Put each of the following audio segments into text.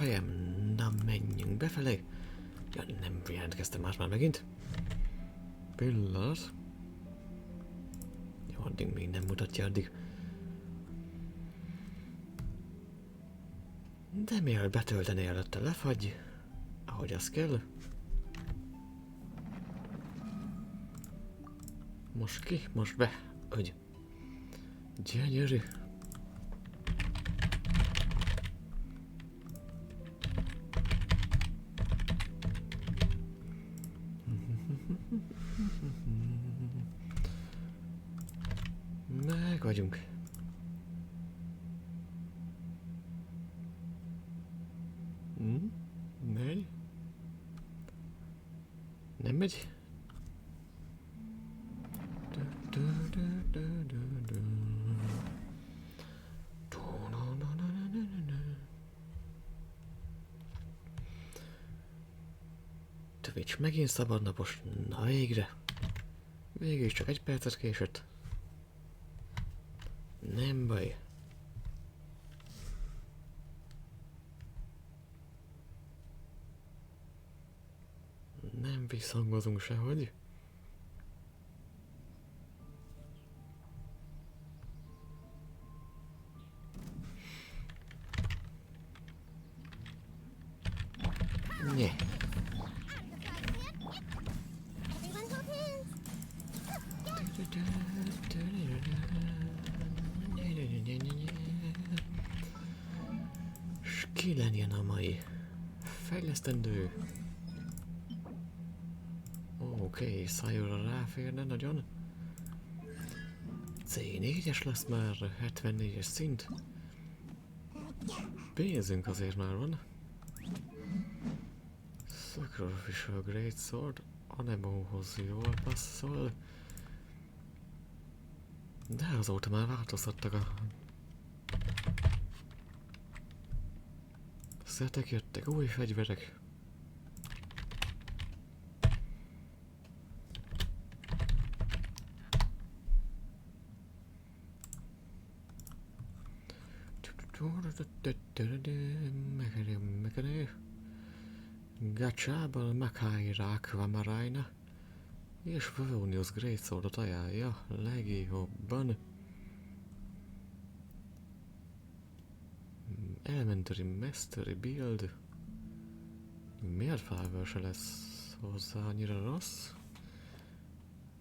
fejem. Na, menjünk befelé. Ja, nem jelentkeztem már megint. Pillanat. Jó, addig még nem mutatja addig. De mielőtt betölteni előtte lefagy, ahogy az kell. Most ki, most be, hogy gyönyörű. Meg vagyunk. Megy? Nem megy? Twitch megint szabadnapos, na végre. Végül is csak egy percet késett. Nem baj. Nem visszhangozunk sehogy. Nye. S ki legyen a mai fejlesztendő? Oké, szájóra ráférne nagyon. C4-es lesz már, 74-es szint. Pénzünk azért már van. Sacrificial Greatsword, Anemóhoz jól passzol. De azóta már változtattak a... szetek, jöttek új fegyverek. Gacsában Makáirák Vamarajna és Favonius Greatswordot ajánlja legjobban. Elementary Mastery Build. Miért Flower se lesz hozzá annyira rossz?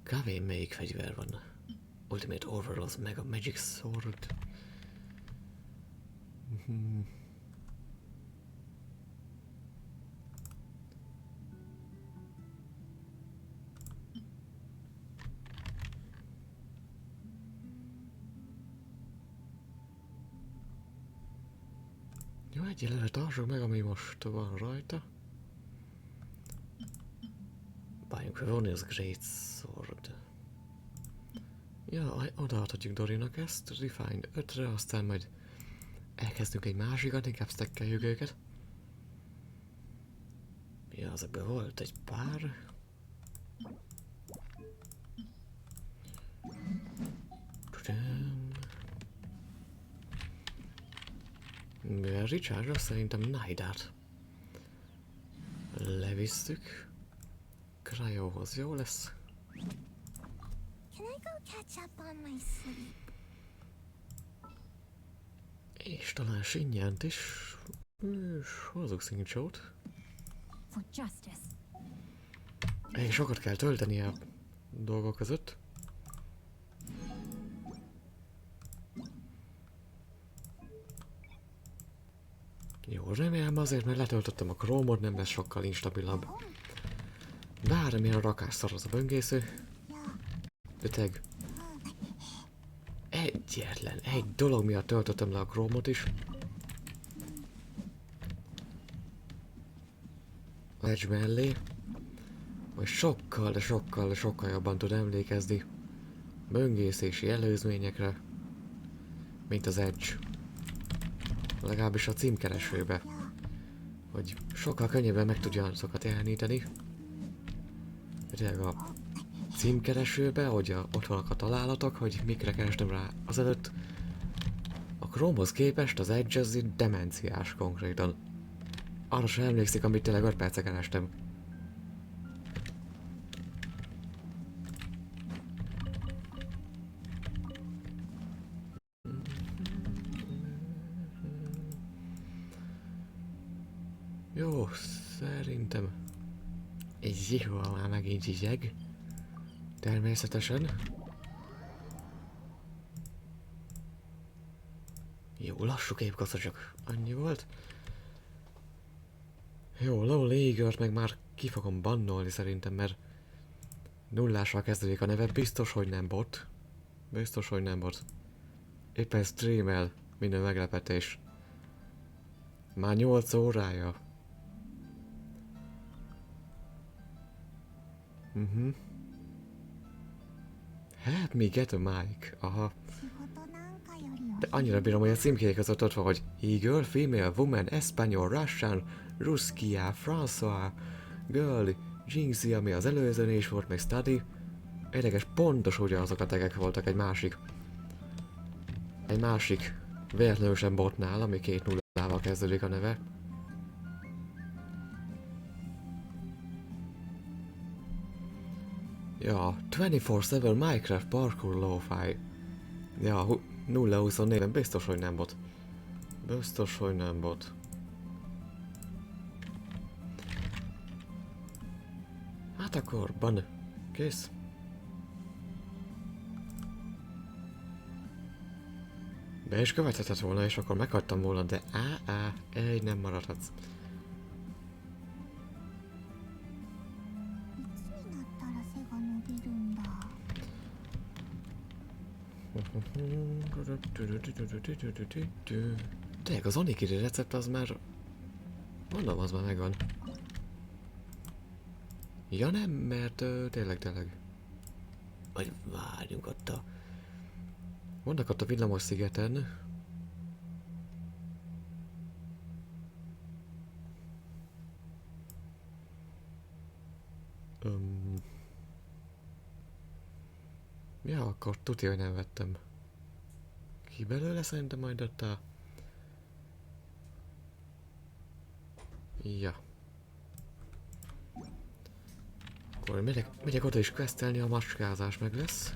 Kávé melyik fegyver van? Ultimate Overalls meg a Magic Sword. Jó, egyelőre tartsuk meg, ami most van rajta. Bájunk fel, van az Greatsword. Ja, odaadhatjuk Dorinak ezt, Refined 5-re, aztán majd elkezdünk egy másikat, inkább stackeljük őket. Ja, azokban volt egy pár. Mivel Richardra szerintem Naidát levisszük. Cryóhoz jó lesz. És talán Sinjánt is. És hozzuk Szincsót. És sokat kell tölteni a dolgok között. Jó, remélem azért, mert letöltöttem a Chrome-ot, nem lesz sokkal instabilabb. Bár remélem a rakásszar az a böngésző. De teg. Egyetlen egy dolog miatt töltöttem le a Chrome-ot is. Edge mellé. Hogy sokkal, de sokkal jobban tud emlékezni böngészési előzményekre, mint az Edge. Legalábbis a címkeresőbe. Hogy sokkal könnyebben meg tudja azokat jeleníteni. Tényleg a címkeresőbe, hogy ott vannak a találatok, hogy mikre kerestem rá azelőtt. A Chrome-hoz képest az Edge az demenciás konkrétan. Arra sem emlékszik, amit tényleg 5 percre kerestem. Jó, szerintem... Jó, már megint zsizseg. Természetesen. Jó, lassú képkassa, csak annyi volt. Jó, low légört meg már ki fogom bannolni szerintem, mert nullással kezdődik a neve, biztos, hogy nem bot. Biztos, hogy nem bot. Éppen streamel, minden meglepetés. Már 8 órája. Help me get a mic. Aha. De annyira bírom, hogy a címkék között ott van, hogy Eagle, Female, Woman, Espanyol, Russian, Ruskia, François, Girl, Jinxie, ami az előzőn is volt, meg Study. Érdekes, pontos ugyanazok a tegek voltak egy másik véletlenül sem botnál, ami 2 nullával kezdődik a neve. Ja, 24/7 Minecraft Parkour Lo-Fi. Ja, 0-24-ben biztos, hogy nem bot. Biztos, hogy nem bot. Hát akkor, ban. Kész. Be is követhetett volna, és akkor meghagytam volna, de egy nem maradhatsz. Tényleg az onigiri recept az már... Mondom, az már megvan. Ja nem, mert tényleg. Vagy várjunk ott a... Vannak ott a villamos szigeten. Ja, akkor tudja, hogy nem vettem. Ki belőle szerintem majd ott a... Ja. Akkor megyek oda is questelni, a macskázás meg lesz.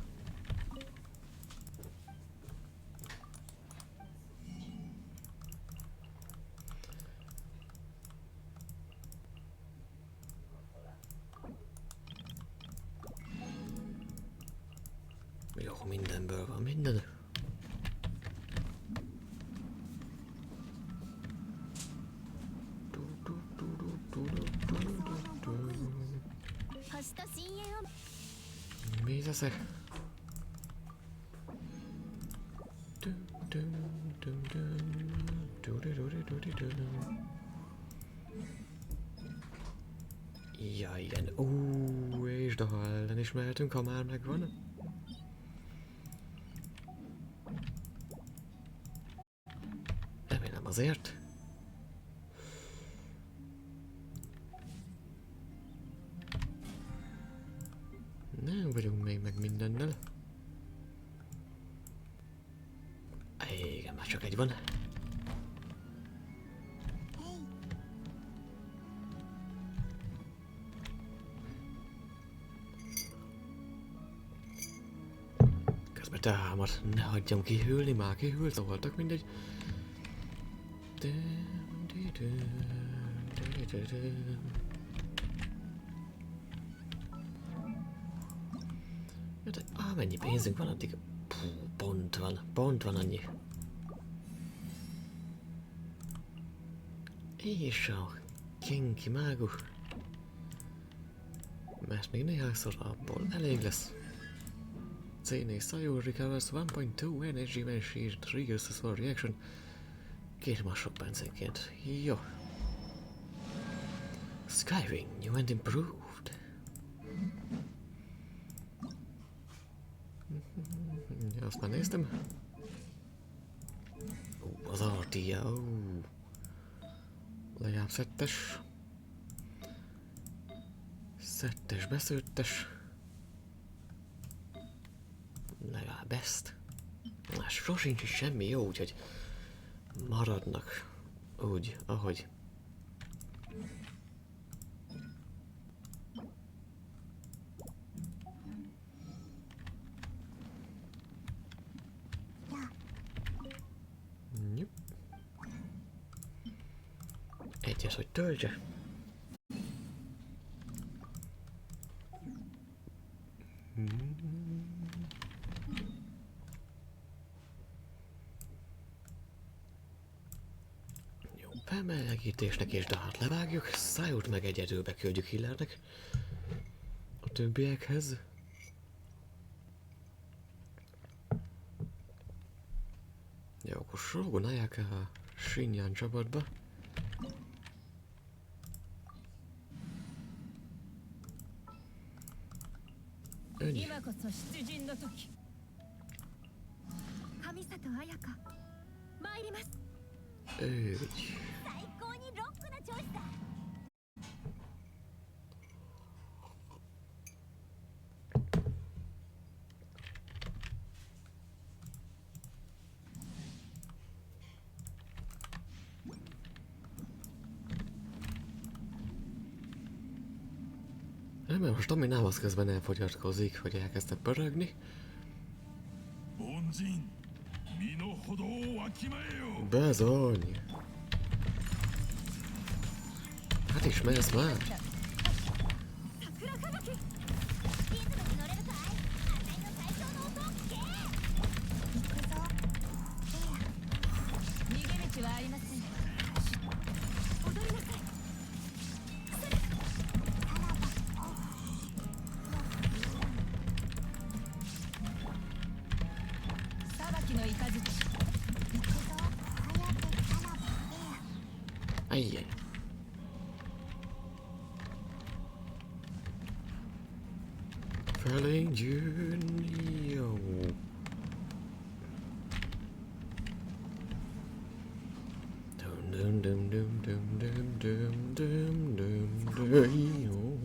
Jó, mindenből van minden. Mi ez ezek? Ja, igen. És de ha ellen is mehetünk, ha már megvan. Remélem azért. Nem vagyunk még meg mindennel. Igen, már csak egy van. Közben támad, ne hagyjam kihűlni, már kihűlt, voltak mindegy. Mennyi pénzünk van addig? Pont van annyi. És a kinki mágu. Mert még néhányszor abból elég lesz. C4 Sayur recovers 1.2 energy when she triggers a slow reaction. 2 másodpercenként. Jó. Skyring, new and improved. Azt már néztem. Az artia, legalább szettes. Szettes beszőttes. Legalább ezt. Már sosincs is semmi jó, úgyhogy maradnak úgy, ahogy. egyet, hogy töltse. Jó, felmelegítésnek és dát levágjuk, Szájút meg egyedül beküldjük Hillernek. A többiekhez. Jó, akkor sorolnálják el a Shinyan csapatba. Ennyi. Ügy. Nem, mert most ami námasz közben elfogyatkozik, hogy elkezdte pörögni. Bezony! Hát ismersz már? Ajjaj. Felénk jönni, jó. Dum dum dum dum dum dum dum dum dum jó.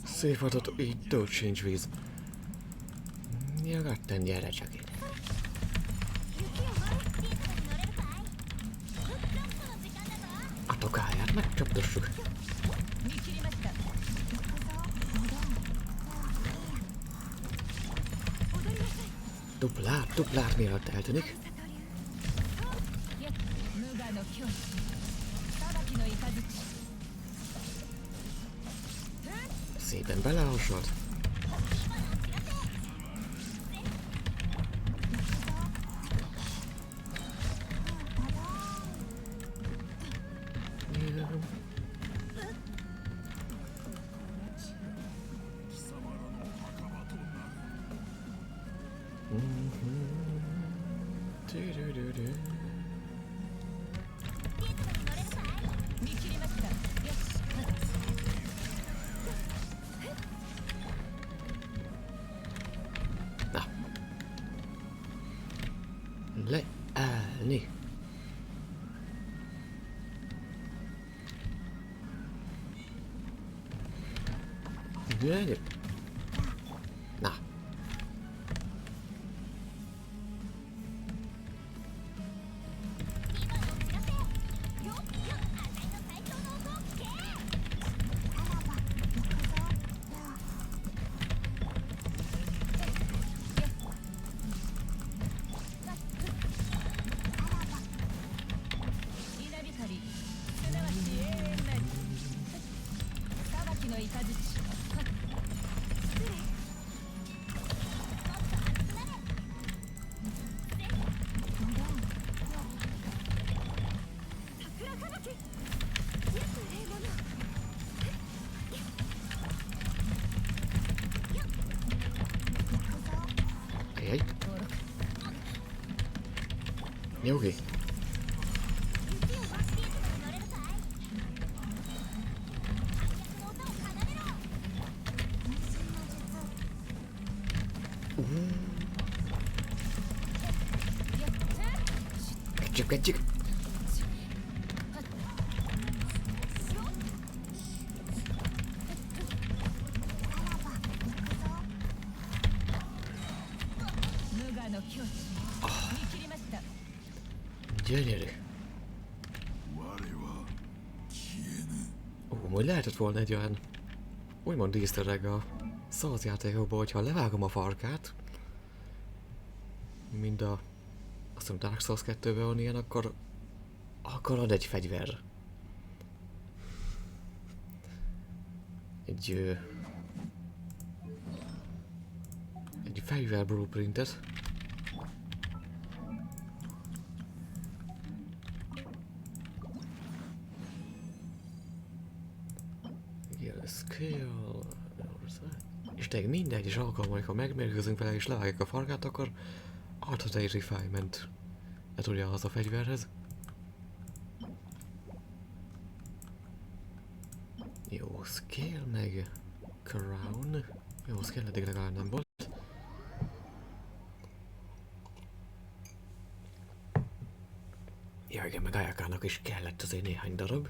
Szétfordult, így don't change víz. Nyugodtan gyere csak ide. A tokáját megcsapdossuk. Duplát mielőtt eltűnik. Szépen belehasonlt. Leállni. Gyere. Na. Nyugi. Kedjük. Gyönyörű. Majd lehetett volna egy olyan úgymond easter egg a Souls játékokban, hogyha levágom a farkát, mint a azt hiszem Dark Souls 2-ben van ilyen, akkor ad egy fegyver. Egy fegyver blueprintet. Skill. És tényleg minden egyes alkalommal, amikor megmérkőzünk vele és levágjuk a farkát, akkor adhat egy refinement. Ez ugye az a fegyverhez. Jó, skill meg crown. Jó, skill eddig legalább nem volt. Ja igen, meg Ayakának is kellett azért néhány darab.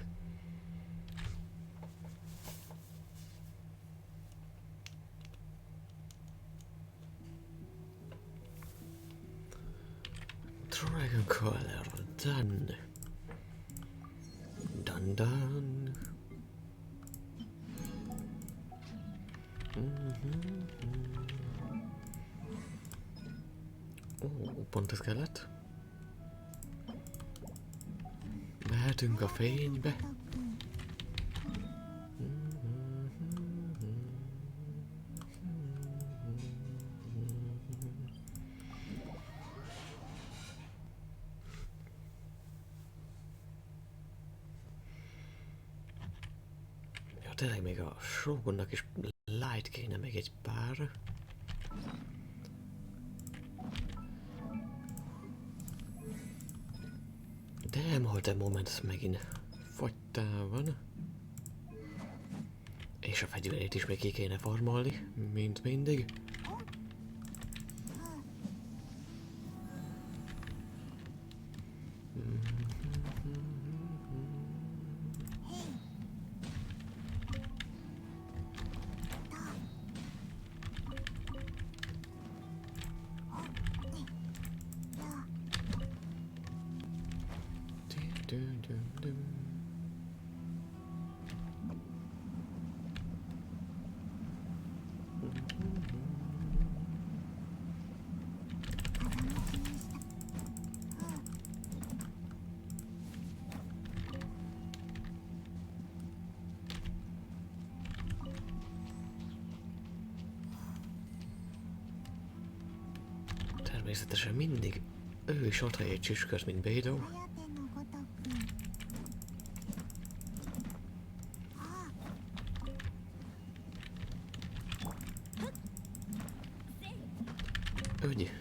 Dragon Color, done. Done. Pont ez kellett. Mehetünk a fénybe. Ja, tényleg még a Shogunnak is light kéne még egy pár. De volt egy moment megint fogytál van. És a fegyverét is még ki kéne farmolni, mint mindig. Természetesen mindig ő is adhat egy csücsköt, mint Bédó. Ügy.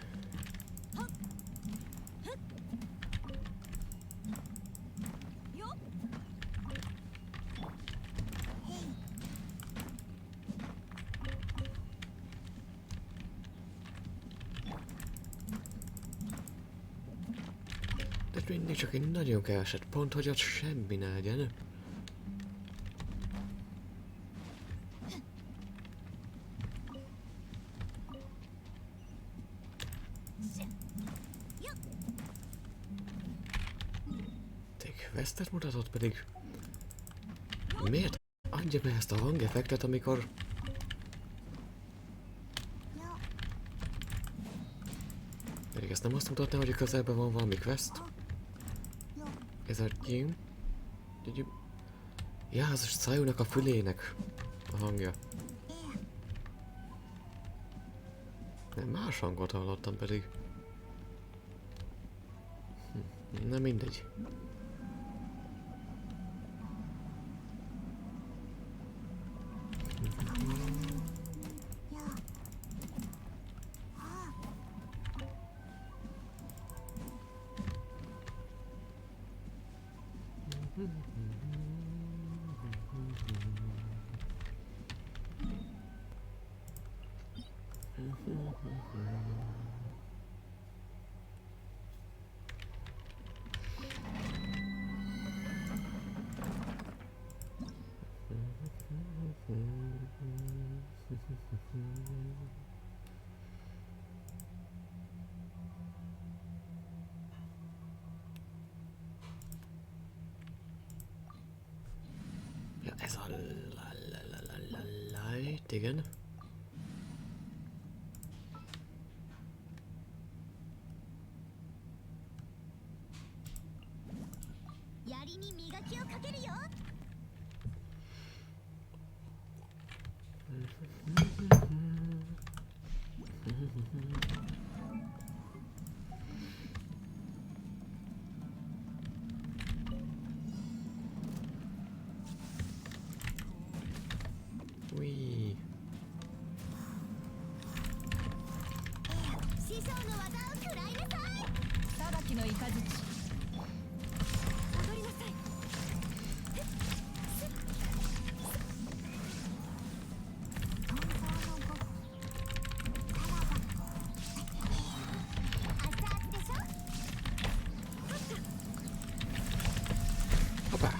De mindig csak egy nagyon keveset pont, hogy ott semmi ne legyen. Questet mutatott pedig. Miért adja be ezt a hangeffektet, amikor... Pedig ezt nem azt mutatná, hogy a közelben van valami quest? Ez a game? Ja, az a szájúnak a fülének a hangja. Nem, más hangot hallottam pedig. Na mindegy. Ja, ez a light, igen. Ui. Hoppá.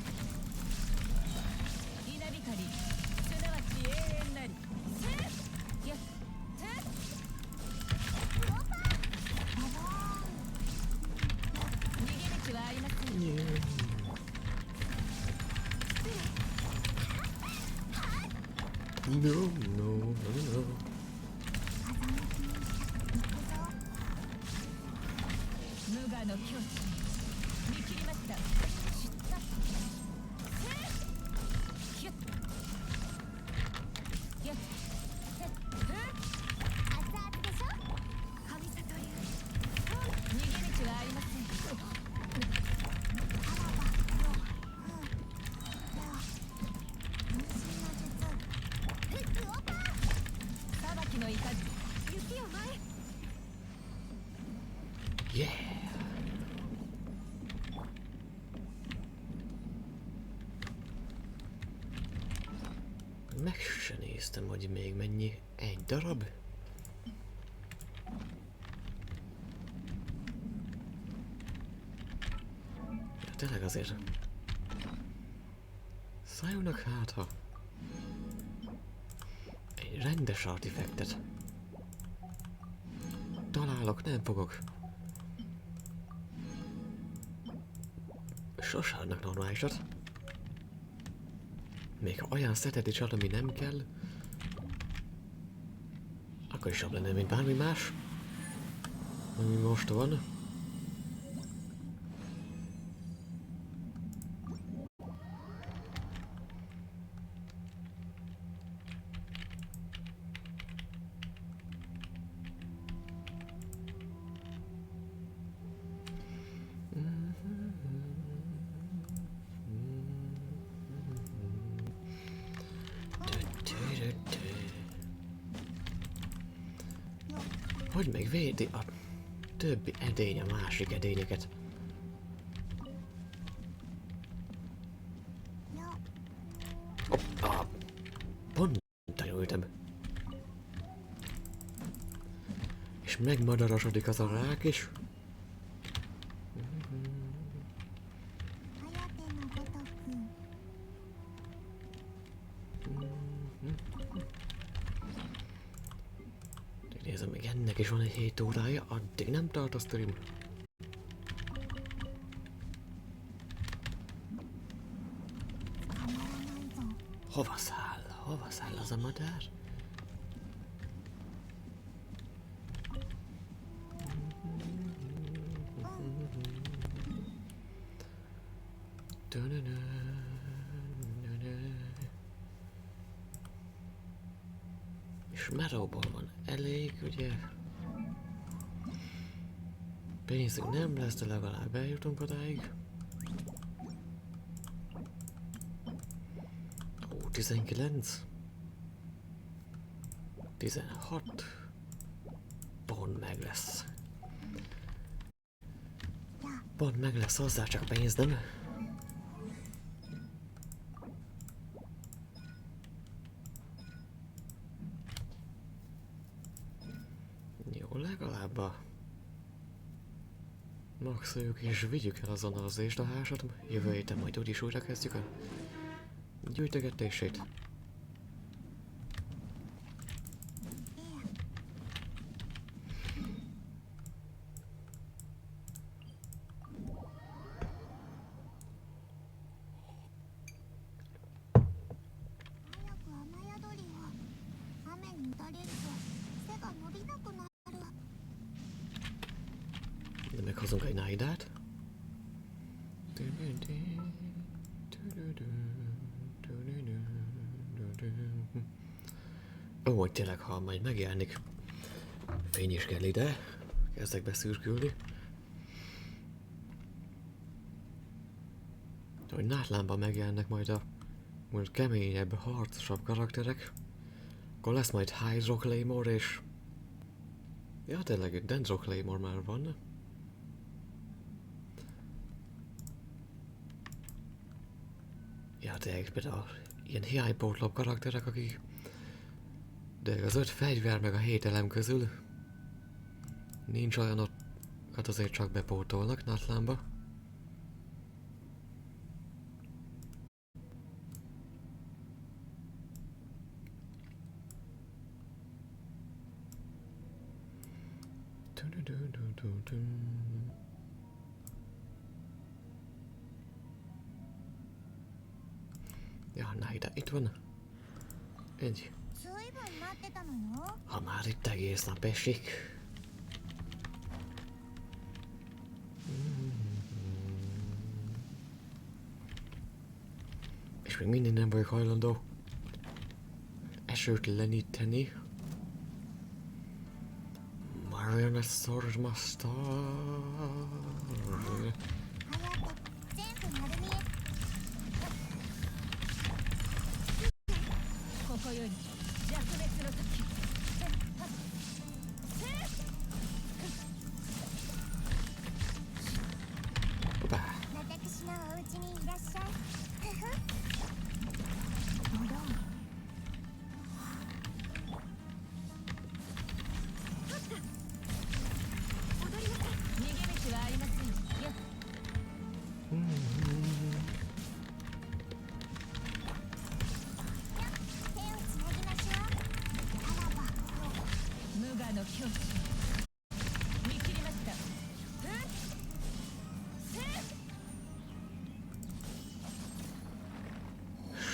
No, no, no, no. Yeah. Meg se néztem, hogy még mennyi. Egy darab? Ja, tényleg azért. Szálljonak hát, ha egy rendes artifektet találok, nem fogok. Sose adnak normálisat. Még ha olyan szetet is ad, ami nem kell, akkor is jobb lenne, mint bármi más, ami most van. Hogy még védi a többi edény a másik edényeket? Hoppá! Pont ültem. És megmadarasodik az a rák is. Nézem, még ennek is van egy 7 órája, addig nem tart a stream. Hova száll? Hova száll az a madár? És Meróból van elég, ugye? Pénzünk nem lesz, de legalább eljutunk odáig. Ó, 19. 16. Pont meg lesz. Pont meg lesz hozzá, csak a pénz nem. Jó, legalább a maxoljuk és vigyük el azonnal az ésdahásat. Jövő héten majd úgyis újra kezdjük a gyűjtögetését. meghozunk egy naidát. Ó, hogy tényleg, ha majd megjelenik fény is kell ide, kezdek beszürkülni. Hogy nátlámban megjelennek majd a keményebb, harcosabb karakterek, akkor lesz majd Hydro Claymore és... Ja, tényleg, Dendro Claymore már van. Ja, tényleg, például ilyen hiánypótlóbb karakterek, akik... De az 5 fegyver meg a 7 elem közül nincs olyan, hát azért csak bepótolnak nátlámba. Ja, na ide, itt van. Egy. Ha már itt egész nap esik. És még mindig nem vagyok hajlandó esőt leníteni. Marion a Sword Master.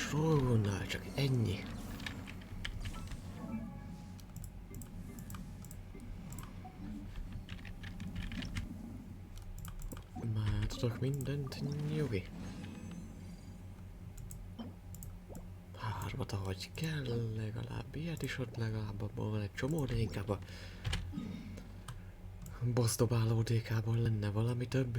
Sorgonnál csak ennyi. Már tudok mindent, nyugi. Hármat, ahogy kell, legalább ilyet is ott legalább abban van egy csomó, de inkább a boss dobáló DK-ból lenne valami több.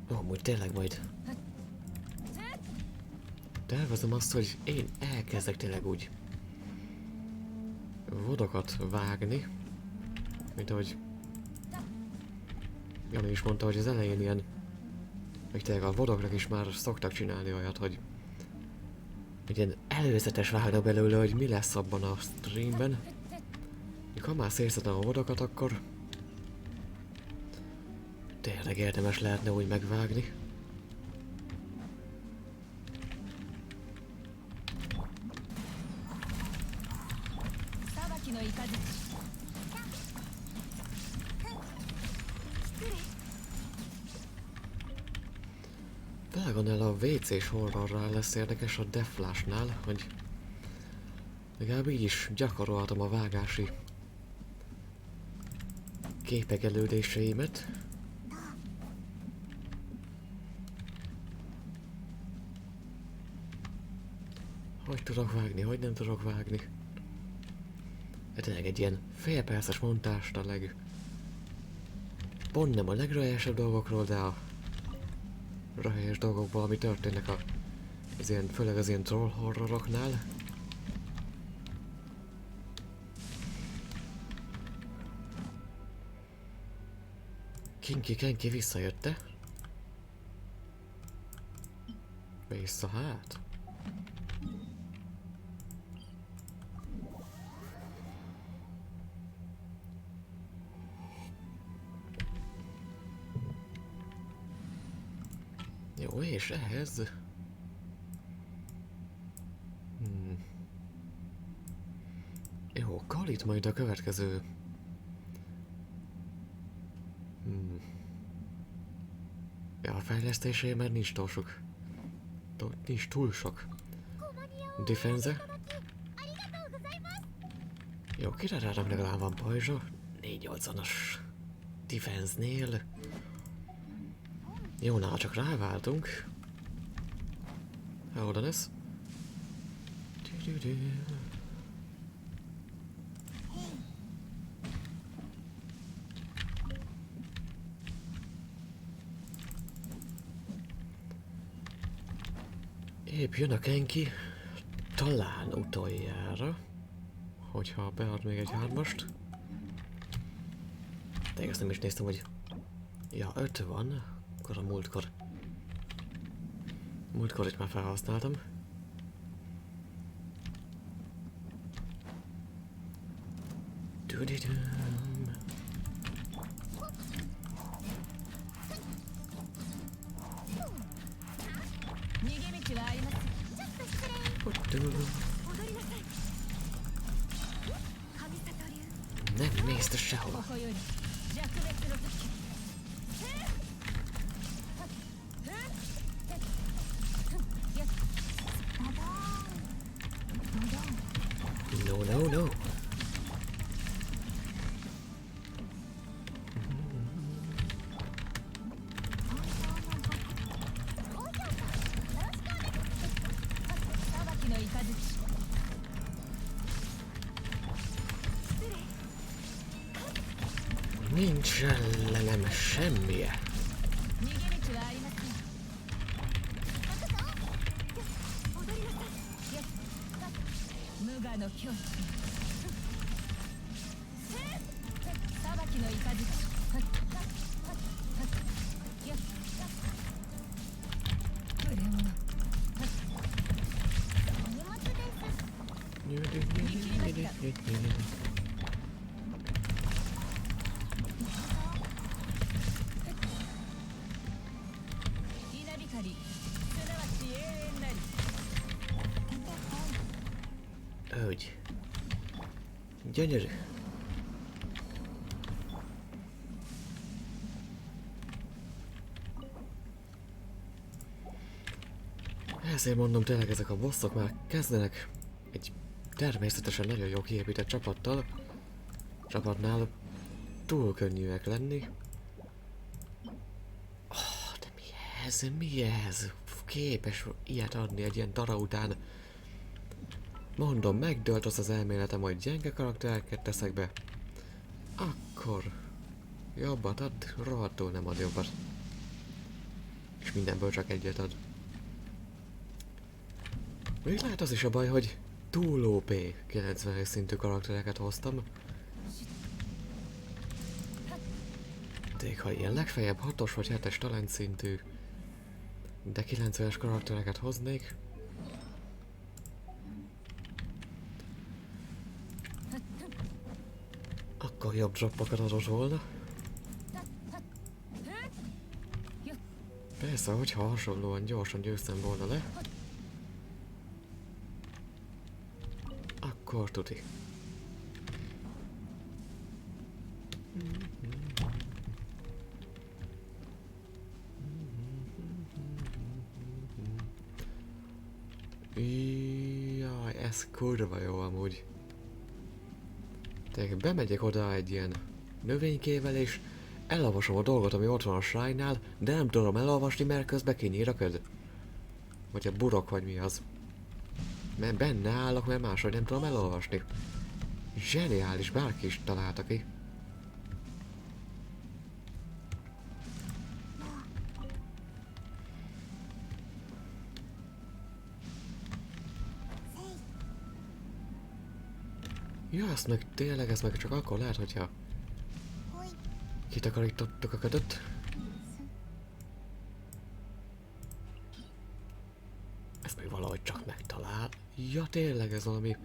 Amúgy tényleg majd tervezem azt, hogy én elkezdek tényleg úgy vodokat vágni, mint ahogy Jani is mondta, hogy az elején ilyen, meg tényleg a vodoknak is már szoktak csinálni olyat, hogy ilyen előzetes vágna belőle, hogy mi lesz abban a streamben. Ha már szétszedem a vodokat, akkor tényleg érdemes lehetne úgy megvágni. Felgondol a WC-s horrorral lesz érdekes a Deflashnál, hogy legalább így is gyakorolhatom a vágási képegelődéseimet. Hogy tudok vágni, hogy nem tudok vágni. Tényleg egy ilyen félperces montást a pont nem a legröhelyesebb dolgokról, de a röhelyes dolgokból, ami történnek az ilyen, főleg az ilyen troll horroroknál. Kenki visszajötte. Vissza hát. Jó, és ehhez... Jó, Kalit majd a következő... Ja, a fejlesztésé már nincs túl sok. Nincs túl sok. Defense. Jó, királyának legalább van pajzsa. 480-as defense-nél. Jó, na, csak ráváltunk. Oda lesz. Épp jön a Kenki, talán utoljára, hogyha bead még egy 3-ast. De ezt nem is néztem, hogy... Ja, 5 van, akkor a múltkor itt már felhasználtam. Nem mész te sehova. No. Nincs ellenem semmije. Úgy. Gyönyörű. Ezért mondom, tényleg ezek a bosszok már kezdenek egy természetesen nagyon jó kiépített csapatnál túl könnyűek lenni. Oh, de mi ez? Képes ilyet adni egy ilyen dara után? Mondom, megdőlt az elméletem, hogy gyenge karaktereket teszek be. Akkor jobbat ad, rohadtul nem ad jobbat. És mindenből csak egyet ad. Még lehet az is a baj, hogy túl OP 90-es szintű karaktereket hoztam. Tényleg, ha ilyen legfeljebb 6-os vagy 7-es talent szintű, de 90-es karaktereket hoznék, akkor jobb droppokat adott volna. Persze, hogyha hasonlóan gyorsan győztem volna le, akkor tuti. Jaj, ez kurva jó amúgy. Tehát bemegyek oda egy ilyen növénykével és elolvasom a dolgot, ami ott van a shrine-nál, de nem tudom elolvasni, mert közben kinyír a köd. Vagy a burok, vagy mi az. Mert benne állok, mert máshogy nem tudom elolvasni. Zseniális, bárki is találta ki. Ja, ezt meg tényleg, ez meg csak akkor lehet, hogyha kitakarítottuk a ködöt. Ezt még valahogy csak megtalál. Ja, tényleg ez valami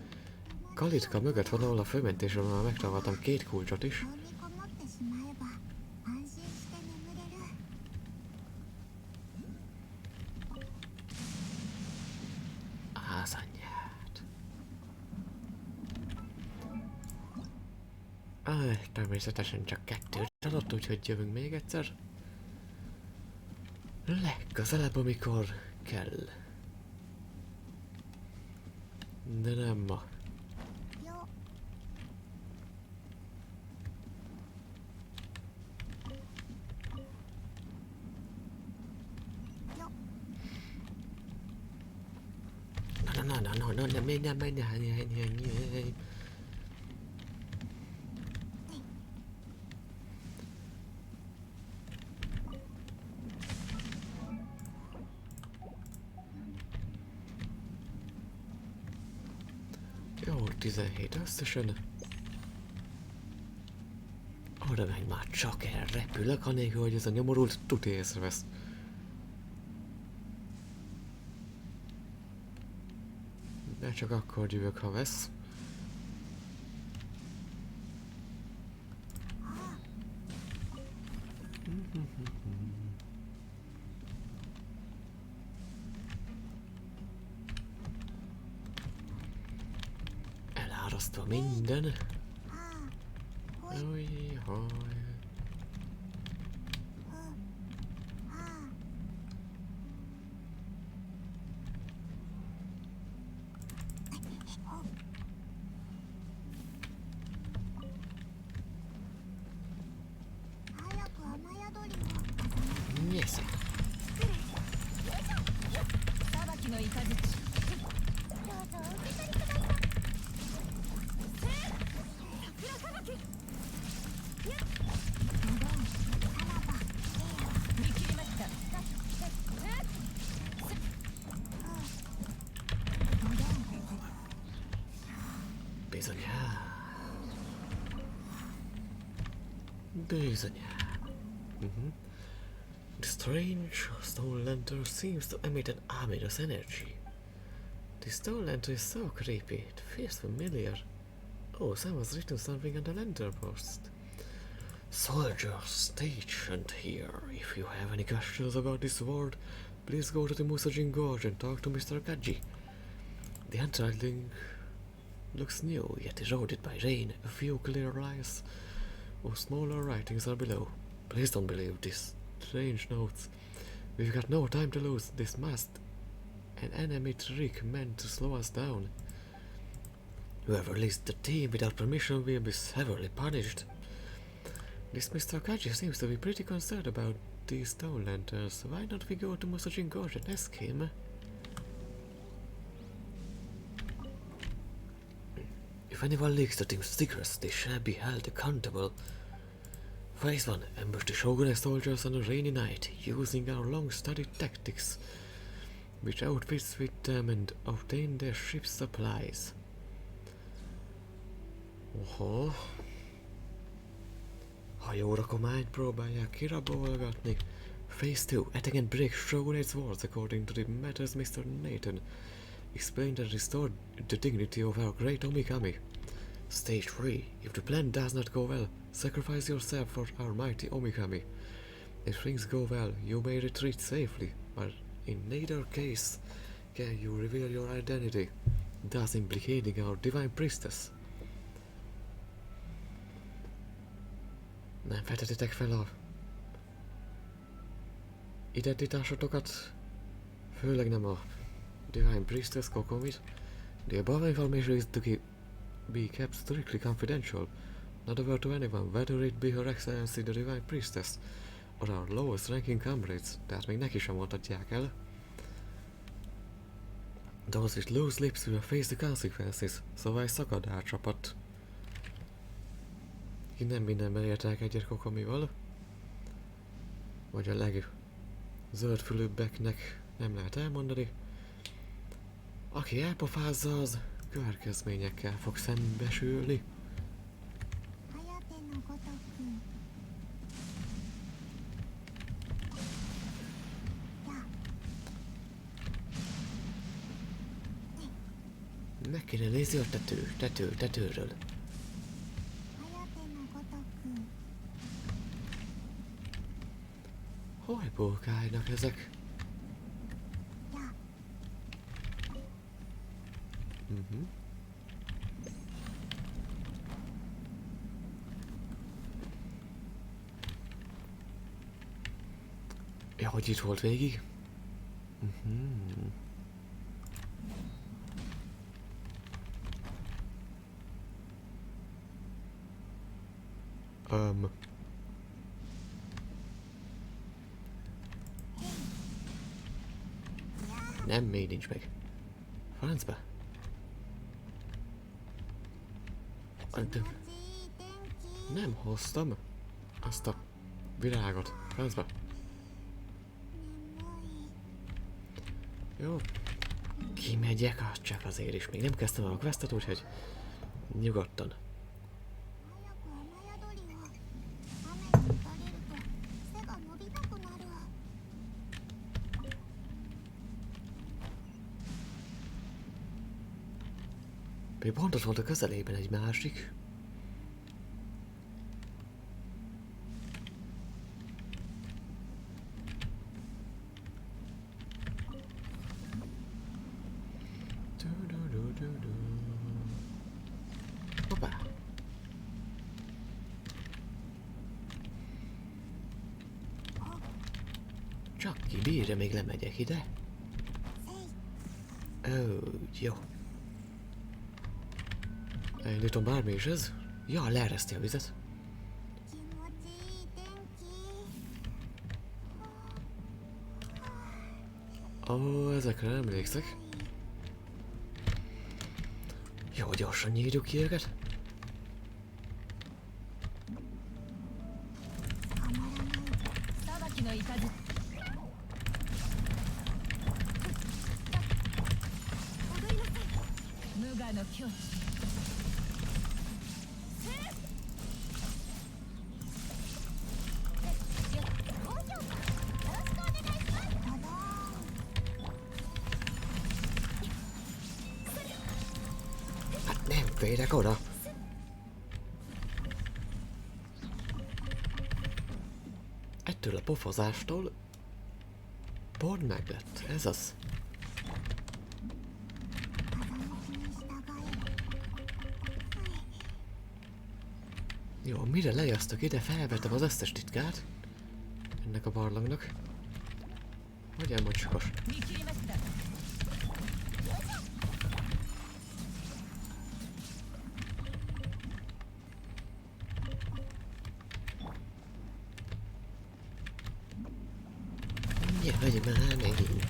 kalitka mögött van, ahol a főmentésről már megtaláltam 2 kulcsot is. Természetesen csak 2 adott, úgyhogy jövünk még egyszer. Legközelebb, amikor kell. De nem ma. Nem menj. Jó, 17 összesen. Oda megy már, csak elrepülök, anélkül, hogy ez a nyomorult tuti észrevesz. De csak akkor jövök, ha vesz. Elárasztva minden. Ujjjaj. Nyesza. Bizonyán. The strange stone lantern seems to emit an ominous energy. The stone lantern is so creepy, it feels familiar. Oh, someone's written something on the lantern post. Soldiers stationed here. If you have any questions about this world, please go to the Musajin Gorge and talk to Mr. Kaji. The entering looks new, yet eroded by rain. A few clear lines of smaller writings are below. Please don't believe these strange notes. We've got no time to lose. This must an enemy trick meant to slow us down. Whoever released the team without permission will be severely punished. This Mr. Kaji seems to be pretty concerned about these stone lanterns. Why don't we go to Musajin Gorge and ask him? If anyone leaks the team's secrets, they shall be held accountable. Phase 1. Ambush the Shogun and soldiers on a rainy night, using our long-studied tactics, which outfits with them and obtain their ship's supplies. Oho. Hajórakományt próbálják kirabolgatni. Phase 2. Attack and break Shogunate's wards according to the matters Mr. Nathan explained and restored the dignity of our great Omikami. Stage 3. If the plan does not go well, sacrifice yourself for our mighty Omikami. If things go well, you may retreat safely, but in neither case can you reveal your identity, thus implicating our divine priestess. Nem fedhetitek fel a identitásotokat, főleg nem a divine priestess Kokomit. The above information is to be kept strictly confidential, not a word to anyone, whether it be Her Excellency the Divine Priestess or our lowest ranking comrades, tehát még neki sem mondhatják el. Those with loose lips will face the consequences, szóval szakad átcsapat. Így nem mindenben értek egyet Kokomival. Vagy a legzöldfülűbbeknek nem lehet elmondani. Aki elpofázza, az következményekkel fog szembesülni. Meg kéne nézni a tetőről. Hol bókálnak ezek? Ja, hogy itt volt végig? Nem, még nincs meg. Francba. Nem hoztam azt a virágot. Francba. Jó. Kimegyek, az csak azért is. Még nem kezdtem el a questet, úgyhogy nyugodtan. Még pont ott volt a közelében egy másik. Hoppá! Csak ki bírja, még lemegyek ide. Ó, jó. Elindítom, bármi is ez. Ja, leereszti a vizet. Ó, ezekre emlékszek. Jó, gyorsan nyírjuk ki őket. Hát nem férek oda. Ettől a pofozástól pont meglett, ez az. Jó, mire lejasztok ide, felvettem az összes titkát ennek a barlangnak. Hogy elmondjuk? Mindjárt megyek már megint.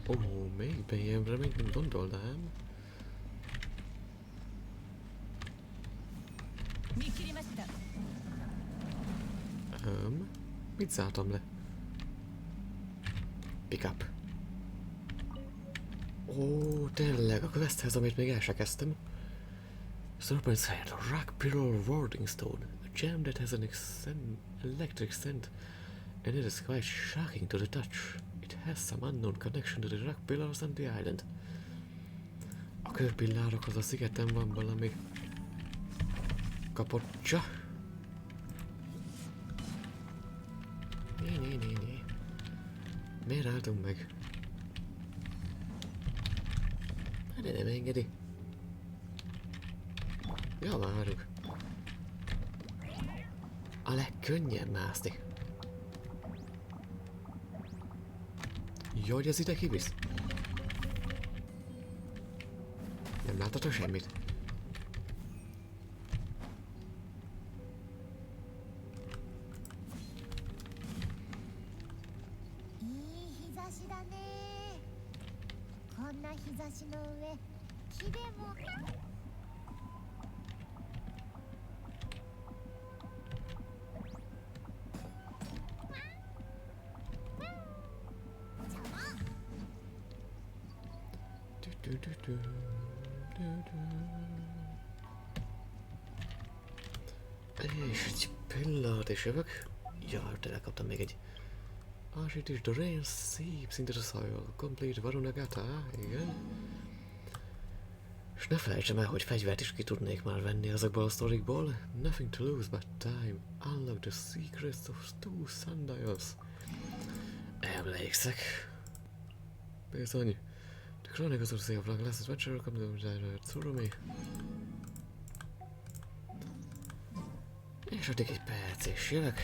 Ó, még bejjebbre, mint gondolnám. Mit zártam le? Pick up. Ó, tényleg, a questhez, amit még el se kezdtem. Serpent's Head, a rock pillar warding stone. A gem that has an electric scent, and it is quite shocking to the touch. It has some unknown connection to the rock pillars on the island. A kőpillárokhoz a szigeten van valami kapottja. Né. Miért álltunk meg? De nem engedi. Ja, várjuk. A legkönnyebb mászni. Jó, hogy ez ide kivisz? Nem láttatok semmit? És egy pillanat és jövök. Ja, tényleg kaptam még egy It is the rain seeps into the soil. Complete Varunagata, igen. És ne felejtsem el, hogy fegyvert is ki tudnék már venni azokból a sztorikból. Nothing to lose but time. Unlock the secrets of two sundials. Emlékszek. Bizony. The Chronicles of the Last Adventure come to through me. És addig egy perc és jövök.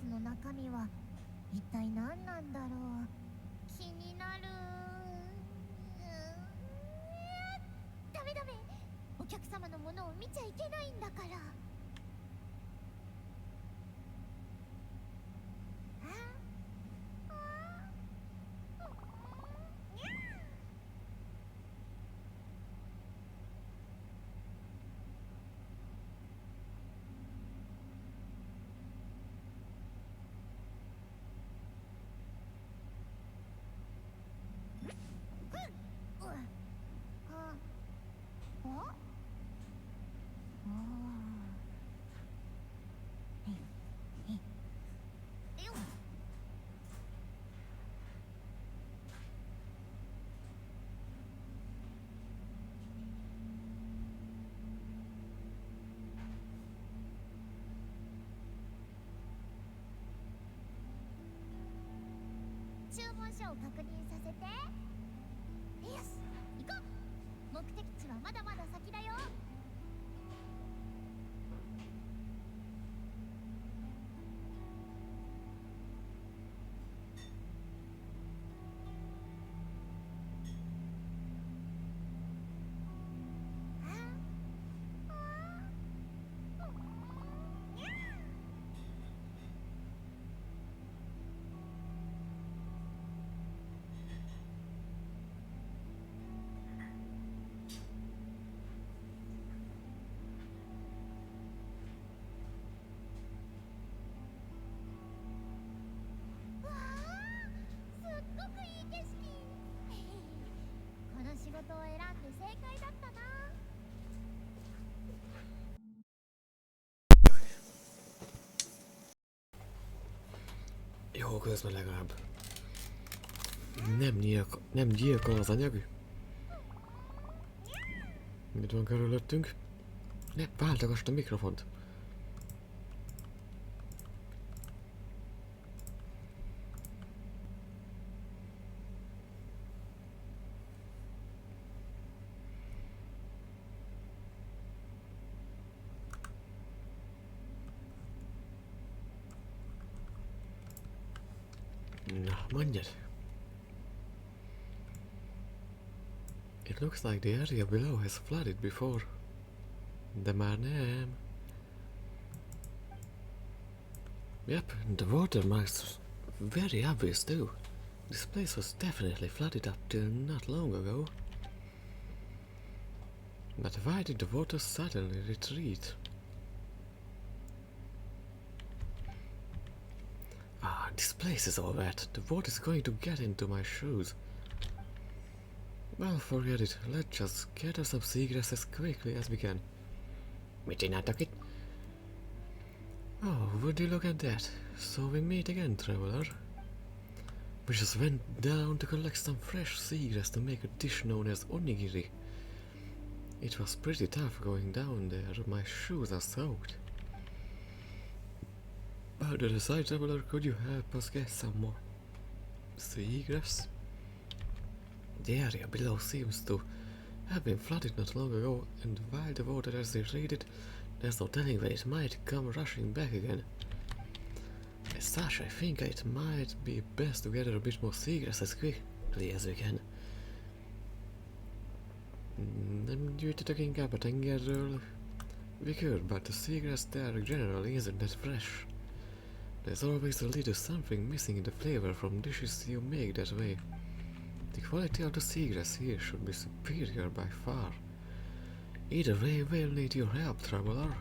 の中身は一体何なんだろう。気になる。ダメダメ、お客様のものを見ちゃいけないんだから。注文書を確認させて。よし、行こう。目的地はまだまだ先だよ。仕事を選んで正解だったな。Jó, közben legalább nem gyilkol az anyag. Mit van körülöttünk? Ne, váltogasd a mikrofont. Na, mondjad. It looks like the area below has flooded before. De már nem. Yep, the watermarks very obvious too. This place was definitely flooded up till not long ago. But why did the water suddenly retreat? Ah, this place is all wet. The water is going to get into my shoes. Well, forget it. Let's just get us some seagrass as quickly as we can. Mit csináltak itt? Oh, would you look at that? So we meet again, traveler. We just went down to collect some fresh seagrass to make a dish known as onigiri. It was pretty tough going down there. My shoes are soaked. But the side traveler, could you help us get some more seagrass? The area below seems to have been flooded not long ago, and while the water has retreated, there's no telling when it might come rushing back again. As such, I think it might be best to gather a bit more seagrass as quickly as we can. Nem gyűjtötök inkább a tengerről? We could, but the seagrass there generally isn't that fresh. There's always a little something missing in the flavor from dishes you make that way. The quality of the seagrass here should be superior by far. Either way, we'll need your help, traveler.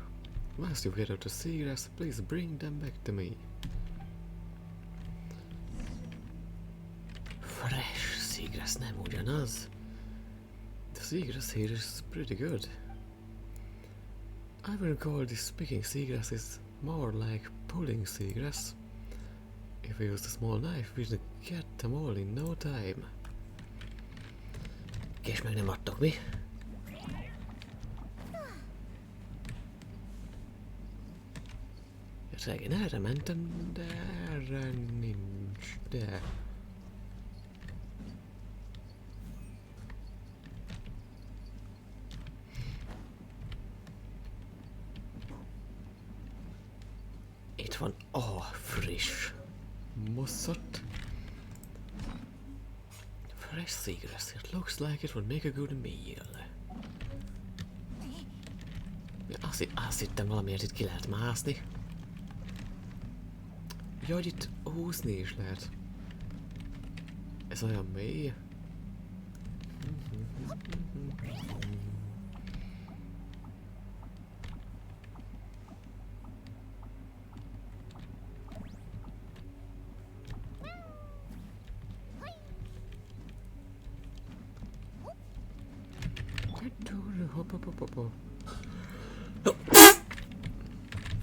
Once you gather the seagrass, please bring them back to me. Fresh seagrass nem ugyanaz. The seagrass here is pretty good. I will call this picking seagrass is more like pulling seagrass. If we use the small knife, we will get them all in no time. És meg nem adtok, mi? Régen erre mentem, de erre nincs, de... Itt van friss mosszat. Fresh seagrass. It looks like it would make a good meal. Azt hittem valamiért itt ki lehet mászni. Ja, hogy itt húzni is lehet. Ez olyan mély.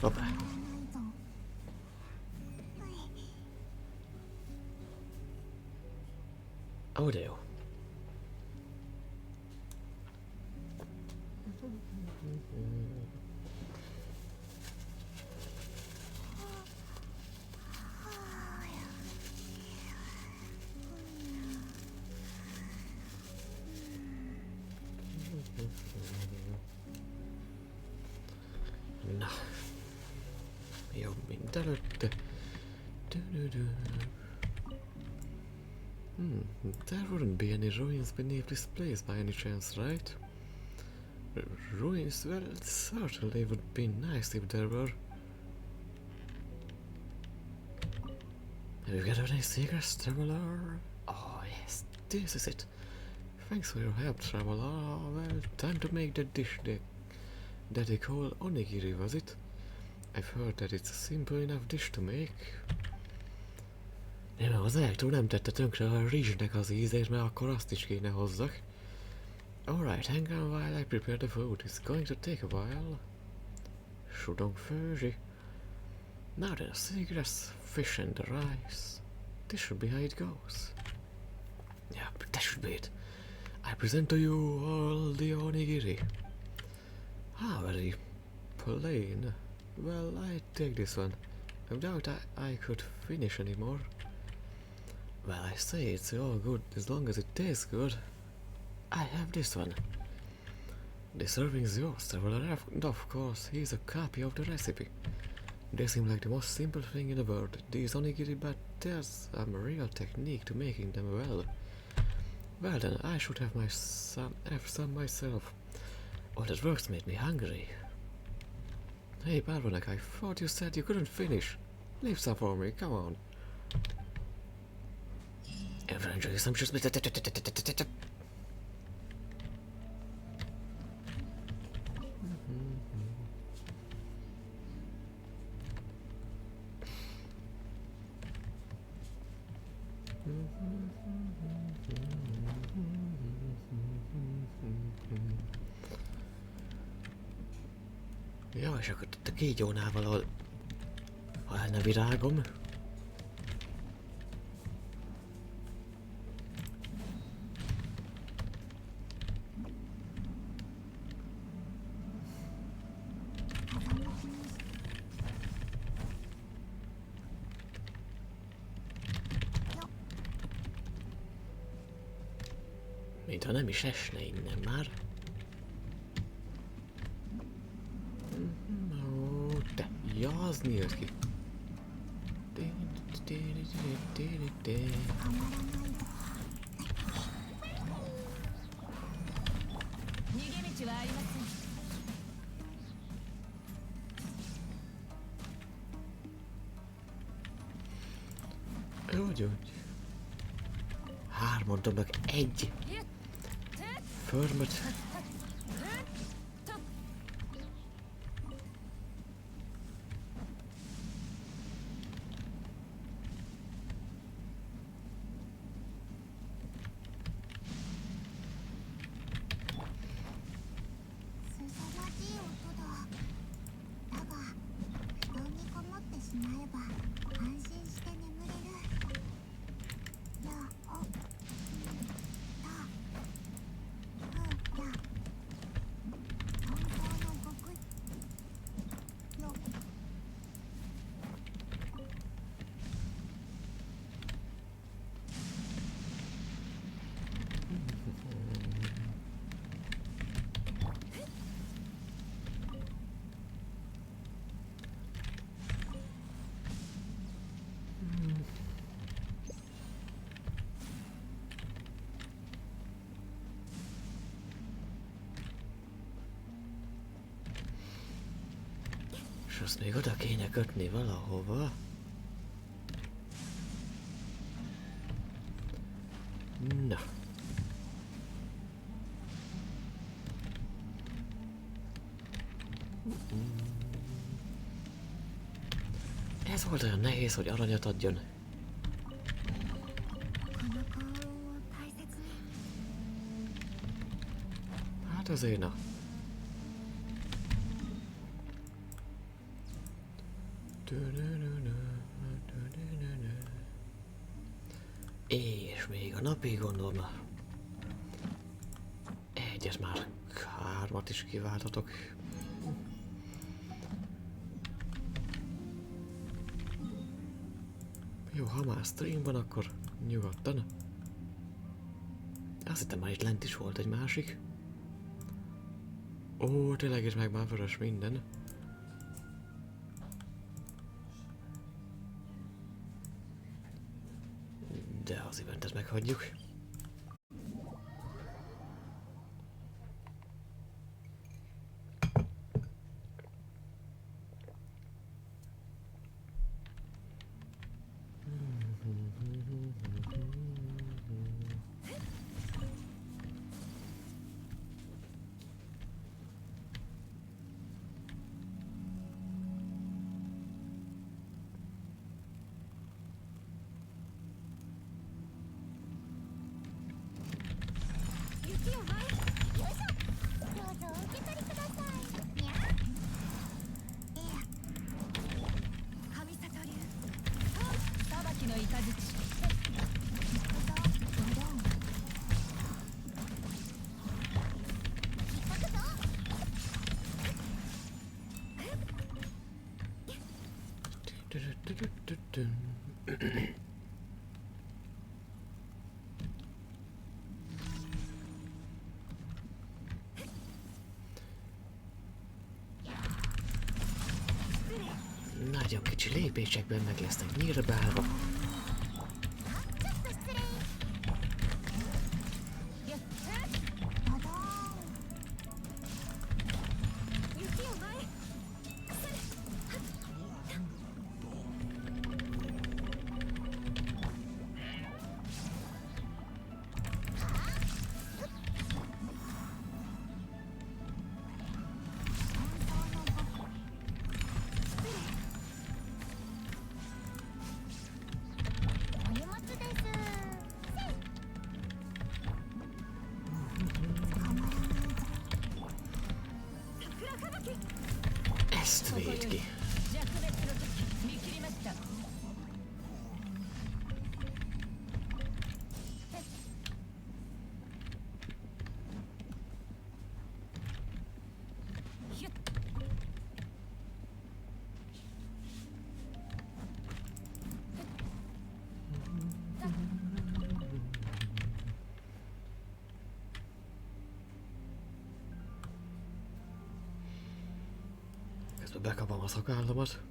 Hoppá. Ó, de jó. Na. Jobb, mint előtte. There wouldn't be any ruins beneath this place by any chance, right? Ruins? Well, it certainly would be nice if there were. Have you got any secrets, traveler? Oh yes, this is it. Thanks for your help, traveler. Well, time to make the dish that they call onigiri, was it? I've heard that it's a simple enough dish to make. Nem, az elektro nem tette tönkre a rizsnek az ízét, mert akkor azt is kéne hozzak. Alright, hang on while I prepare the food. It's going to take a while. Sudong főzsi. Now then, seagrass, fish and the rice. This should be how it goes. Yeah, but that should be it. I present to you all the onigiri. Ah, very plain. Well, I take this one. I doubt I could finish anymore. Well, I say it's all good as long as it tastes good. I have this one. The serving's yours, traveler, and of course, here's a copy of the recipe. They seem like the most simple thing in the world, these onigiri, but there's a real technique to making them well. Well then, I should have some myself. All that works made me hungry. Hey, Barbanek, I thought you said you couldn't finish. Leave some for me, come on. Ever enjoy some just... Ja, és akkor itt a kígyónál valahol... Ha lenne virágom... Mintha nem is esne innen már. Ó, te, ja, az nyílt ki. Úgy. Hárman dobnak egy förmöt. És azt még oda kéne kötni valahova. Na. Ez volt olyan nehéz, hogy aranyat adjon. この幸運を大切に Hát azért na. És még a napi gondolom. Egyet már 3-at is kiváltatok. Jó, ha már stream van, akkor nyugodtan. Azt hittem már itt lent is volt egy másik. Ó, tényleg is meg már vörös minden. De az eventet meghagyjuk. Nagyon kicsi lépésekben meg lesznek nyírbálva. Ezt véd ki. Közben bekapom a szakállamat.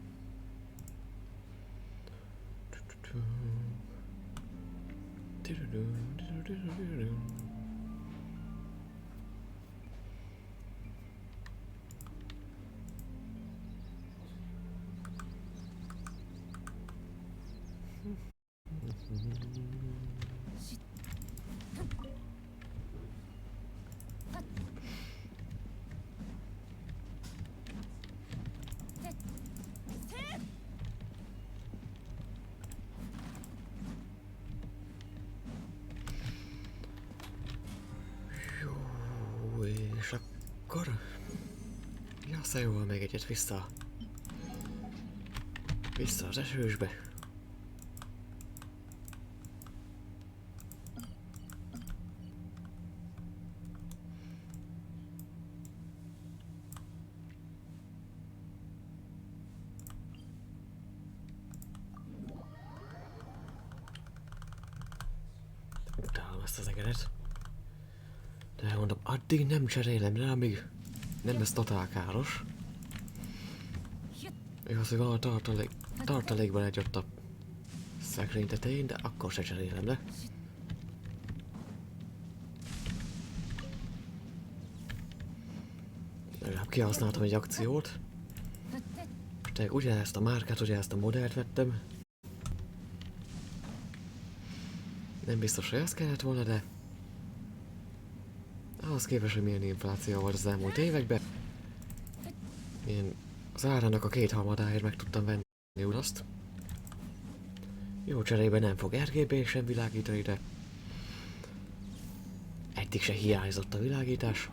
És akkor... Jasszajóval még egyet vissza az esősbe. Utálom ezt az egeret. De mondom, addig nem cserélem rá, amíg nem lesz totál káros. Igaz, hogy van a tartalékban egy ott a szekrény tetején, de akkor se cserélem le. Legalább kihasználtam egy akciót. Tehát ugyanezt a márkát, ugyanezt a modellt vettem. Nem biztos, hogy ezt kellett volna, de... ahhoz képest, hogy milyen infláció volt az elmúlt években. Én az árának a 2/3-áért meg tudtam venni ugyanazt. Jó cserében nem fog RGB sem világítani, de... eddig se hiányzott a világítás.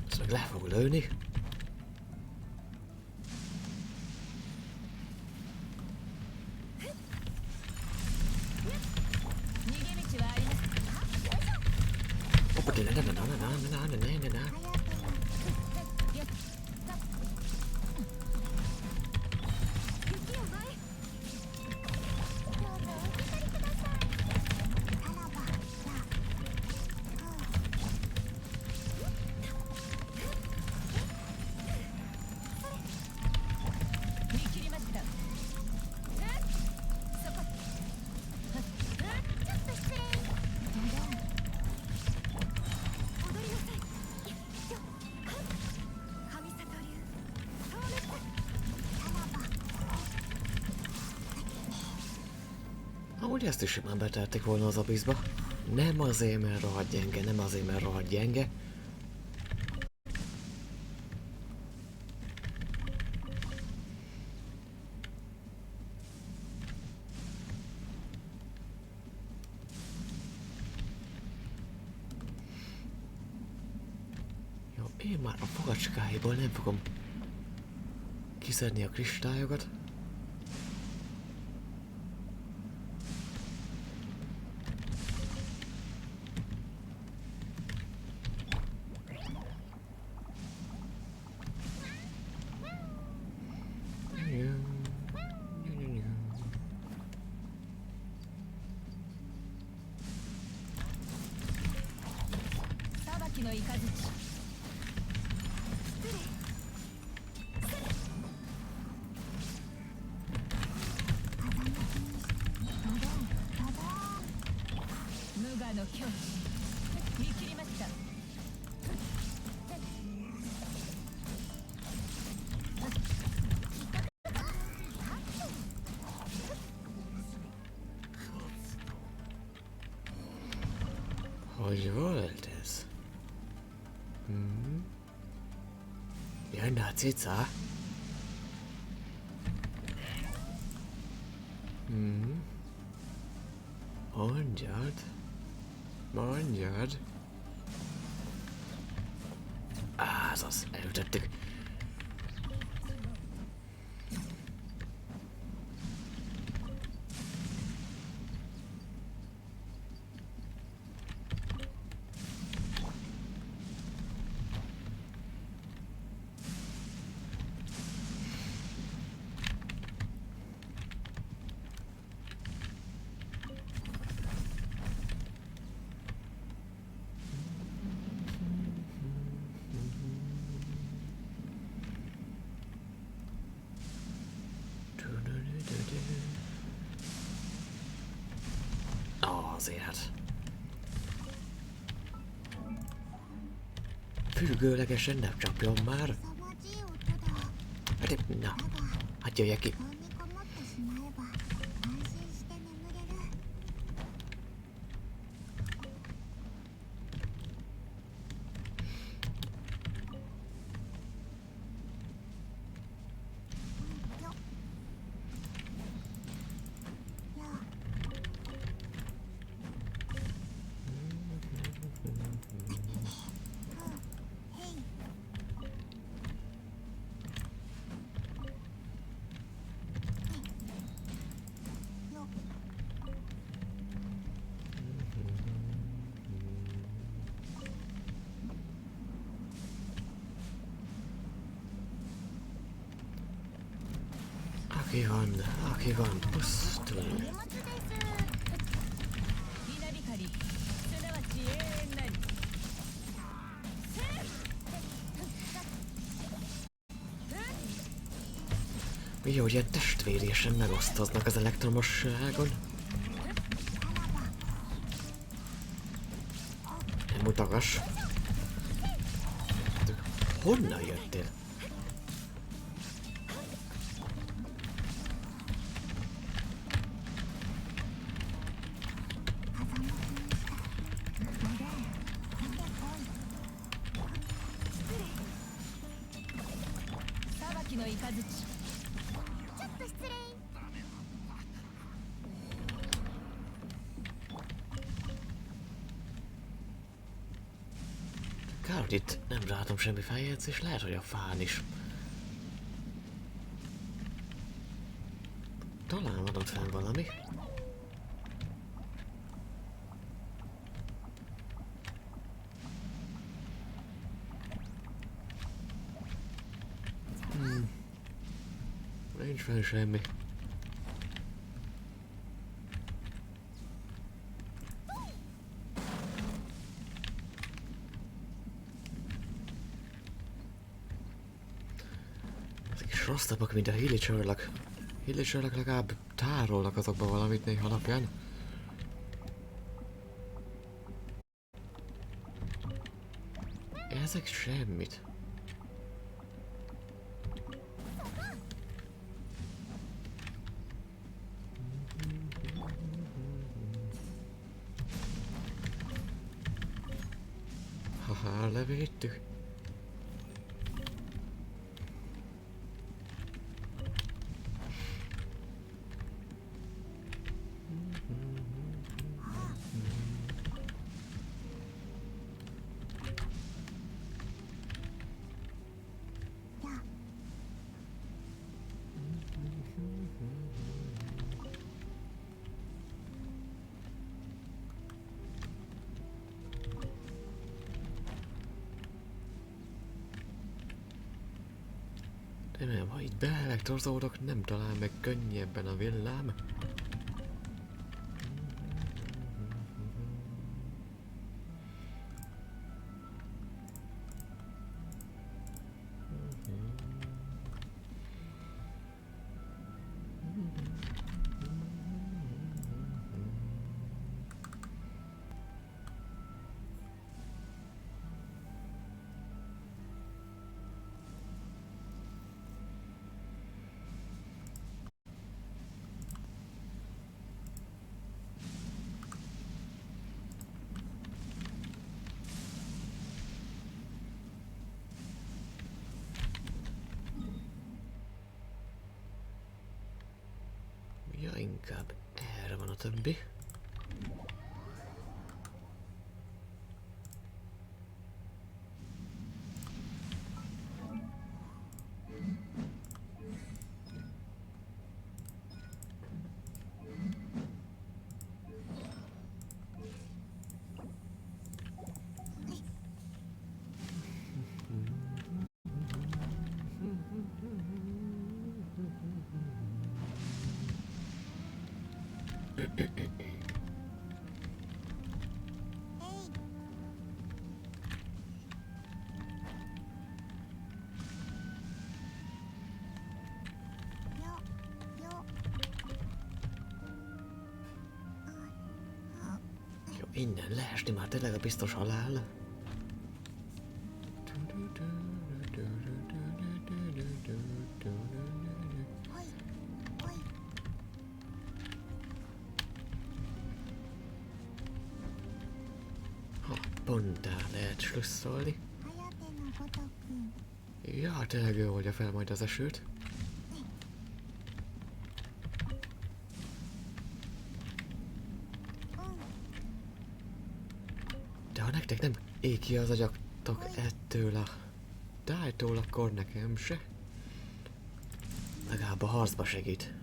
Ezt meg le fog lőni. Oppa, ne. 'Amúgy ezt is simán betették volna az abiszba. Nem azért, mert rohadt gyenge, nem azért, mert rohadt gyenge. Jó, én már a fogacskáiból nem fogom kiszedni a kristályokat. Hogy volt ez? Jönne a cica? Mondjad. Azaz, elütöttük. Azért. Függőlegesen nem csapjon már. Hát, na, hát jöjjek ki. Aki van, aki van, pusztul. 荷物です。 Mi jó, hogy ilyen testvérésen megosztoznak az elektromosságon. Nem mutogass. Honnan jöttél? Kár, hogy itt nem látom semmi feljegyzés, lehet, hogy a fán is. Talán van ott fenn valami. Nincs fenn semmi. Ezek is rosszabbak, mint a hilicsörlök. Hilicsörlök legalább tárolnak azokba valamit néha alapján. Ezek semmit. Haha, levédtük. Nem, ha itt beelektrozódok, nem talál meg könnyebben a villám. Ja, inkább erre van a többi. Jó, innen leesni már tényleg a biztos halál. Ha, pontán lehet slusszolni. Ja, tényleg ő oldja fel majd az esőt. De ha nektek nem ég ki az agyaktok ettől a tájtól, akkor nekem se. Legalább a harcba segít.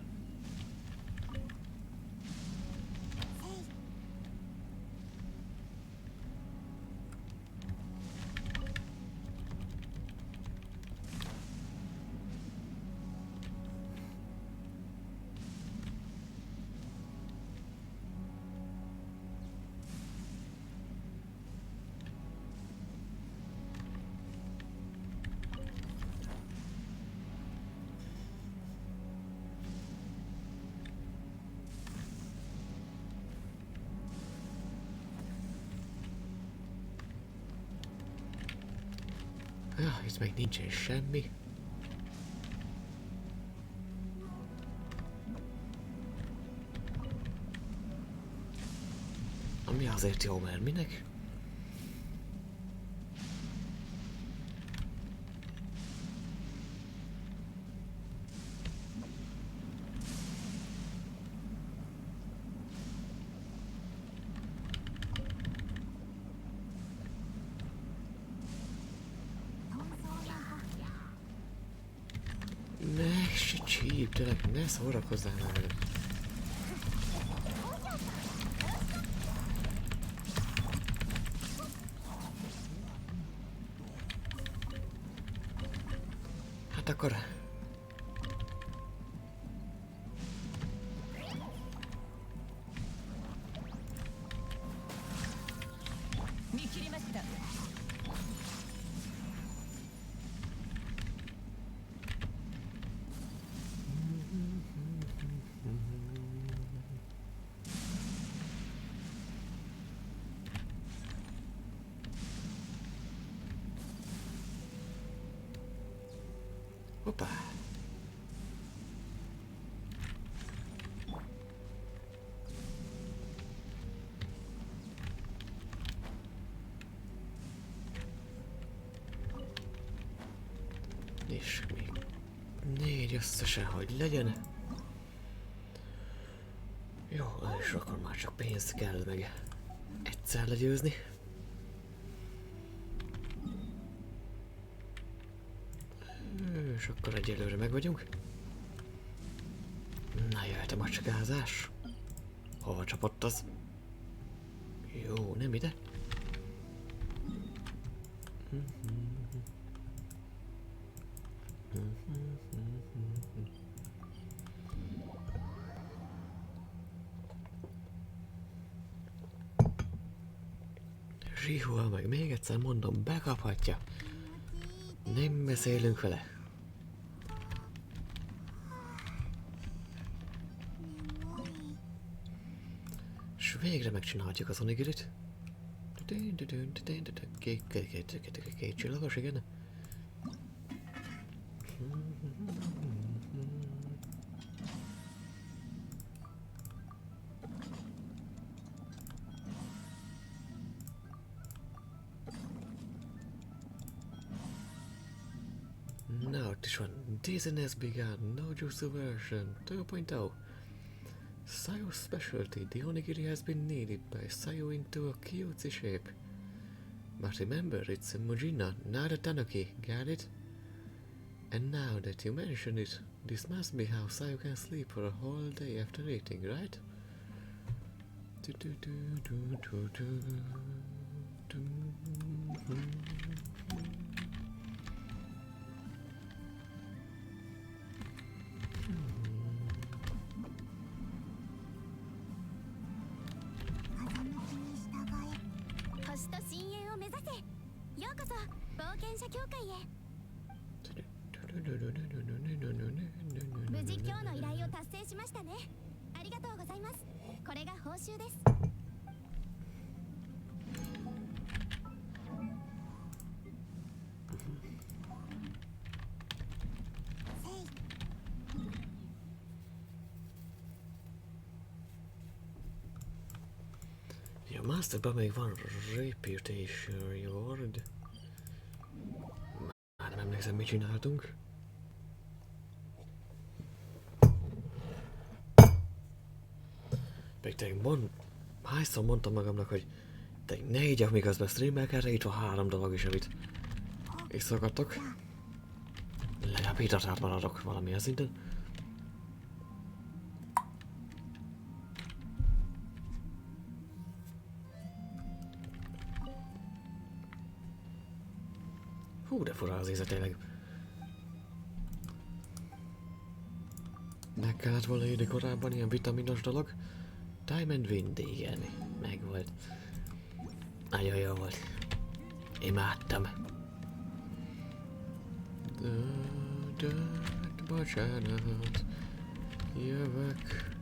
Ja, itt meg nincsen semmi. Ami azért jó, mert minek? Ne se csíp, tényleg, ne szórakozzál már veled. Hát akkor... Hoppá! És még 4 összesen, hogy legyen. Jó, és akkor már csak pénzt kell meg egyszer legyőzni. És akkor egyelőre meg vagyunk. Na, jöhet a macskázás. Hova csapott az? Jó, nem ide. Zsihua, meg még egyszer mondom, bekaphatja. Nem beszélünk vele. És végre megcsinálhatjuk az onigirit. Két csillagos, igen. Na, ott is van. Season has begun. No jutsu version 2.0. Sayo specialty. The onigiri has been kneaded by Sayo into a cutesy shape. But remember, it's a Mujina, not a Tanuki. Got it? And now that you mention it, this must be how Sayo can sleep for a whole day after eating, right? Ja, Masterban még van Reputation Reward. Már nem emlékszem, mit csináltunk. Még tényleg hányszor mondtam magamnak, hogy tényleg ne így, miközben streamelek, erre itt van 3 dolog is, amit észregattok. Legalább hidratát maradok valamilyen szinten. Hú, de fura az íze tényleg. Meg kellett volna írni korábban ilyen vitaminos dolog. Time and Wind, igen, megvolt. Nagyon jó volt. Imádtam. Bocsánat. Jövök.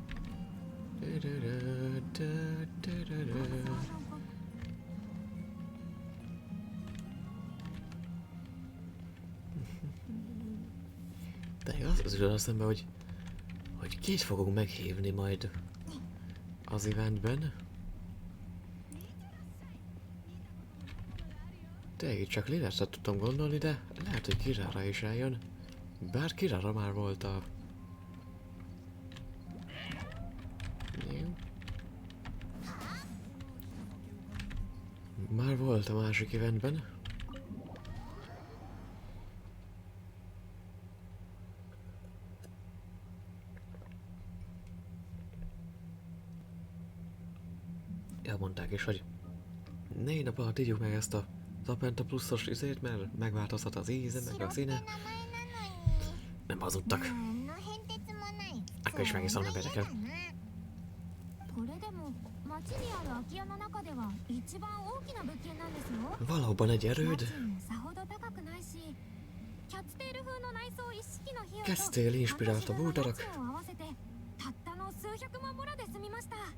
az jön eszembe, hogy kit fogunk meghívni majd az eventben. De így csak Linetre tudtam gondolni, de lehet, hogy Kirára is eljön. Bár Kirára már volt a... Már volt a másik eventben. Elmondták is, hogy 4 nap alatt ígyuk meg ezt a Tapenta pluszos izét, mert megváltozhat az íze, meg a színe. Nem hazudtak. Akkor is megiszom, nem érdekel. Valóban egy erőd. Kezdtél inspirálta bútarak.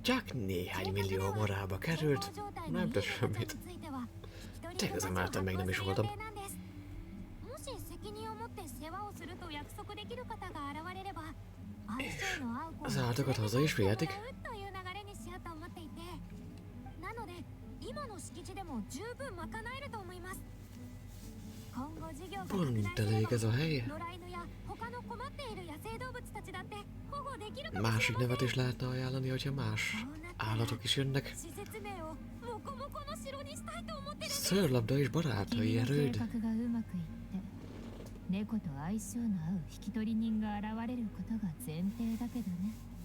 Csak néhány millió morába került. Nem tesz semmit. Tényleg emeltem, még nem is voltam. Az állatokat haza is vihetik. Pont elég ez a hely. Másik nevet is lehetne ajánlani, hogyha más állatok is jönnek. Szőrlabda és barátai erőd.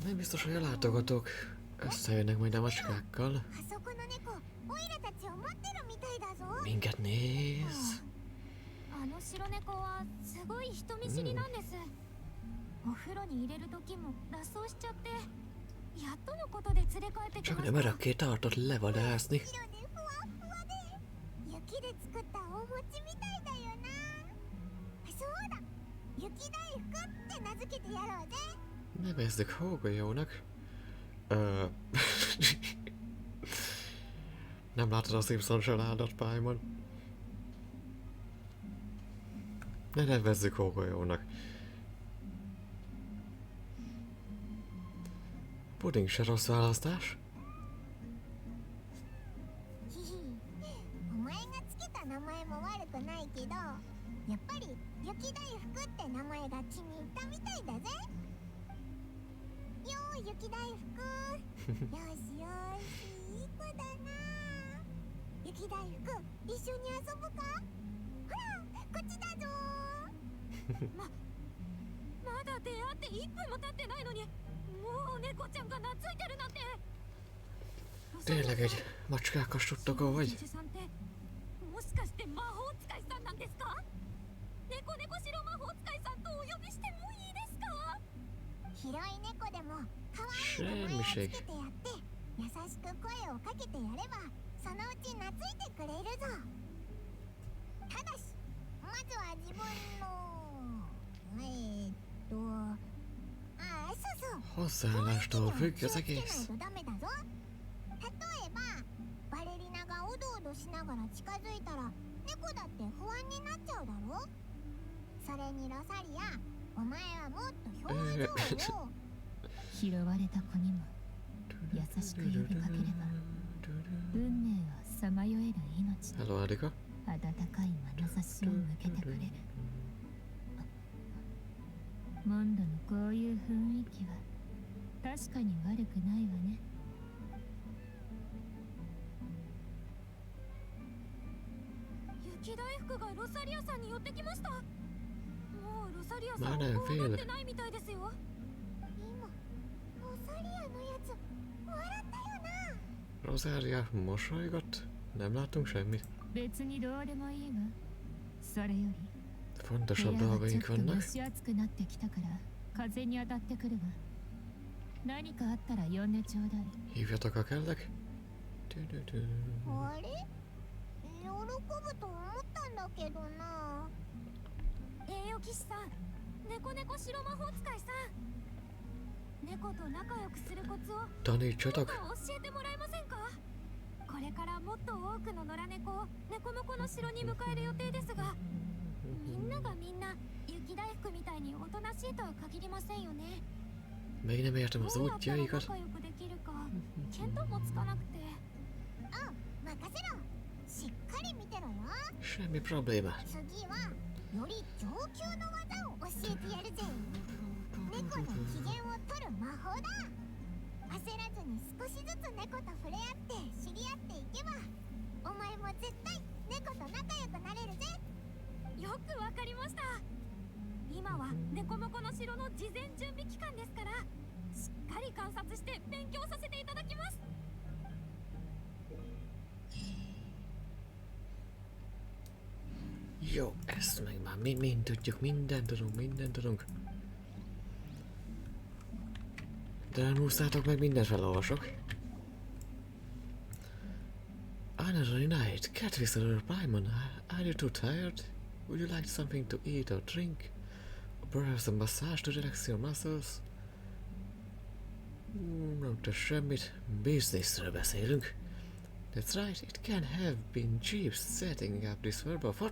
Nem biztos, hogy a látogatók összejönnek majd a macskákkal. Minket néz. Csak nem örökké tartott levadászni. Nevezzük hógolyónak. Nem látod a Simpson családot, Paimon? Ne nevezzük hógolyónak. Puding se rossz választás. Tényleg egy macskákkal suttogó vagy? Semmiség. Hozzáállástól függ az egész. Hello, Erika. 温かい眼差しを向けてくれる。モンドのこういう雰囲気は確かに悪くないわね。雪大福がロサリアさんに寄ってきました。もうロサリアさんは怖がってないみたいですよ。今ロサリアのやつ笑ったよな。 Rosaria mosolygott? Nem látunk semmit. 別にどうでもいいわ。それより Fontosabb dolgaink vannak. 蒸し暑くなってきたから風に当たってくるわ。何かあったら呼んでちょうだい。 Hívjatok, ha kellek. あれ？喜ぶと思ったんだけどな。栄養騎士さん、猫猫白魔法使いさん。猫と仲良くするコツを Tanítsatok. 教えてもらえませんか？これからもっと多くの野良猫を猫猫の城に迎える予定ですが、みんなながみんな雪大福みたいにおとなしいとは限りませんよね。 Még nem értem az どうやったら útjaikat. 仲良くできるか見当もつかなくて。任せろ。しっかり見てろよ。 Semmi probléma. 次はより上級の技を教えてやるぜ。猫の機嫌を取る魔法だ。焦らずに少しずつ猫と触れ合って知り合っていけば、お前も絶対猫と仲良くなれるぜ。よくわかりました。今は猫もこの城の事前準備期間ですから、しっかり観察して勉強させていただきます。 Jó, ezt meg már mind tudjuk, mindent tudunk. De nem úszátok meg, mindent felolvasok. Another night, cat visitor Paimon, are you too tired? Would you like something to eat or drink? Or perhaps a massage to relax your muscles? Nem te semmit, businessről beszélünk. That's right, it can have been cheap setting up this verbal for...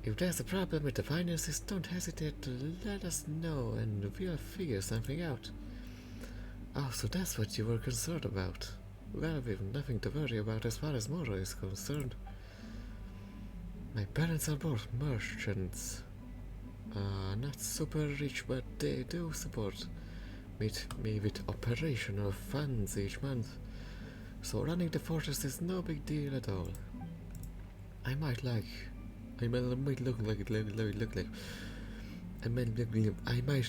If there's a problem with the finances, don't hesitate to let us know and we'll figure something out. Oh, so that's what you were concerned about. Well, we've nothing to worry about as far as Moro is concerned. My parents are both merchants. Not super rich, but they do support me with operational funds each month. So running the fortress is no big deal at all. I might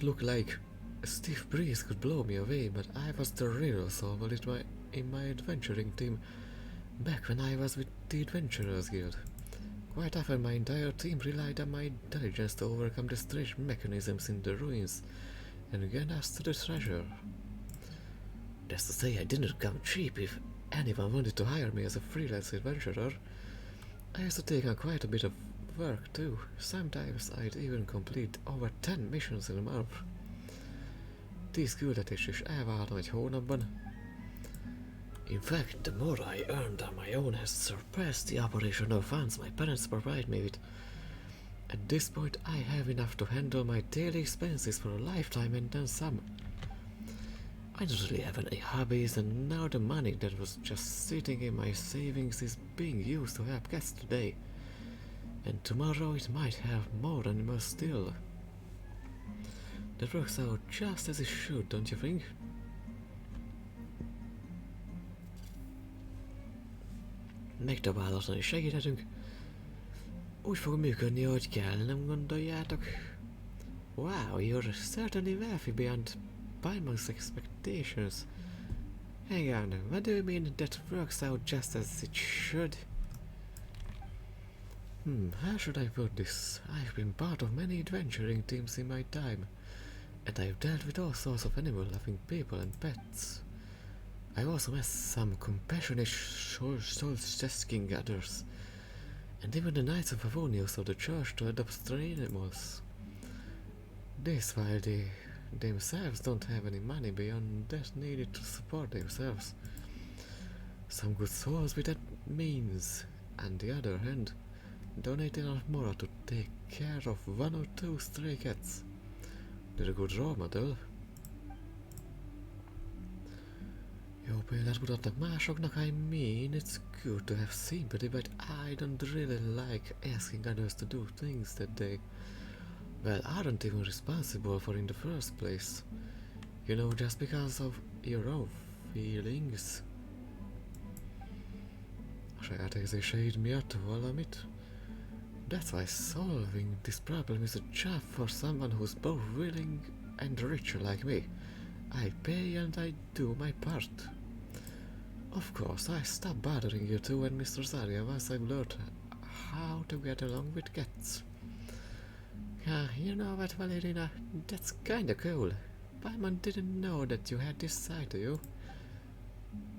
look like a stiff breeze could blow me away, but I was the real soul in my adventuring team back when I was with the Adventurers Guild. Quite often my entire team relied on my intelligence to overcome the strange mechanisms in the ruins and get us to the treasure. That's to say, I didn't come cheap if anyone wanted to hire me as a freelance adventurer. I used to take on quite a bit of work too. Sometimes I'd even complete over 10 missions in a month. 10 küldetést is elvállaltam egy hónapban. In fact, the more I earned on my own has surpassed the operational funds my parents provide me with. At this point, I have enough to handle my daily expenses for a lifetime and then some. I don't really have any hobbies, and now the money that was just sitting in my savings is being used to help guests today. And tomorrow it might have more animals still. That works out just as it should, don't you think? Megdobálhatni segíthetünk. Úgy fog működni, ahogy kell, nem gondoljátok? Wow, you're certainly wealthy beyond Paimon's expectations. Hang on, what do you mean that works out just as it should? How should I put this? I've been part of many adventuring teams in my time, and I've dealt with all sorts of animal-loving people and pets. I've also met some compassionate soul-asking others, and even the Knights of Favonius of the Church to adopt stray animals. This while they themselves don't have any money beyond that needed to support themselves. Some good souls with that means, on the other hand, donate enough more to take care of 1 or 2 stray cats. They're a good role model. Jó példát mutatnak másoknak, I mean, it's good to have sympathy, but I don't really like asking others to do things that they, well, aren't even responsible for in the first place. You know, just because of your own feelings. A saját érzéseid miatt valamit? That's why solving this problem is a job for someone who's both willing and rich like me. I pay and I do my part. Of course, I stop bothering you two and Mr. Zarya once I've learned how to get along with cats. You know what, Valerina? That's kinda cool. Paimon didn't know that you had this side to you.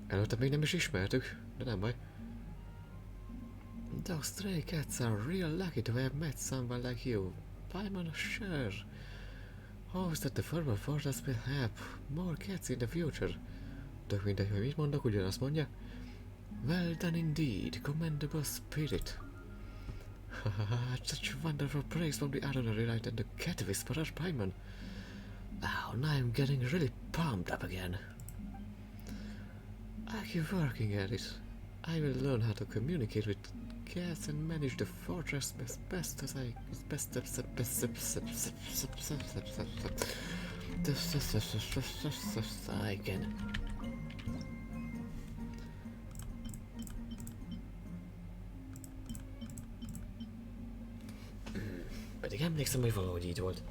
Előtte még nem is ismertük, de nem baj. Those stray cats are real lucky to have met someone like you. Paimon, sure. Hopes that the Verbal Fortress will help more cats in the future. Tök mindegy, hogy mit mondok, ugyanazt mondja. Well done indeed, commendable spirit. Such wonderful praise from the ordinary light and the cat whisperer Paimon. Oh, now I'm getting really pumped up again. I keep working at it. I will learn how to communicate with cats and manage the fortress as best as I can. Pedig emlékszem, hogy valahogy így volt.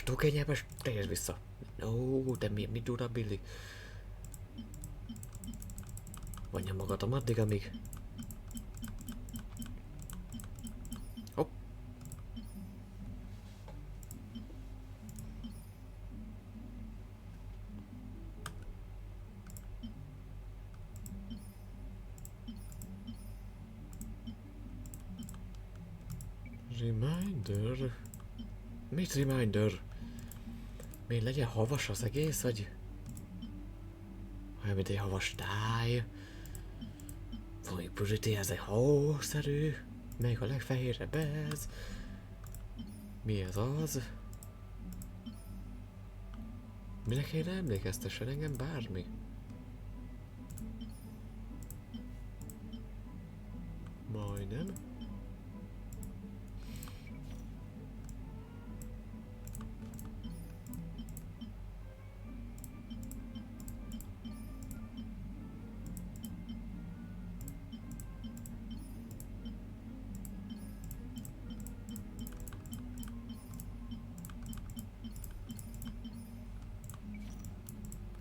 Túl kényelmes, térj vissza. No, de mit tud a Billy? Vonjam magatom addig, amíg... Hopp. Reminder... Mit reminder? Miért legyen havas az egész, vagy... Olyan, mint egy havas táj? Valami puzsiti, ez egy hószerű? Melyik a legfehérebb ez? Mi ez az? Mire kéne emlékeztessen engem bármi? Majdnem.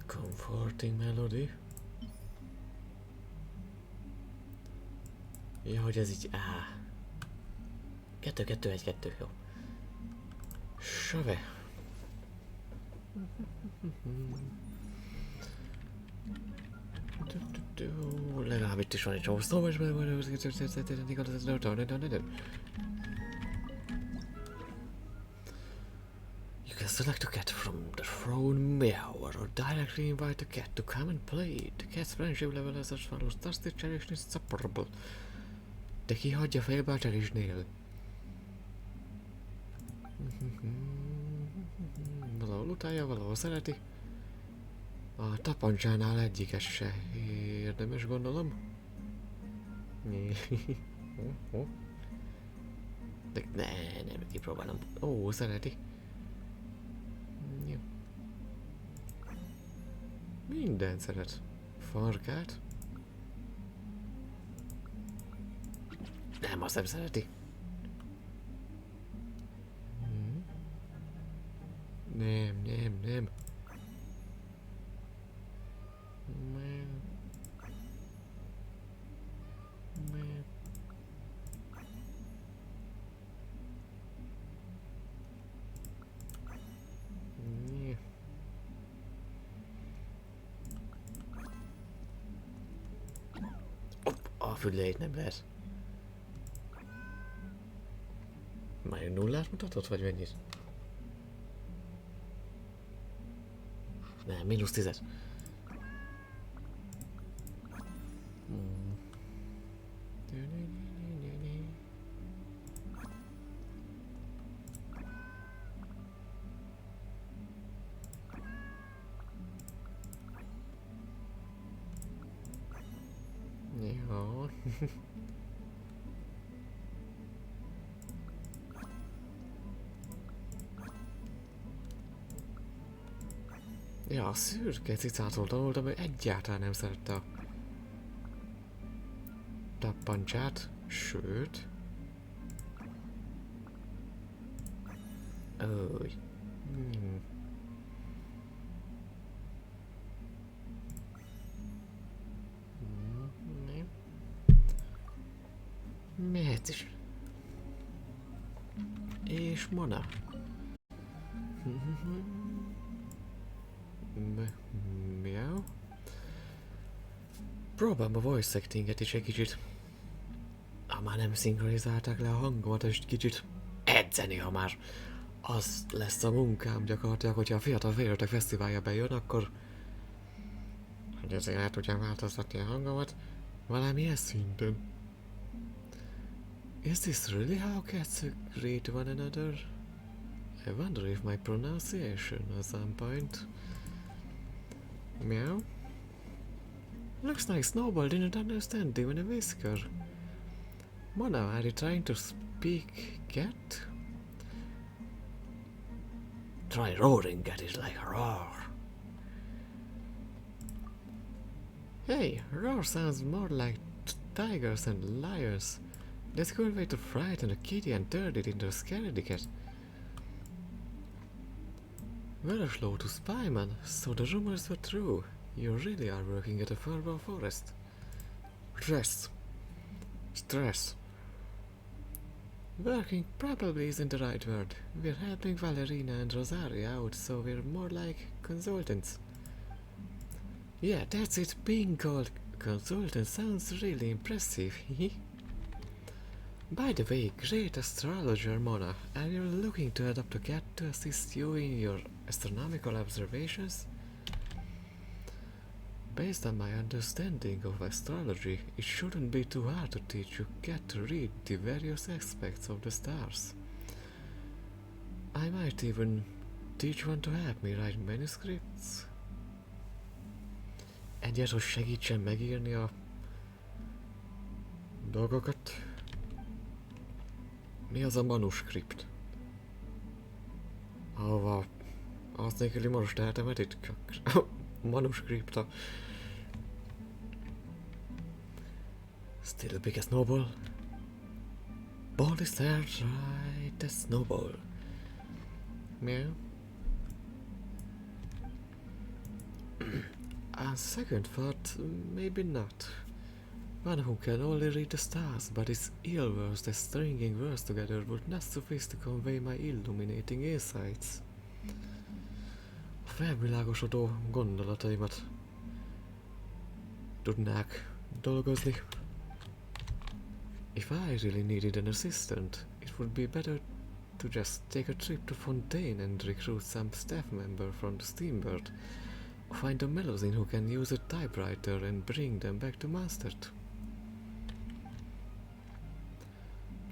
Comforting melody. Ja, hogy ez így... 2, 2, 1, 2, jó. Söve. Legalább itt is van egy csomó szó, és you can select a cat from the throne meower or directly invite a cat to come and play. The cat's friendship level is as follows. Thirsty, cherished, inseparable. De ki hagyja félbe a cserisnél? Valahol utálja, valahol szereti. A tapancsánál egyiket se érdemes, gondolom. De nem kipróbálom. Ó, szereti. Jó. Minden szeret. Farkát. Nem, azt nem szereti. Nem. Nem. A füleit nem lehet. Már nullát mutatott, vagy mennyit? Nem, -10. Jó. Ja, a szürke cicától tanultam, hogy egyáltalán nem szerette a tappancsát, sőt... Új. Mehetsz is. És mana. Miau. Próbálom a voice actinget is egy kicsit. Már nem szinkronizálták le a hangomat egy kicsit. tetszeni, ha már az lesz a munkám gyakorlatilag, hogyha a Fiatal Félőtek Fesztiválja bejön, akkor hogy ezért el tudjam változtatni a hangomat valamilyen szinten. Is this really how cats greet one another? I wonder if my pronunciation at some point. Meow? Looks like Snowball didn't understand even a whisper. Mona, are you trying to speak cat? Try roaring cat is like roar. Hey, roar sounds more like tigers and lions. That's a good way to frighten a kitty and turn it into a scaredy cat. Very slow to Spyman, so the rumors were true. You really are working at a Furbo forest. Stress. Working probably isn't the right word. We're helping Valerina and Rosaria out, so we're more like consultants. Yeah, that's it. Being called consultant sounds really impressive. By the way, great astrologer Mona, are you looking to adopt a cat to assist you in your astronomical observations? Based on my understanding of astrology, it shouldn't be too hard to teach your cat to read the various aspects of the stars. I might even teach one to help me write manuscripts. Egyet, hogy segítsen megírni a dolgokat. Mi az a manuskript? Ahova az nélküli most eltemetik? Manuskripta. Still a big snowball. Ball is there, right? A snowball. Meow. On second thought, maybe not. One who can only read the stars, but is ill-versed at stringing words together would not suffice to convey my illuminating insights. A felvilágosodó gondolataimat tudnák dolgozni. If I really needed an assistant, it would be better to just take a trip to Fontaine and recruit some staff member from the Steambird. Find a Melusine who can use a typewriter and bring them back to Munster.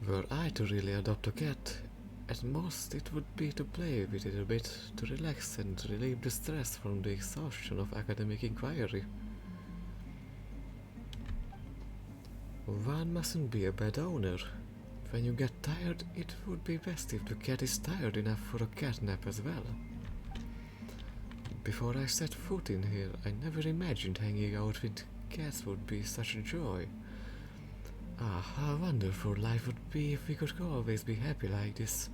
Were I to really adopt a cat, at most it would be to play with it a bit, to relax and relieve the stress from the exhaustion of academic inquiry. One mustn't be a bad owner. When you get tired, it would be best if the cat is tired enough for a cat nap as well. Before I set foot in here, I never imagined hanging out with cats would be such a joy. Ah, how wonderful life would be if we could always be happy like this.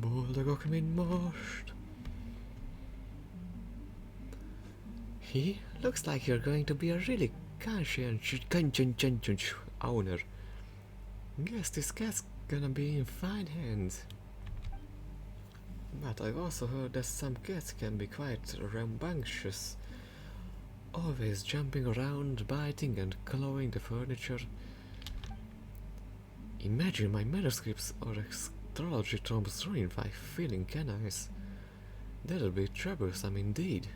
Boldogok, mint most. He looks like you're going to be a really conscientious owner. Guess this cat's gonna be in fine hands. But I've also heard that some cats can be quite rambunctious, always jumping around, biting and clawing the furniture. Imagine my manuscripts or astrology tomes ruined by feeling canines. That'll be troublesome indeed.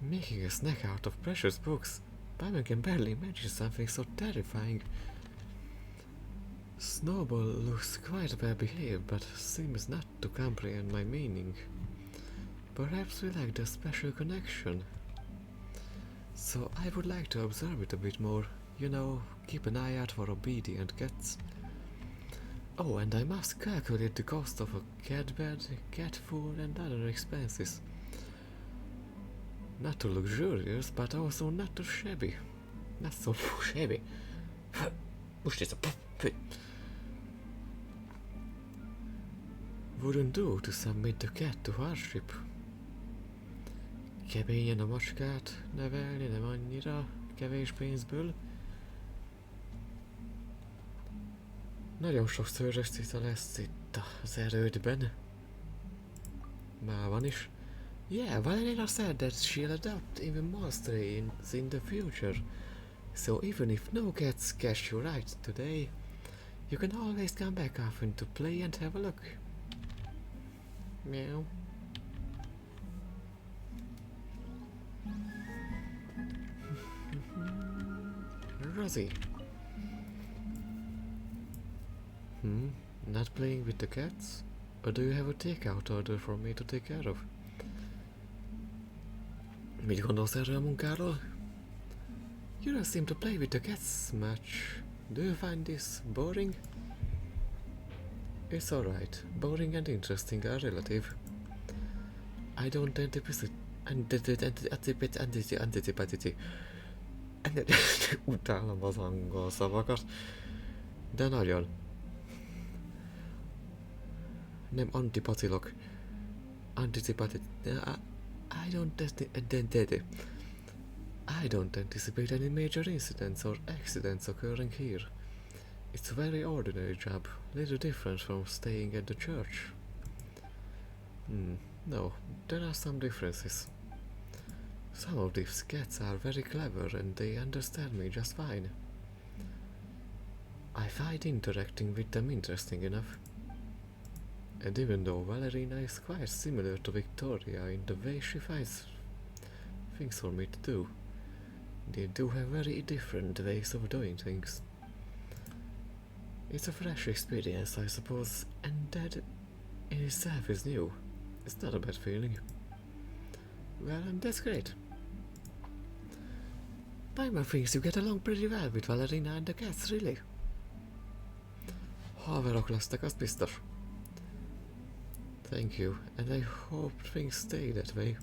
Making a snack out of precious books, Paimon can barely imagine something so terrifying. Snowball looks quite well behaved, but seems not to comprehend my meaning. Perhaps we lacked a special connection. So I would like to observe it a bit more. You know, keep an eye out for obedient cats. Oh, and I must calculate the cost of a cat bed, cat food and other expenses. Not too luxurious, but also not too shabby. Not so shabby. Most is a wouldn't do to submit the cat to hardship. Keményen a macskát nevelni, nem annyira kevés pénzből. Nagyon sok szőrös cica lesz itt az erődben. Már van is. Yeah, Valerina said that she'll adopt even more strains in the future. So even if no cats catch you right today, You can always come back often to play and have a look. Meow. Rosie. Not playing with the cats? Or do you have a takeout order for me to take care of? Mit gondolsz erről a munkáról? You don't seem to play with the cats much. Do you find this boring? It's alright. Boring and interesting are relative. I don't anticipate. Utálom az angol szavakat. De nagyon. Nem antipacilok. Anticipate. I don't anticipate any major incidents or accidents occurring here. It's a very ordinary job, little different from staying at the church. No, there are some differences. Some of these cats are very clever and they understand me just fine. I find interacting with them interesting enough. And even though Valerina is quite similar to Victoria in the way she finds things for me to do, they do have very different ways of doing things. It's a fresh experience, I suppose, and that in itself is new. It's not a bad feeling. Well, and that's great. Paimon thinks you get along pretty well with Valerina and the cats, really. Haverok lesztek, az biztos. Thank you, and I hope things stay that way.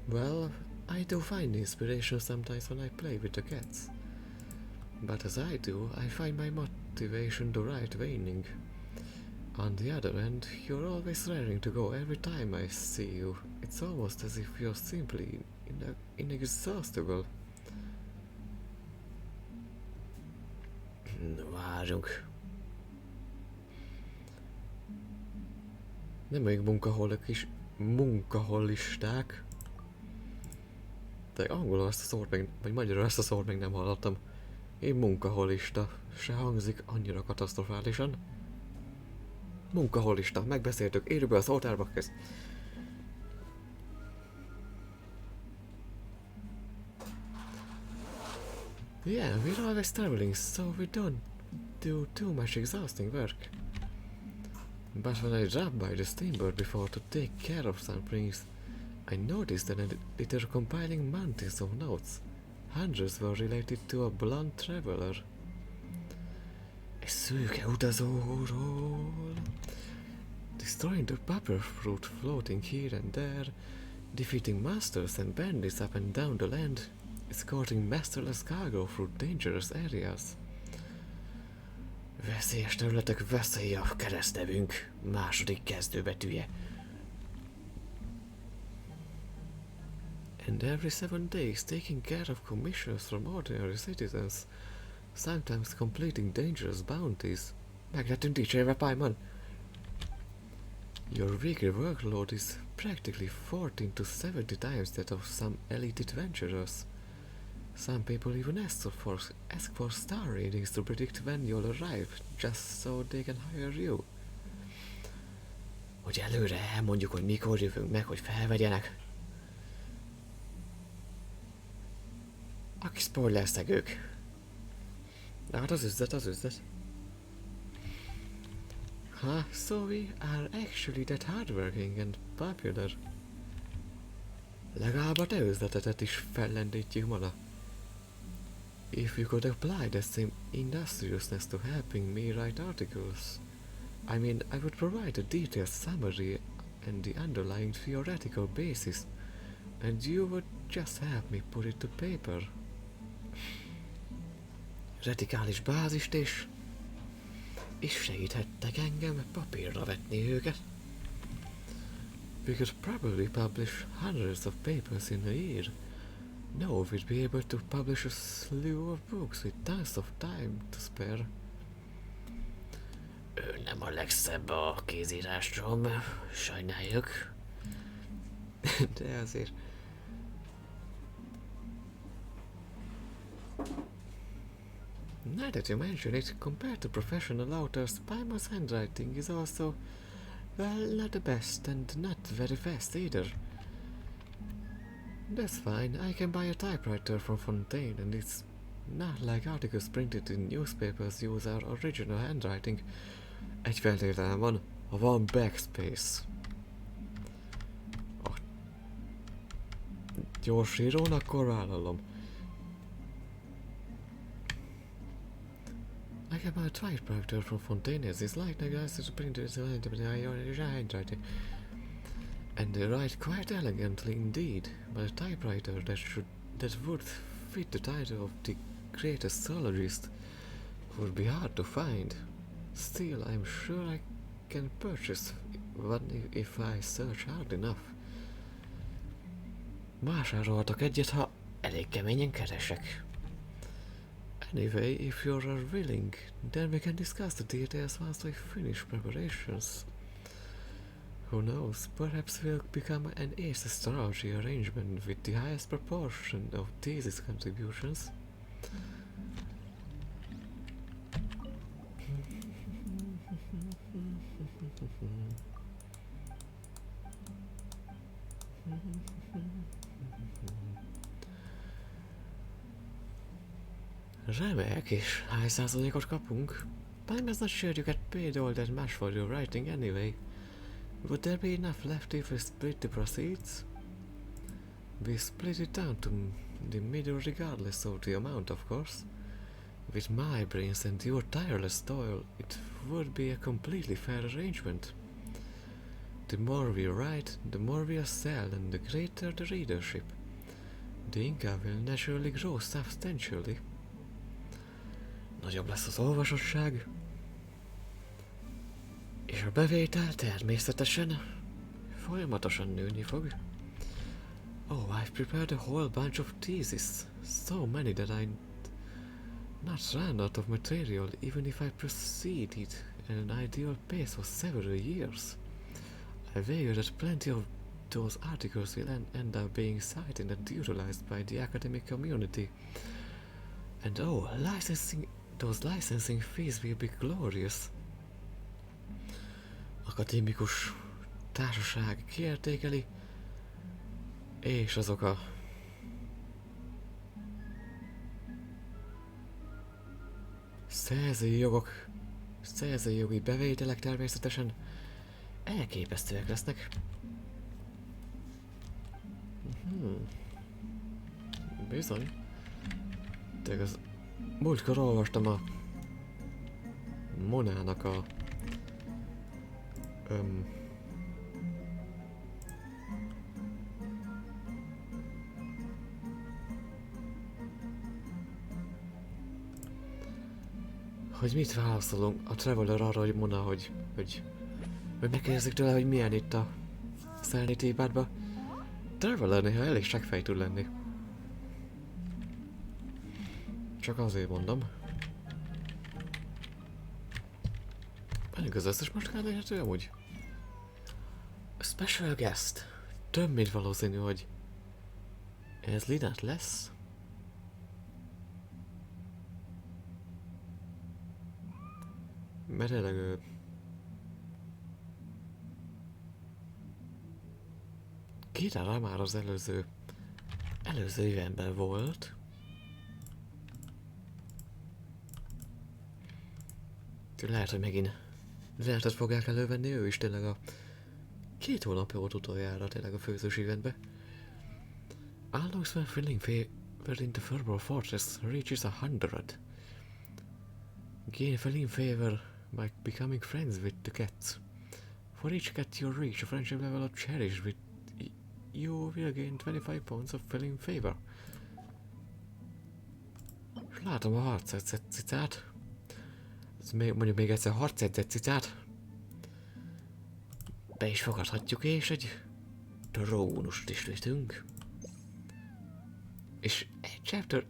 Well, I do find inspiration sometimes when I play with the cats. But as I do, I find my motivation to write waning. On the other hand, you're always raring to go every time I see you. It's almost as if you're simply inexhaustible. Várjunk. Nem még munkaholisták. De angolul ezt a szót meg, vagy magyarul ezt a szót még nem hallottam. Én munkaholista. Se hangzik annyira katasztrofálisan. Munkaholista. Megbeszéltük. Írjuk be a szótárba. Kezd. Yeah, we're always traveling, so we don't do too much exhausting work. But when I dropped by the steamboat before to take care of some things, I noticed that they were compiling mountains of notes. Hundreds were related to a blonde traveler. Egy szőke utazóról. Destroying the pepper fruit floating here and there, defeating monsters and bandits up and down the land, escorting masterless cargo through dangerous areas. Veszélyes területek, veszély a keresztnevünk második kezdőbetűje. And every 7 days taking care of commissions from ordinary citizens, sometimes completing dangerous bounties. Meg lettünk dicsérve, Paimon! Your weekly workload is practically 14 to 70 times that of some elite adventurers. Some people even ask for star ratings to predict when you'll arrive, just so they can hire you. Hogy előre elmondjuk, hogy mikor jövünk meg, hogy felvegyenek. Aki spoilerszeg ők. De hát az üzlet. So we are actually that hardworking and popular. Legalább a te üzletetet is fellendítjük mana. If you could apply that same industriousness to helping me write articles, I mean, I would provide a detailed summary and the underlying theoretical basis, and you would just help me put it to paper. Radikális bázist és segíthettek engem papírra vetni őket. We could probably publish hundreds of papers in a year. No, we'd be able to publish a slew of books with tons of time to spare. Ő nem a legszebb a kézírásom, sajnáljuk. De azért Now that you mention it, compared to professional authors, Paimon's handwriting is also, well, not the best and not very fast either. That's fine, I can buy a typewriter from Fontaine and it's not like articles printed in newspapers use our original handwriting. Egy feltételen van, ha van backspace. A gyorsírón akkor vállalom. I can buy a typewriter from Fontaine as it's like the printed handwriting. And they write quite elegantly indeed, but a typewriter that would fit the title of the greatest zoologist would be hard to find. Still, I'm sure I can purchase one if I search hard enough. Vásároltak egyet, ha elég keményen keresek. Anyway, if you are willing, then we can discuss the details once we finish preparations. Who knows, perhaps we'll become an ace astrology arrangement with the highest proportion of thesis contributions. Remek, és hány százalékot kapunk? I'm not sure you get paid all that much for your writing anyway. Would there be enough left if we split the proceeds? We split it down to the middle regardless of the amount, of course. With my brains and your tireless toil, it would be a completely fair arrangement. The more we write, the more we'll sell and the greater the readership. The income will naturally grow substantially. Nagyobb lesz az olvasottság, és a bevétel természetesen folyamatosan nőni fog. Oh, I've prepared a whole bunch of theses, so many that I not run out of material even if I proceeded at an ideal pace for several years. I figure that plenty of those articles will end up being cited and utilized by the academic community. And oh, those licensing fees will be glorious. Akadémikus társaság kiértékeli, és azok a szerzői jogi bevételek természetesen elképesztőek lesznek. Bizony. Tényleg az múltkor olvastam a Monának a hogy mit válaszolunk a Traveler arra, hogy Mona, hogy megkérdezik tőle, hogy milyen itt a Sanity Badba. Traveler néha elég seggfej tud lenni. Csak azért mondom. Menjünk az összes macskán elérhető amúgy. A special guest. Több mint valószínű, hogy ez Linát lesz. Mert tényleg Kirara már az előző évemben volt. Lehet, hogy megint lehetet fogják elővenni, ő is tényleg a 2 hónap volt utoljára tényleg a főzős eventbe. Allows when feeling favor in the Verbal Fortress reaches 100. Gain feeling favor by becoming friends with the cats. For each cat you reach a friendship level of cherish with you will gain 25 points of feeling favor. Látom a harcedzett cicát. Mondjuk még egyszer harcedzett cicát. Be is fogadhatjuk, és egy trónust is vittünk. És egy chapter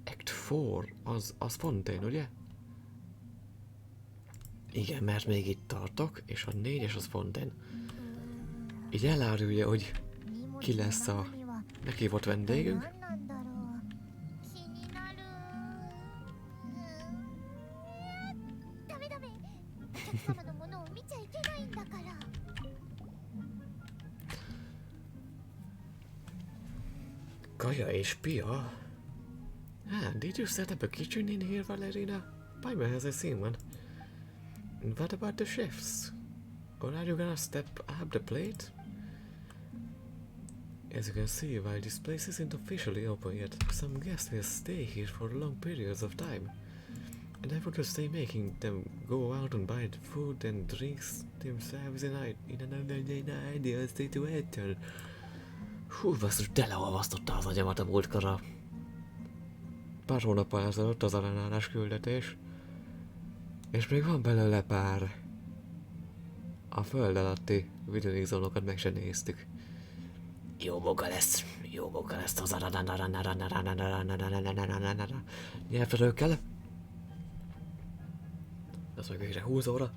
Act 4 az Fontaine, ugye? Igen, mert még itt tartok, és a 4-es az Fontaine. Így elárulja, hogy ki lesz a meghívott vendégünk. Kaja és pia? Did you set up a kitchen in here, Valerina? Paimon has I seen one. And what about the chefs? Or are you gonna step up the plate? As you can see, while this place isn't officially open yet, some guests will stay here for long periods of time. And I would just say making them go out and buy the food and drinks themselves in an ideal situation. Hú, basszus, teleolvasztotta az agyamat a múltkorra. Pár hónappal ezelőtt az arenálás küldetés. És még van belőle pár. A föld alatti videózónokat meg se néztük. Jó munka lesz az nyelvtörőkkel. Az meg végre 20 óra.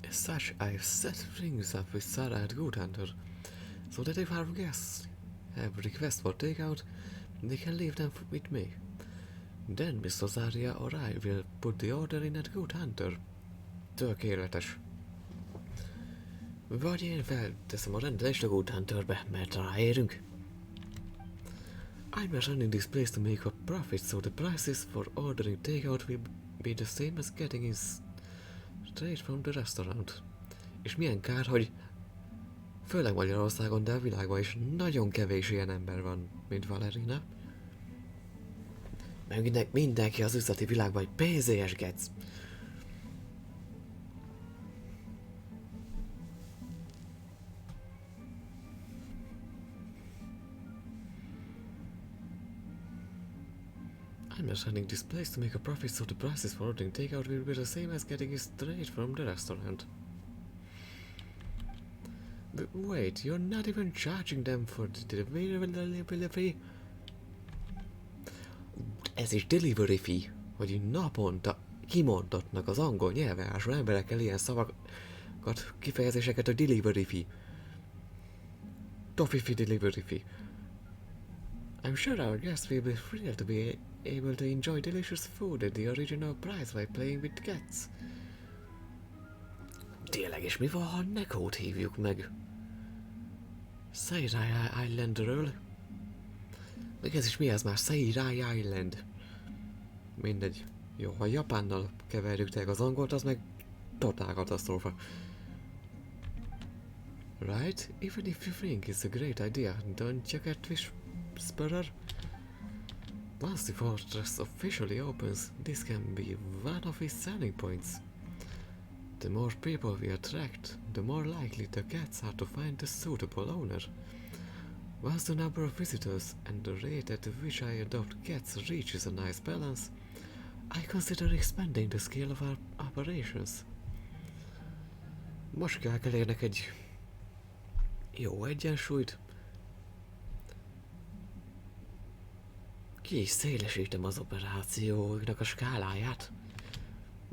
As such, I've set things up with Sarah at Good Hunter, so that if our guests have requests for takeout, they can leave them with me. Then Miss Rosaria or I will put the order in at Good Hunter. Tökéletes. Vagy én felteszem a rendelést a Good Hunterbe, mert ráérünk. I'm running this place to make a profit, so the prices for ordering takeout will be the same as getting it straight from the restaurant. És milyen kár, hogy főleg Magyarországon, de a világban is nagyon kevés ilyen ember van, mint Valerina. Meg mindenki az üzleti világban egy pénzélyes gec. I'm just running this place to make a profit, so the prices for ordering takeout will be the same as getting it straight from the restaurant. But wait, you're not even charging them for the delivery? Ez is delivery fee, hogy naponta kimondatnak az angol nyelveású emberekkel ilyen szavakat, kifejezéseket, a delivery fee. Toffee fee, delivery fee. I'm sure our guests will be thrilled to be able to enjoy delicious food at the original price while playing with cats. Tényleg, és mi van, ha Nekót hívjuk meg? Seirai Islandről? Meg ez is mi ez már? Seirai Island. Mindegy. Jó, ha Japánnal keverjük tényleg az angolt, az meg totál katasztrófa. Right? Even if you think it's a great idea, don't you get Whisperer? Once the fortress officially opens, this can be one of its selling points. The more people we attract, the more likely the cats are to find a suitable owner. Once the number of visitors and the rate at which I adopt cats reaches a nice balance, I consider expanding the scale of our operations. Most kell elérnek egy jó egyensúlyt. Ki is szélesítem az operációknak a skáláját.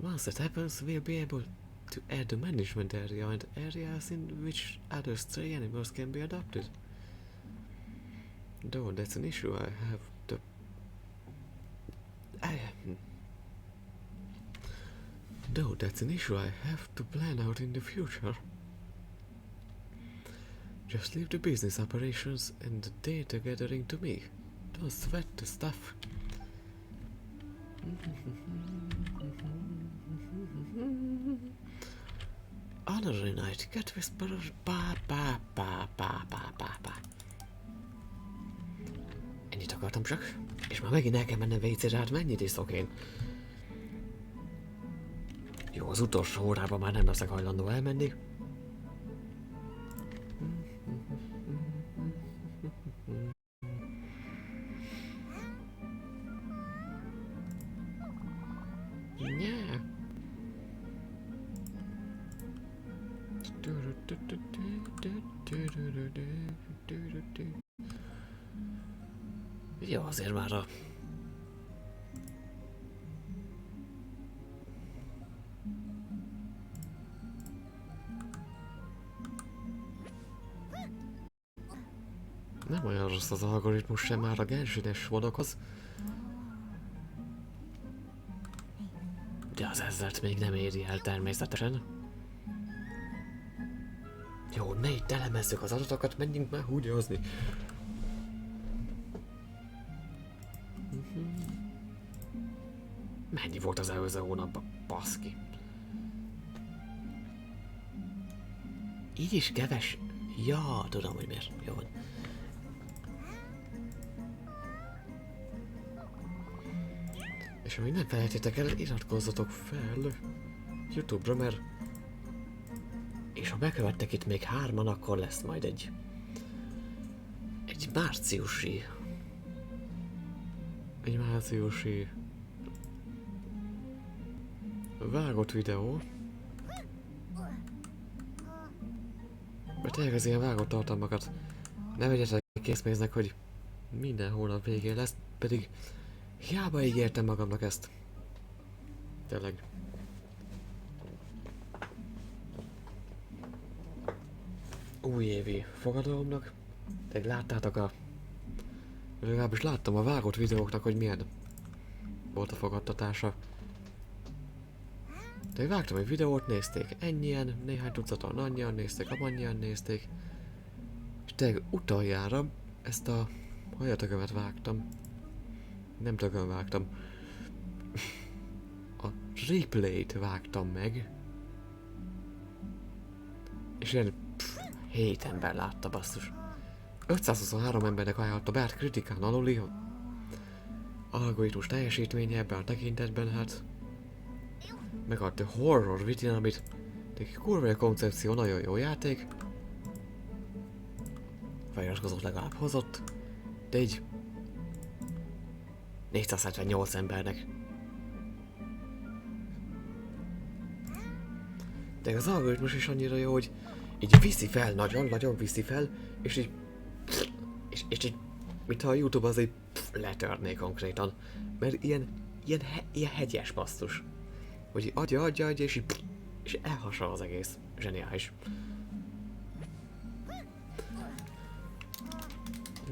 Once that happens, we'll be able to add the management area and areas in which other stray animals can be adopted. Though that's an issue I have to... Though that's an issue I have to plan out in the future. Just leave the business operations and the data gathering to me. Don't sweat the stuff. Honorary night, cat whisperer, pa. Ennyit akartam csak, és már megint el kell mennem vécére, hát mennyit iszok én? Jó, az utolsó órában már nem leszek hajlandó elmenni. Jó, azért már a... Nem olyan rossz az algoritmus sem már a Genshin-es modokhoz. De az ezret még nem éri el természetesen. Jó, ne itt elemezzük az adatokat, menjünk már húgyozni. Mennyi volt az előző hónapban? Baszki. Így is keves. Ja, tudom, hogy miért. Jó van. És amíg nem felejtétek el, iratkozzatok fel YouTube-ra, mert... És ha bekövettek itt még 3-an, akkor lesz majd egy márciusi... vágott videó. Mert tényleg az ilyen vágott tartalmakat ne vegyetek készpénznek, hogy minden hónap végén lesz, pedig hiába ígértem magamnak ezt. Tényleg. Újévi fogadalomnak. Tényleg láttátok legalábbis láttam a vágott videóknak, hogy milyen volt a fogadtatása. Tényleg vágtam egy videót, nézték ennyien, néhány tucatan annyian nézték, amannyian nézték. És tényleg utoljára ezt a hajatökömet vágtam. Nem tökön vágtam. A replayt vágtam meg. És ilyen 7 ember látta, basszus. 523 embernek ajánlotta be, hát kritikán aluli. Algoritmus teljesítménye ebben a tekintetben, hát... Megadta horror vitin, amit... kurva jó koncepció, nagyon jó játék. Feliratkozót legalább hozott. De így... 478 embernek. De az algoritmus is annyira jó, hogy így viszi fel, nagyon viszi fel, és így... És így... Mintha a YouTube az így letörné konkrétan. Mert ilyen hegyes basszus. Hogy adja, és elhasal az egész. Zseniális.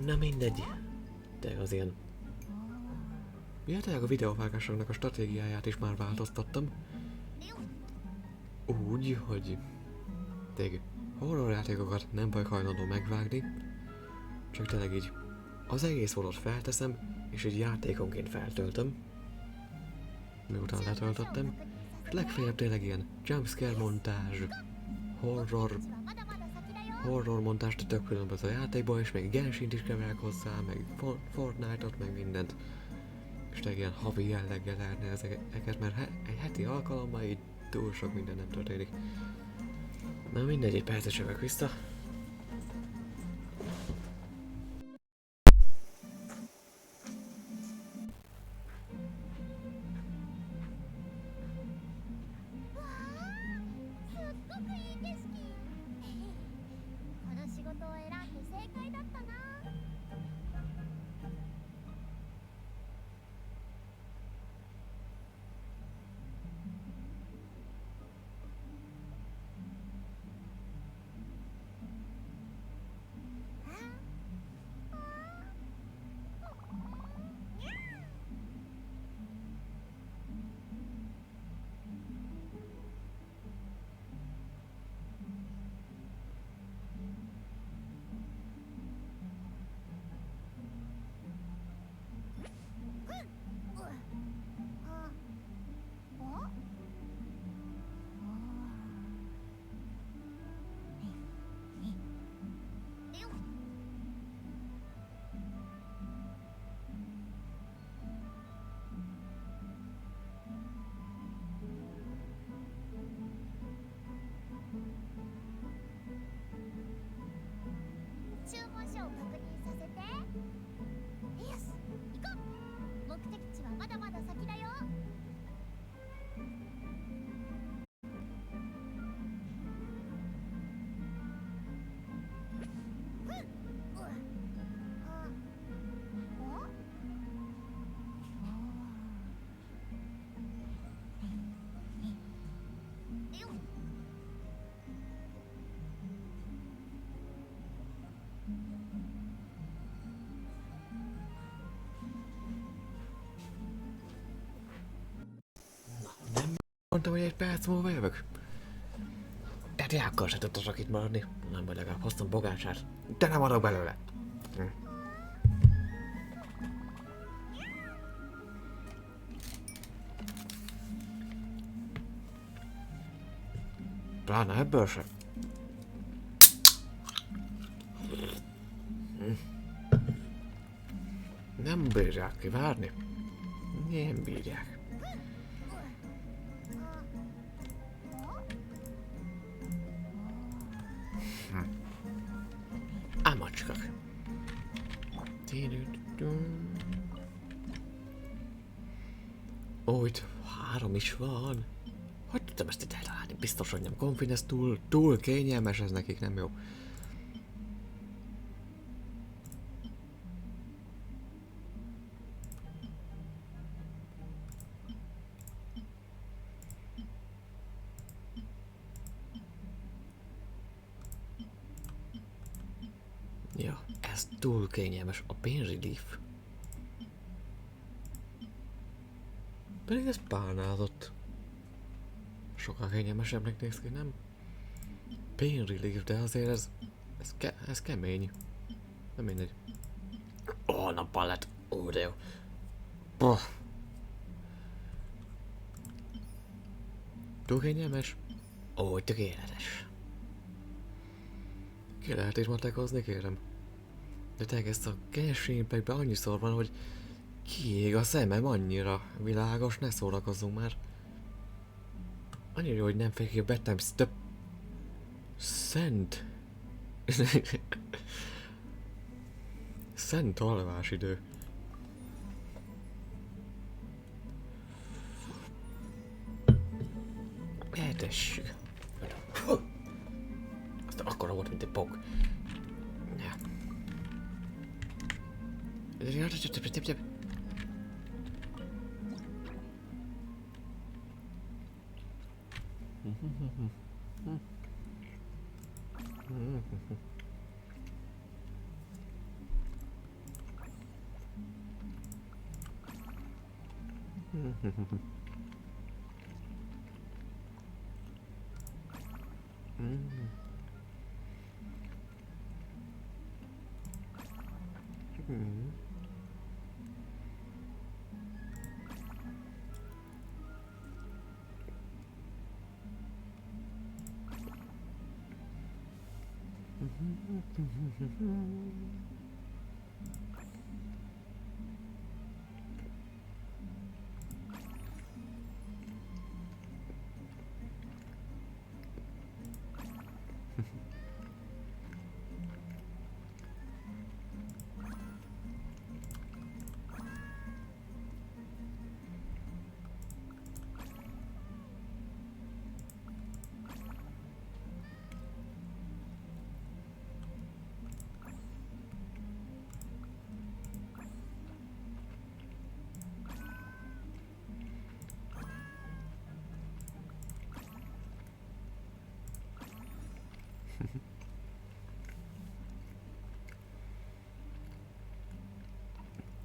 Na mindegy. De az ilyen... Ja, tényleg a videóvágásoknak a stratégiáját is már változtattam. Úgy, hogy... Tényleg horror játékokat nem vagyok hajlandó megvágni. Csak tényleg így... Az egész vonat felteszem, és így játékonként feltöltöm. Miután letöltöttem. És legfeljebb tényleg ilyen jumpscare montázs, horror montást tök különböző játékból, és még Genshint is keverek hozzá, meg Fortnite-ot, meg mindent. És tényleg ilyen havi jelleggel lehetne ezeket, mert egy heti alkalommal így túl sok minden nem történik. Na mindegy, egy percet jövök vissza. Mondtam, hogy egy perc múlva jövök. Tehát Jákkal se tudtatok itt maradni. Nem vagy, legalább hoztam bogácsát. De nem adok belőle. Pláne ebből sem. Nem bírják kivárni. Nem bírják. Ámacskak. Ó, itt 3 is van. Hogy tudtam ezt itt eltalálni? Biztos, hogy nem konfin, ez túl kényelmes, ez nekik nem jó. Ja, ez túl kényelmes. A pénzrelief. Pedig ez pálnázott. Sokkal kényelmesebbnek néz ki, nem? Pénzrelief, de azért ez kemény. Nem mindegy. Ó, nappal lett. Ó, de jó. Puh. Túl kényelmes? Ó, tökéletes. Ki lehet is matekozni, kérem. De tényleg ezt a Genshin Impactben annyiszor van, hogy kiég a szemem annyira világos, ne szórakozzunk már. Annyira jó, hogy nem fekik a bedtime stop. Szent. Szent alvásidő. Eltessük. Azt akkora volt, mint egy pok.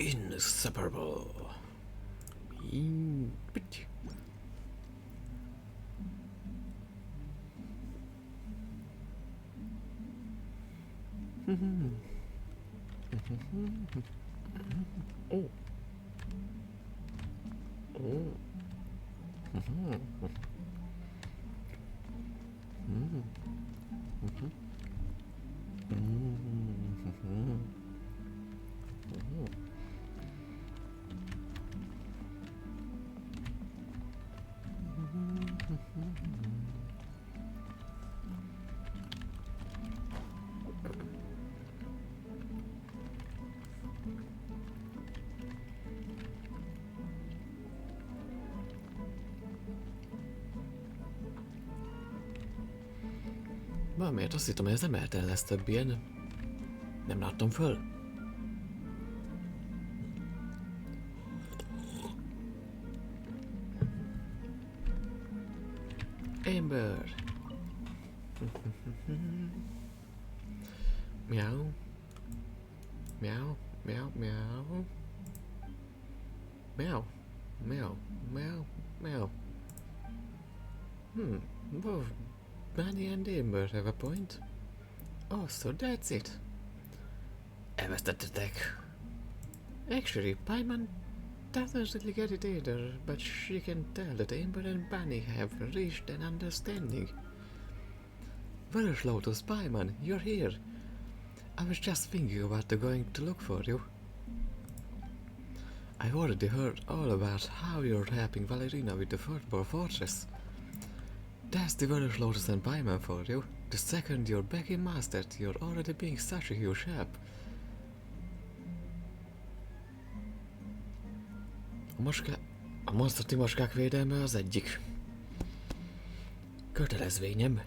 Inseparable. Bitch. Oh. Oh. Valamiért azt hittem, hogy ez emelten lesz több ilyen. Nem láttam föl. Ember. Meow. Meow. Meow. Meow. Meow. Meow. Meow. Meow. Both Bunny and Amber have a point. Oh, so that's it. Elvesztettetek. Actually, Paimon doesn't really get it either, but she can tell that Amber and Bunny have reached an understanding. Where's Lotus? Paimon, you're here. I was just thinking about going to look for you. I've already heard all about how you're helping Valerina with the Firstborn Fortress. That's the Where's Lotus and Paimon for you. The second you're back in Mastered, you're already being such a huge help. A monsztoti macskák védelme az egyik kötelezvényem.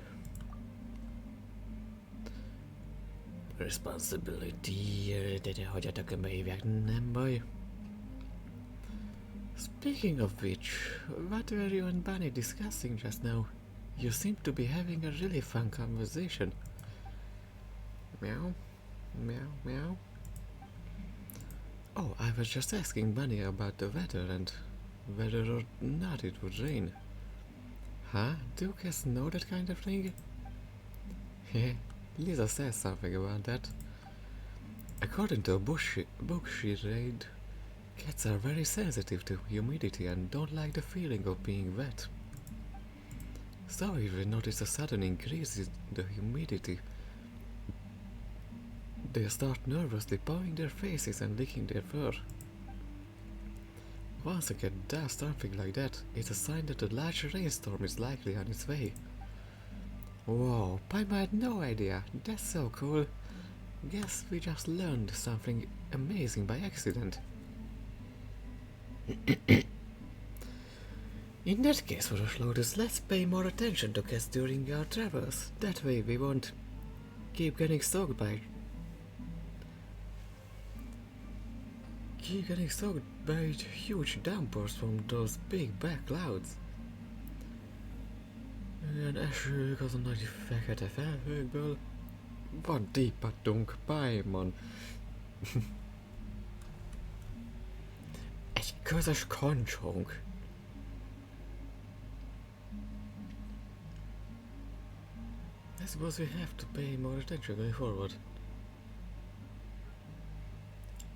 Responsibility, de hagyjatok, önbe hívják, nem baj. Speaking of which, what were you and Bunny discussing just now? You seem to be having a really fun conversation. Meow, meow, meow. Oh, I was just asking Bunny about the weather and whether or not it would rain. Huh? Do you guys know that kind of thing? Heh, Lisa says something about that. According to a book she read, cats are very sensitive to humidity and don't like the feeling of being wet. So if you notice a sudden increase in the humidity, they start nervously pawing their faces and licking their fur. Once a cat does something like that, it's a sign that a large rainstorm is likely on its way. Whoa, Paimon had no idea. That's so cool. Guess we just learned something amazing by accident. In that case, Where's Lotus, let's pay more attention to cats during our travels. That way we won't keep getting soaked by huge downpours from those big black clouds. Ilyen esők az a nagy fekete felhőkből. Van díjpattunk, Paimon. Egy közös kancsónk. I suppose we have to pay more attention going forward.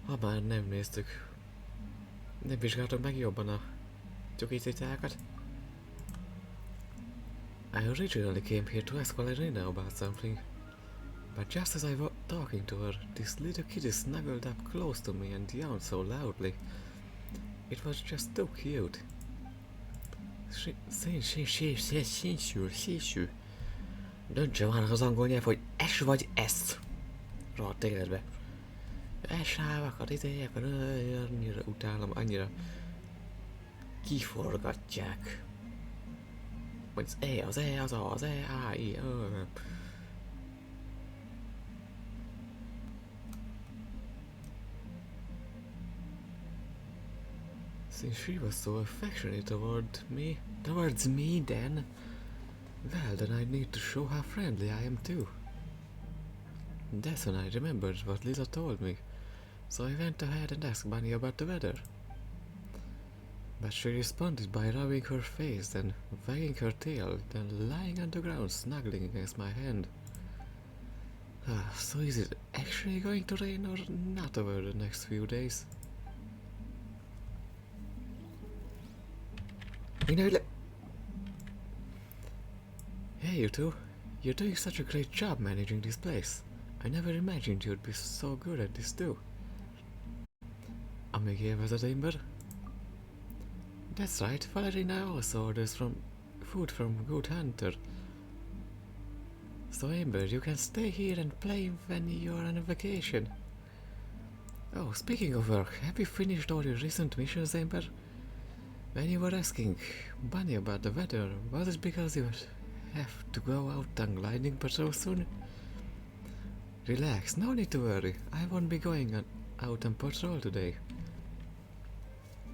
Ha már nem néztük, nem vizsgáltuk meg jobban a tyúkítétákat. I originally came here to ask Valerina about something, but just as I was talking to her, this little kitty snuggled up close to me and yawned so loudly. It was just too cute. Sísű. Döntse már az angol nyelv, hogy es vagy esz. Rohadt életbe. Esávakat, idejeket, annyira utálom, annyira kiforgatják. Vagy az E, az E, az A, az E, A, I, Ö. Since she was so affectionate towards me then, well, then I need to show how friendly I am too. That's when I remembered what Lisa told me, so I went ahead and asked Bunny about the weather. But she responded by rubbing her face, then wagging her tail, then lying on the ground snuggling against my hand. So is it actually going to rain or not over the next few days? Hey, you two. You're doing such a great job managing this place. I never imagined you'd be so good at this too. Amíg élvezed, Amber? That's right, Valerina also orders food from Good Hunter. So Amber, you can stay here and play when you're on a vacation. Oh, speaking of work, have you finished all your recent missions, Amber? When you were asking Bunny about the weather, was it because you have to go out on gliding patrol soon? Relax, no need to worry. I won't be going out on patrol today.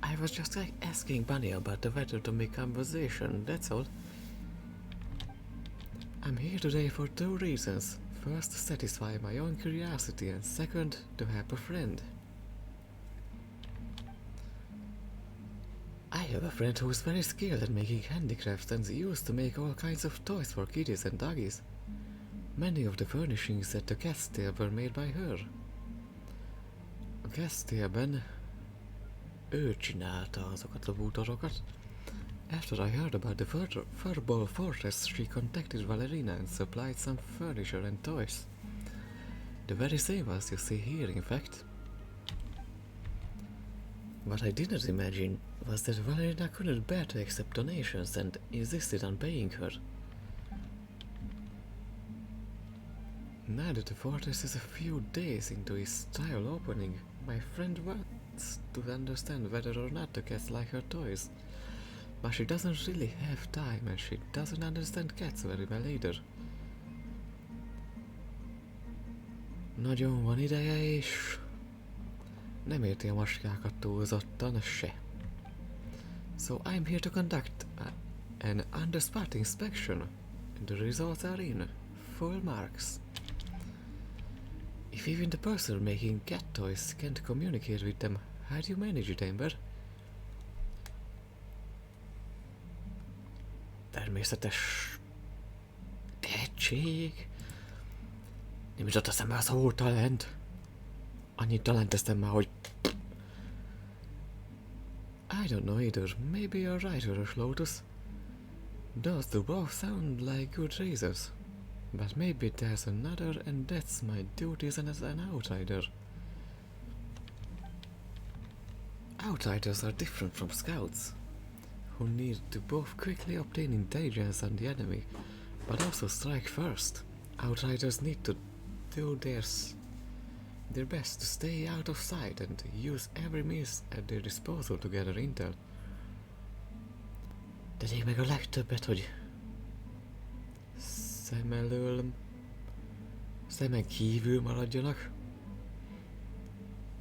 I was just asking Bunny about the weather to make conversation, that's all. I'm here today for two reasons. First, to satisfy my own curiosity, and second, to help a friend. I have a friend who's very skilled at making handicrafts and used to make all kinds of toys for kitties and doggies. Many of the furnishings at the castle were made by her. A castle-ben ő csinálta azokat a bútorokat. After I heard about the Furball Fortress, she contacted Valerina and supplied some furniture and toys. The very same as you see here, in fact. What I didn't imagine was that Valerina couldn't bear to accept donations and insisted on paying her. Now that the fortress is a few days into its trial opening, my friend wants to understand whether or not the cats like her toys. But she doesn't really have time and she doesn't understand cats very well either. Nagyon van ideje és nem érti a maskákat túlzottan se. So I'm here to conduct an on-the-spot inspection. The results are in. Full marks. If even the person making cat toys can't communicate with them, how do you manage it, ember? Természetes tehetség. Nem jutott eszembe az a talent. Annyit talent tesztem már, hogy... I don't know either. Maybe you're right, Orosz Lotus. Those two both sound like good reasons. But maybe there's another and that's my duties as an outsider. Outsiders are different from scouts, who need to both quickly obtain intelligence on the enemy, but also strike first. Outsiders need to do their best to stay out of sight and use every means at their disposal to gather intel. Tegyék meg a legtöbbet, hogy szemen kívül maradjanak,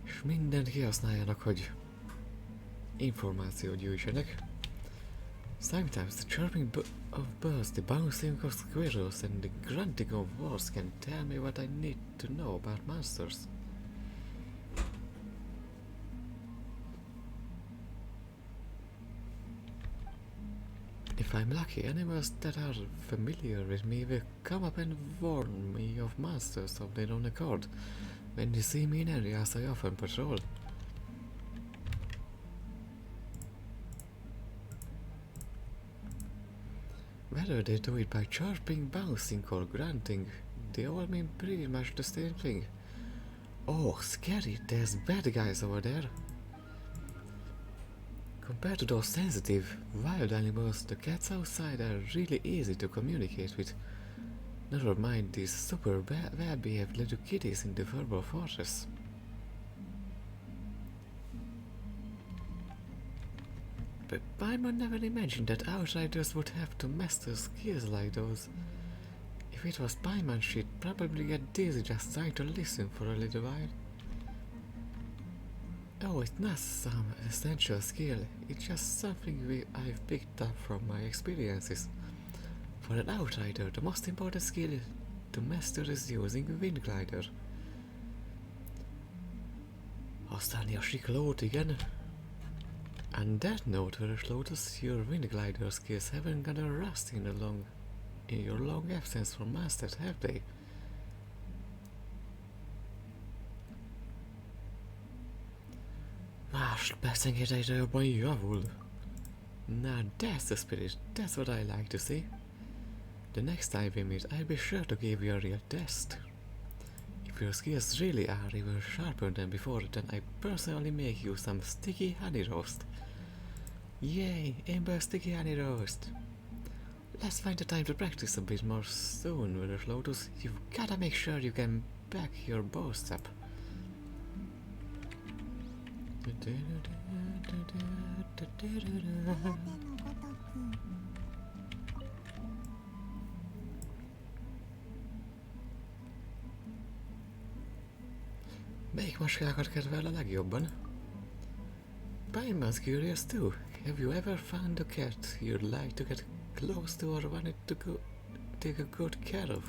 és mindent kihasználjanak, hogy információt gyűjtsenek. Sometimes the chirping of birds, the bouncing of squirrels and the grunting of wolves can tell me what I need to know about monsters. If I'm lucky, animals that are familiar with me will come up and warn me of monsters of their own accord when they see me in areas I often patrol. Whether they do it by chirping, bouncing or grunting, they all mean pretty much the same thing. Oh, scary, there's bad guys over there. Compared to those sensitive, wild animals, the cats outside are really easy to communicate with. Never mind these super well-behaved little kitties in the Verbal Fortress. But Paimon never imagined that outsiders would have to master skills like those. If it was Paimon, she'd probably get dizzy just trying to listen for a little while. Oh, it's not some essential skill, it's just something I've picked up from my experiences. For an outsider, the most important skill to master is using Wind Glider. Használni a siklót, igen. On that note, Orosz Lotus, your Wind Glider skills haven't gone rust in your long absence from Masters, have they? Más percent egyre jobban javul. Now that's the spirit, that's what I like to see. The next time we meet, I'll be sure to give you a real test. If your skills really are even sharper than before, then I personally make you some sticky honey roast. Yay, Amber sticky honey roast! Let's find the time to practice a bit more soon, Orosz Lotus. You've gotta make sure you can back your boast up. Melyik maskákat kedvel a legjobban? Paimon's curious too. Have you ever found a cat you'd like to get close to or wanted to take a good care of?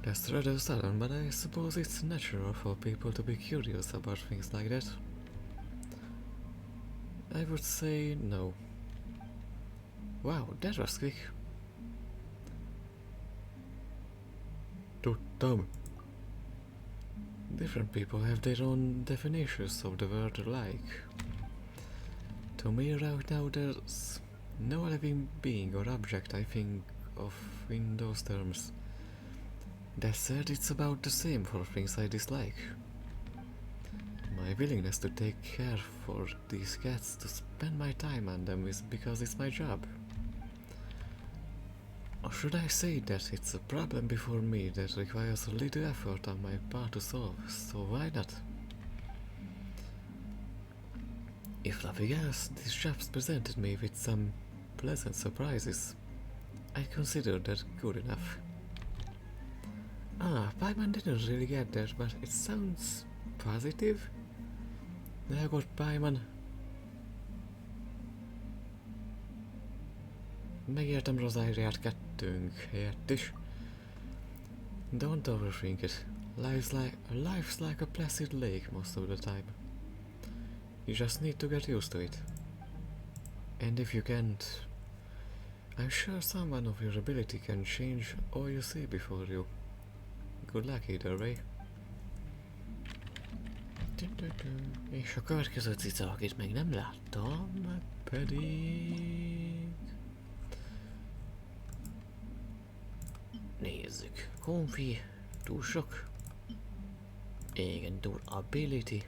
That's rather sudden, but I suppose it's natural for people to be curious about things like that. I would say no. Wow, that was quick. Tudtam. Different people have their own definitions of the word like. To me right now there's no living being or object I think of in those terms. That said, it's about the same for things I dislike. My willingness to take care for these cats, to spend my time on them, is because it's my job. Or should I say that it's a problem before me that requires a little effort on my part to solve, so why not? If nothing else, these jobs presented me with some pleasant surprises. I consider that good enough. Ah, Paimon didn't really get that, but it sounds positive. There goes Paimon. Megértem Rosáriát kettőnk helyett is. Don't overthink it. Life's like a placid lake most of the time. You just need to get used to it. And if you can't, I'm sure someone of your ability can change all you see before you. Good luck either way. És a következő cica, akit még nem láttam, pedig... Nézzük. Konfi, túl sok. Igen, túl ability.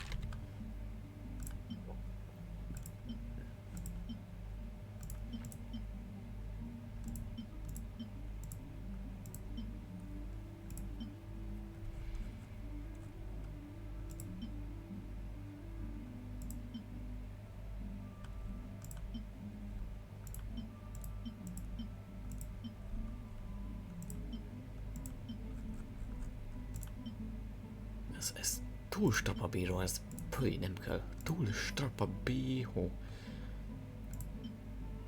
Ez túl strapabíró, ez pöly, nem kell. Túl strapabíró.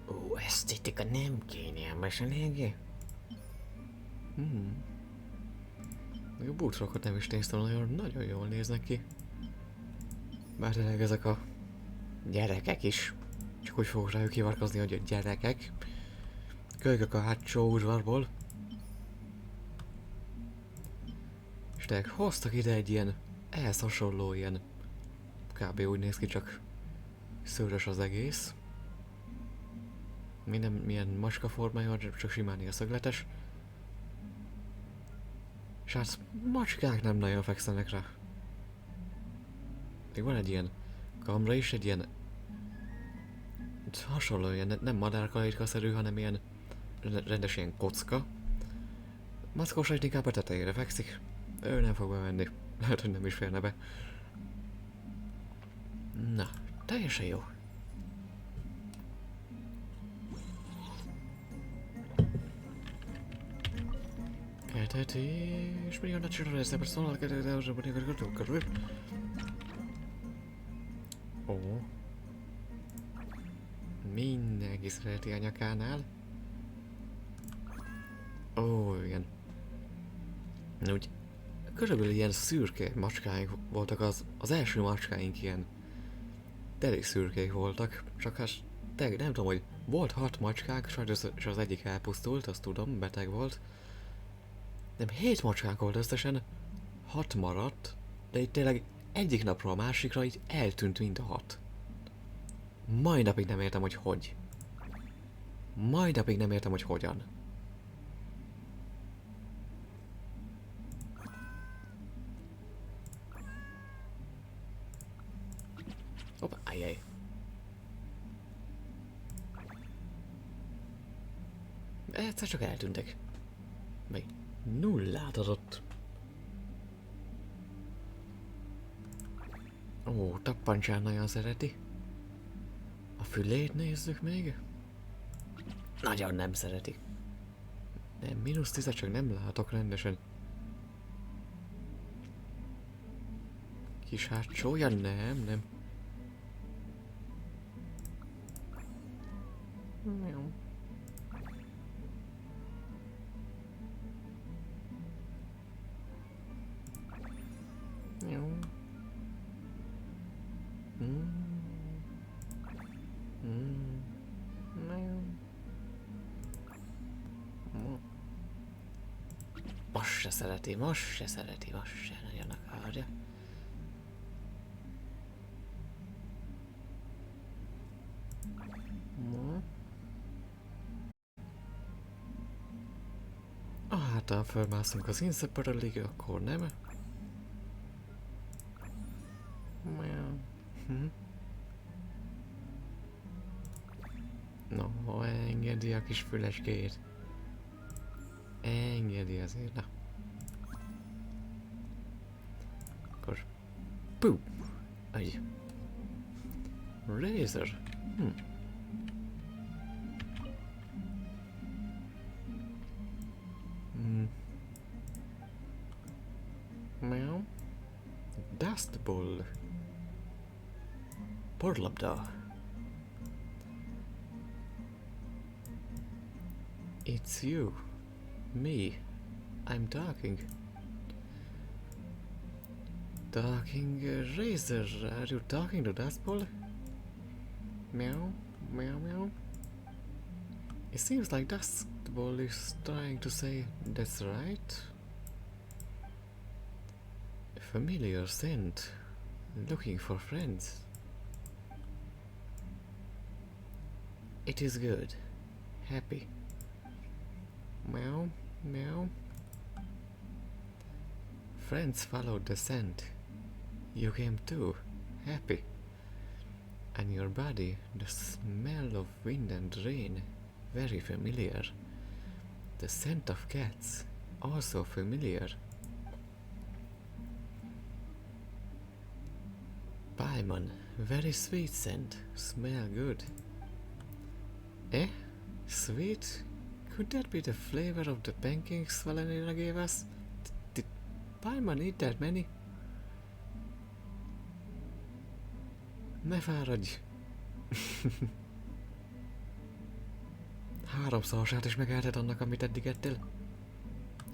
Ó, esztétika nem kényelmes eléggé. Még a búcsókat nem is néztem, nagyon jól néznek ki. Bár tényleg ezek a gyerekek is. Csak úgy fogok rájuk hivatkozni, hogy a gyerekek. Kölykök a hátsó udvarból. És tényleg hoztak ide egy ilyen, ehhez hasonló ilyen, kb. Úgy néz ki, csak szőrös az egész. Minden milyen macska formája, csak simán ilyen szögletes. És hát macskák nem nagyon fekszenek rá. Még van egy ilyen kamra is, egy ilyen hasonló, ilyen nem madárkalitka-szerű, hanem ilyen rendes ilyen kocka. Mackós egy inkább a tetejére fekszik. Ő nem fog bemenni. Lehet, hogy nem is férne be. Na, teljesen jó. És mi a natural essa persona che deve usare. Ó. Mindenki szereti a nyakánál. Ó, igen. Úgy, körülbelül ilyen szürke macskáink voltak, az első macskáink ilyen elég szürkék voltak, csak hát nem tudom, hogy volt 6 macskánk, sajnos az egyik elpusztult, azt tudom, beteg volt. Nem, 7 macskánk volt összesen, 6 maradt, de itt tényleg egyik napról a másikra így eltűnt mind a 6. Mai napig nem értem, hogy hogy. Mai napig nem értem, hogy hogyan. Hoppá, ajjaj. Egyszer csak eltűntek. Meg nullát adott. Ó, tappancsán nagyon szereti. A fülét nézzük még. Nagyon nem szereti. Nem, -10, csak nem látok rendesen. Kis hátsója? Nem. Jó. Jó. se szereti, most se nagyon akarja. Hát, fölmászunk az Inseparably, akkor nem. No, engedi a kis füleskét. Engedi azért, na. Akkor... Pú! Egy. Razor. Meow. Dust ball. Porlabda. It's you. Me. I'm talking. Talking Razor. Are you talking to Dust ball? Meow. Meow meow. It seems like Dust ball is trying to say that's right. A familiar scent. Looking for friends. It is good. Happy. Meow, meow. Friends followed the scent. You came too. Happy. And your body, the smell of wind and rain. Very familiar. The scent of cats. Also familiar. Paimon, very sweet scent. Smell good. Eh? Sweet? Could that be the flavor of the pancakes Valenina gave us? Did Paimon eat that many? Ne fáradj! Háromszorosát is megelted annak, amit eddig ettél.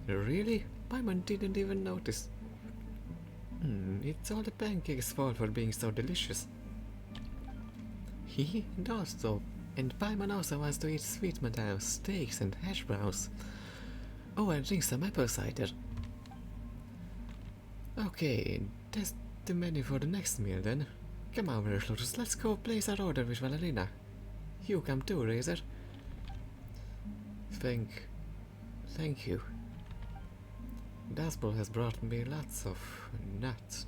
Really? Paimon didn't even notice. It's all the pancakes' fault for being so delicious. He does so. And Paimon also wants to eat sweet potatoes, steaks and hash browns. Oh, and drink some apple cider. Okay, that's the menu for the next meal then. Come on, Lotus, let's go place our order with Valerina. You come too, Razor. Thank you. Dustball has brought me lots of nuts.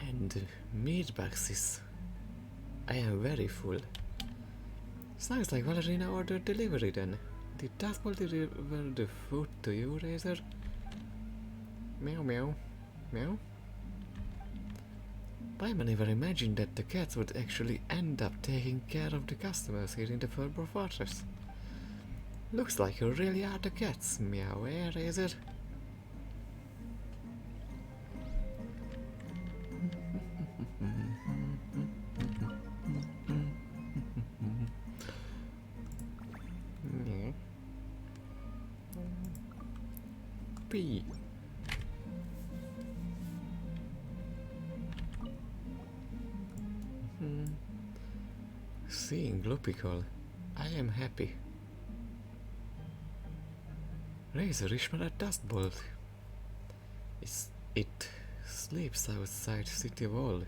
And meat boxes. I am very full. Sounds like Valerina ordered delivery then. Did Dustball deliver the food to you, Razor? Meow meow. Meow? Paimon never imagined that the cats would actually end up taking care of the customers here in the Furbo Fortress. Looks like you really are the cats, meow, eh, Razor? P. Seeing Glopical, I am happy. Razor ismered Dustball. It sleeps outside city wall.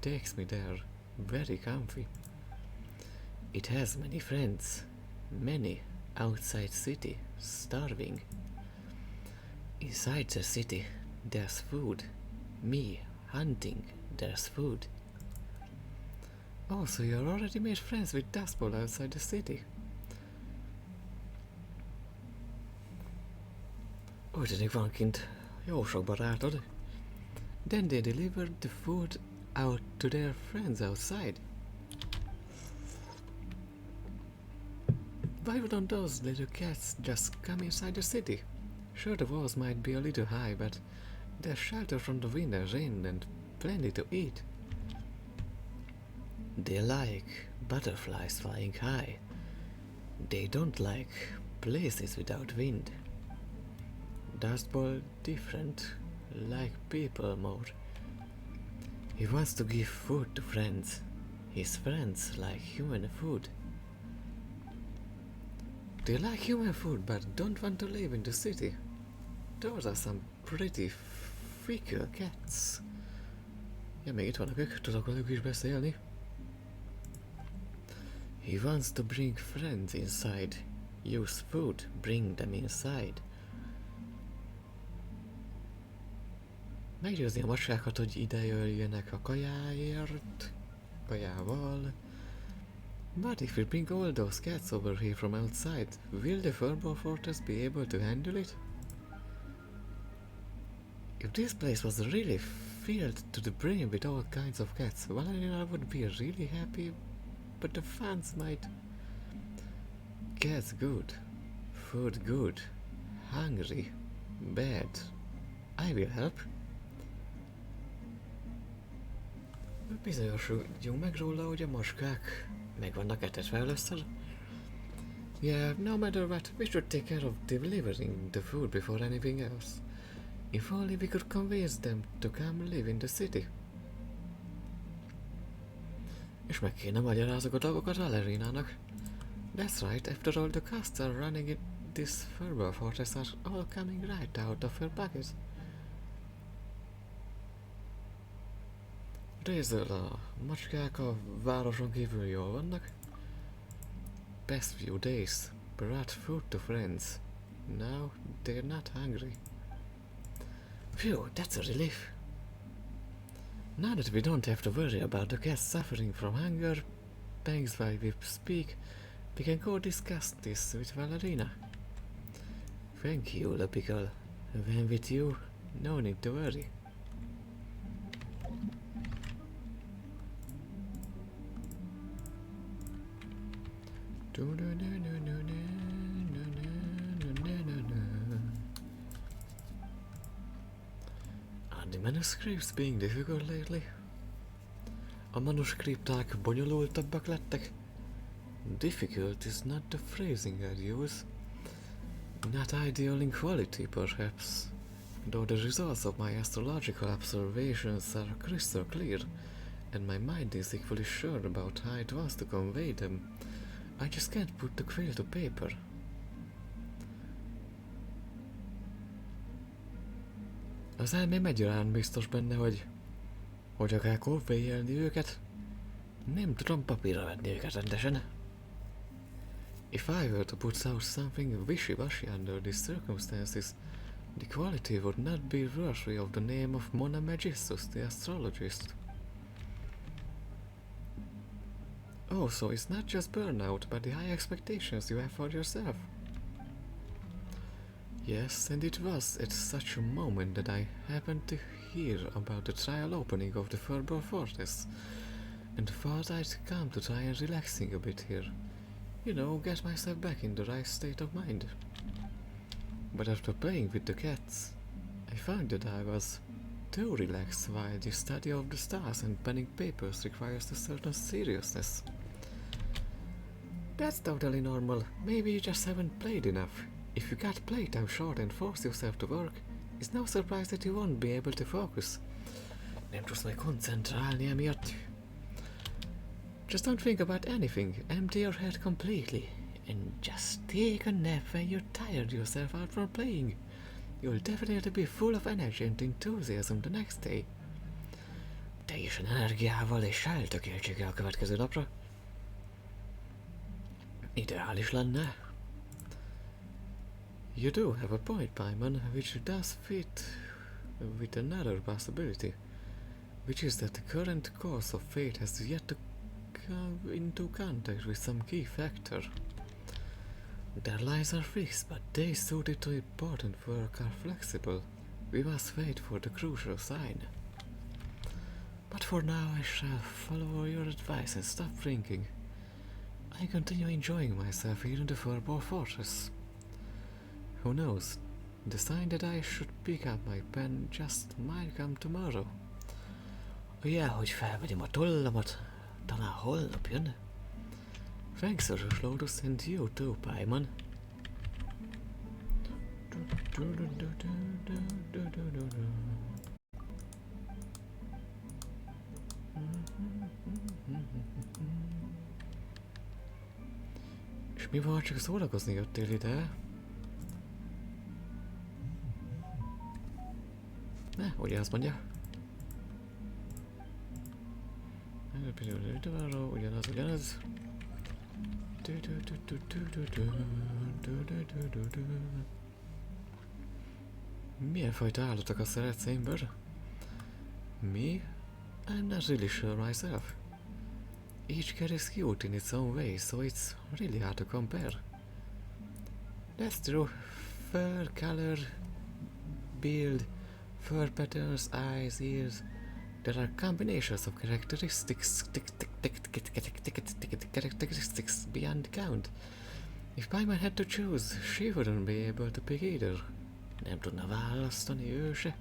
Takes me there, very comfy. It has many friends, many outside city, starving. Inside the city, there's food. Me, hunting, there's food. Oh, so you already made friends with Dustball outside the city. Úgy tűnik van kint jó sok barátod. Then they delivered the food out to their friends outside. Why wouldn't those little cats just come inside the city? Sure, the walls might be a little high, but there's shelter from the wind and rain and plenty to eat. They like butterflies flying high. They don't like places without wind. Dustball different, like people more. He wants to give food to friends. His friends like human food. They like human food but don't want to live in the city. Those are some pretty fickle cats. Ja, még itt vannak ők, tudok velük is beszélni. He wants to bring friends inside. Use food, bring them inside. Meggyőzni a macskákat, hogy ide jöjjenek a kajáért, kajával. But if we bring all those cats over here from outside, will the Furball Fortress be able to handle it? If this place was really filled to the brim with all kinds of cats, Valerina would be really happy, but the fans might... Cats good, food good, hungry, bad. I will help. Bizonyosodjunk meg róla, hogy a macskák meg vannak etetve először. Yeah, no matter what, we should take care of delivering the food before anything else. If only we could convince them to come live in the city. És meg kéne magyarázzuk a dolgokat Valerinának. That's right, after all the costs are running in this Furball Fortress are all coming right out of her pocket. Részről a macskák a városon kívül jól vannak. Past few days brought food to friends. Now they're not hungry. Phew, that's a relief. Now that we don't have to worry about the cats suffering from hunger pangs while we speak, we can go discuss this with Valerina. Thank you, Lopical. When with you, no need to worry. Are the manuscripts being difficult lately? A manuskripták bonyolultabbak lettek? Difficult is not the phrasing I'd use. Not ideal in quality, perhaps. Though the results of my astrological observations are crystal clear, and my mind is equally sure about how it wants to convey them, I just can't put the quill to paper. Az elmém meggyarán biztos benne, hogy akár konvejjelni őket, nem tudom papírra venni őket rendesen. If I were to put out something wishy-washy under these circumstances, the quality would not be worthy of the name of Mona Magistus, the astrologist. Oh, so it's not just burnout, but the high expectations you have for yourself. Yes, and it was at such a moment that I happened to hear about the trial opening of the Furball Fortress, and thought I'd come to try and relaxing a bit here. You know, get myself back in the right state of mind. But after playing with the cats, I found that I was too relaxed while the study of the stars and penning papers requires a certain seriousness. That's totally normal. Maybe you just haven't played enough. If you cut playtime short and force yourself to work, it's no surprise that you won't be able to focus. Nem tudsz majd koncentrálni emiatt. Just don't think about anything. Empty your head completely. And just take a nap when you're tired yourself out from playing. You'll definitely be full of energy and enthusiasm the next day. Teljesen energiával és eltökéltséggel a következő napra. Ideális lenne. You do have a point, Paimon, which does fit with another possibility, which is that the current course of fate has yet to come into contact with some key factor. Deadlines are fixed, but days suited to important work are flexible. We must wait for the crucial sign. But for now I shall follow your advice and stop drinking. I continue enjoying myself here in the Furball Fortress. Who knows? The sign that I should pick up my pen just might come tomorrow. Ja, hogy felvegyem a tollamat, talán holnap jön. Thanks, Urus Lotus, and you too, Paimon. És Mi van, csak szórakozni jöttél ide? Ne, ugye azt mondja? Ugyanaz. Milyen fajta állatokat szeretsz, Amber? Me? I'm not really sure myself. Each cat is cute in its own way, so it's really hard to compare. That's true. Fur, color, build, fur patterns, eyes, ears. There are combinations of characteristics beyond count. If Paimon had to choose, she wouldn't be able to pick either. Nem tudna választani ő se.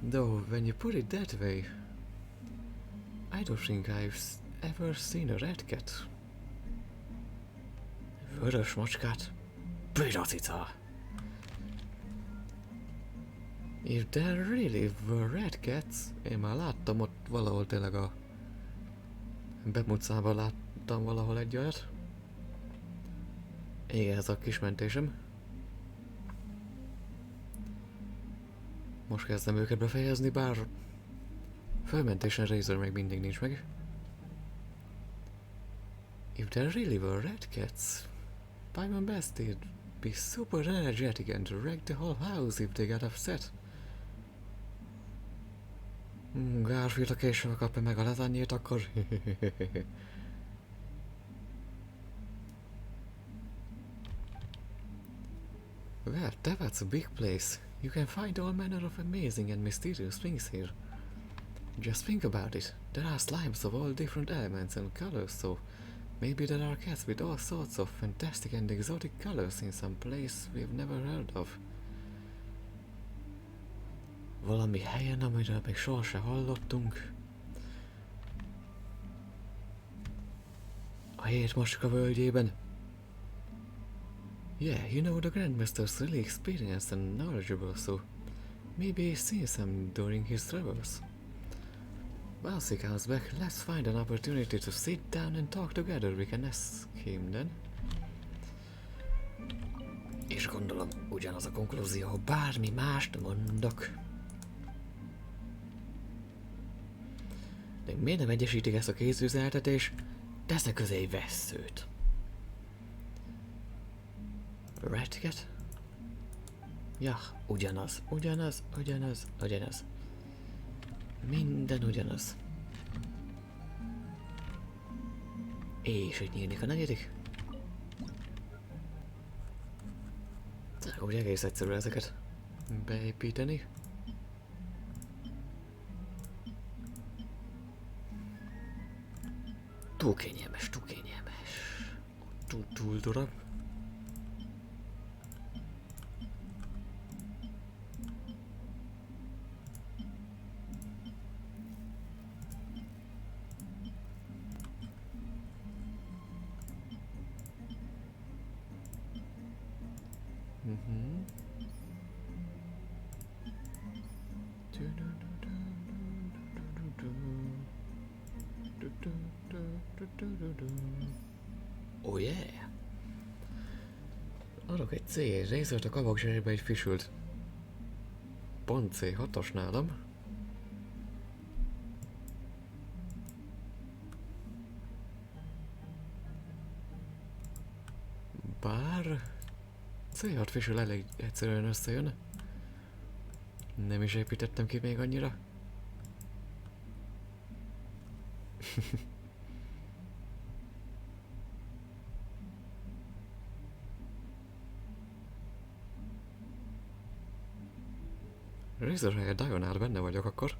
Though, when you put it that way, I don't think I've ever seen a red cat. Vörös macskát? Büdös cica! If there really were red cats, én már láttam ott valahol tényleg a bemutcában láttam valahol egy olyat. Igen, ez a kis mentésem. Most kezdem őket befejezni, bár fölmentésen Razor még mindig nincs meg. If there really were red cats, Paimon Bastard be super energetic and wreck the whole house if they got upset. Garfield, ha később kapja meg a lazányét, akkor... Well, that's a big place. You can find all manner of amazing and mysterious things here. Just think about it. There are slimes of all different elements and colors, so maybe there are cats with all sorts of fantastic and exotic colors in some place we've never heard of. Valami helyen, amiről még sohasem hallottunk. A 7 macska völgyében. Yeah, you know the Grandmaster's really experienced and knowledgeable, so maybe he's seen some during his travels. Once he comes back, let's find an opportunity to sit down and talk together. We can ask him then. És gondolom, ugyanaz a konklúzió, bármi mást mondok. De miért nem egyesítik ezt a kézüzenetet és tesznek közé egy vesszőt? Red cat? Ja, ugyanaz. Minden ugyanaz. És hogy nyílik a negyedik? Tehát úgy egész egyszerű ezeket beépíteni. Túl kényelmes. Túl durab. Oh yeah! Adok egy C, Razort a kabak zsebébe egy füsült. Pont C6-os nálam. Bár C6 füsül elég egyszerűen összejön. Nem is építettem ki még annyira. Razor helyett Dionál benne vagyok akkor.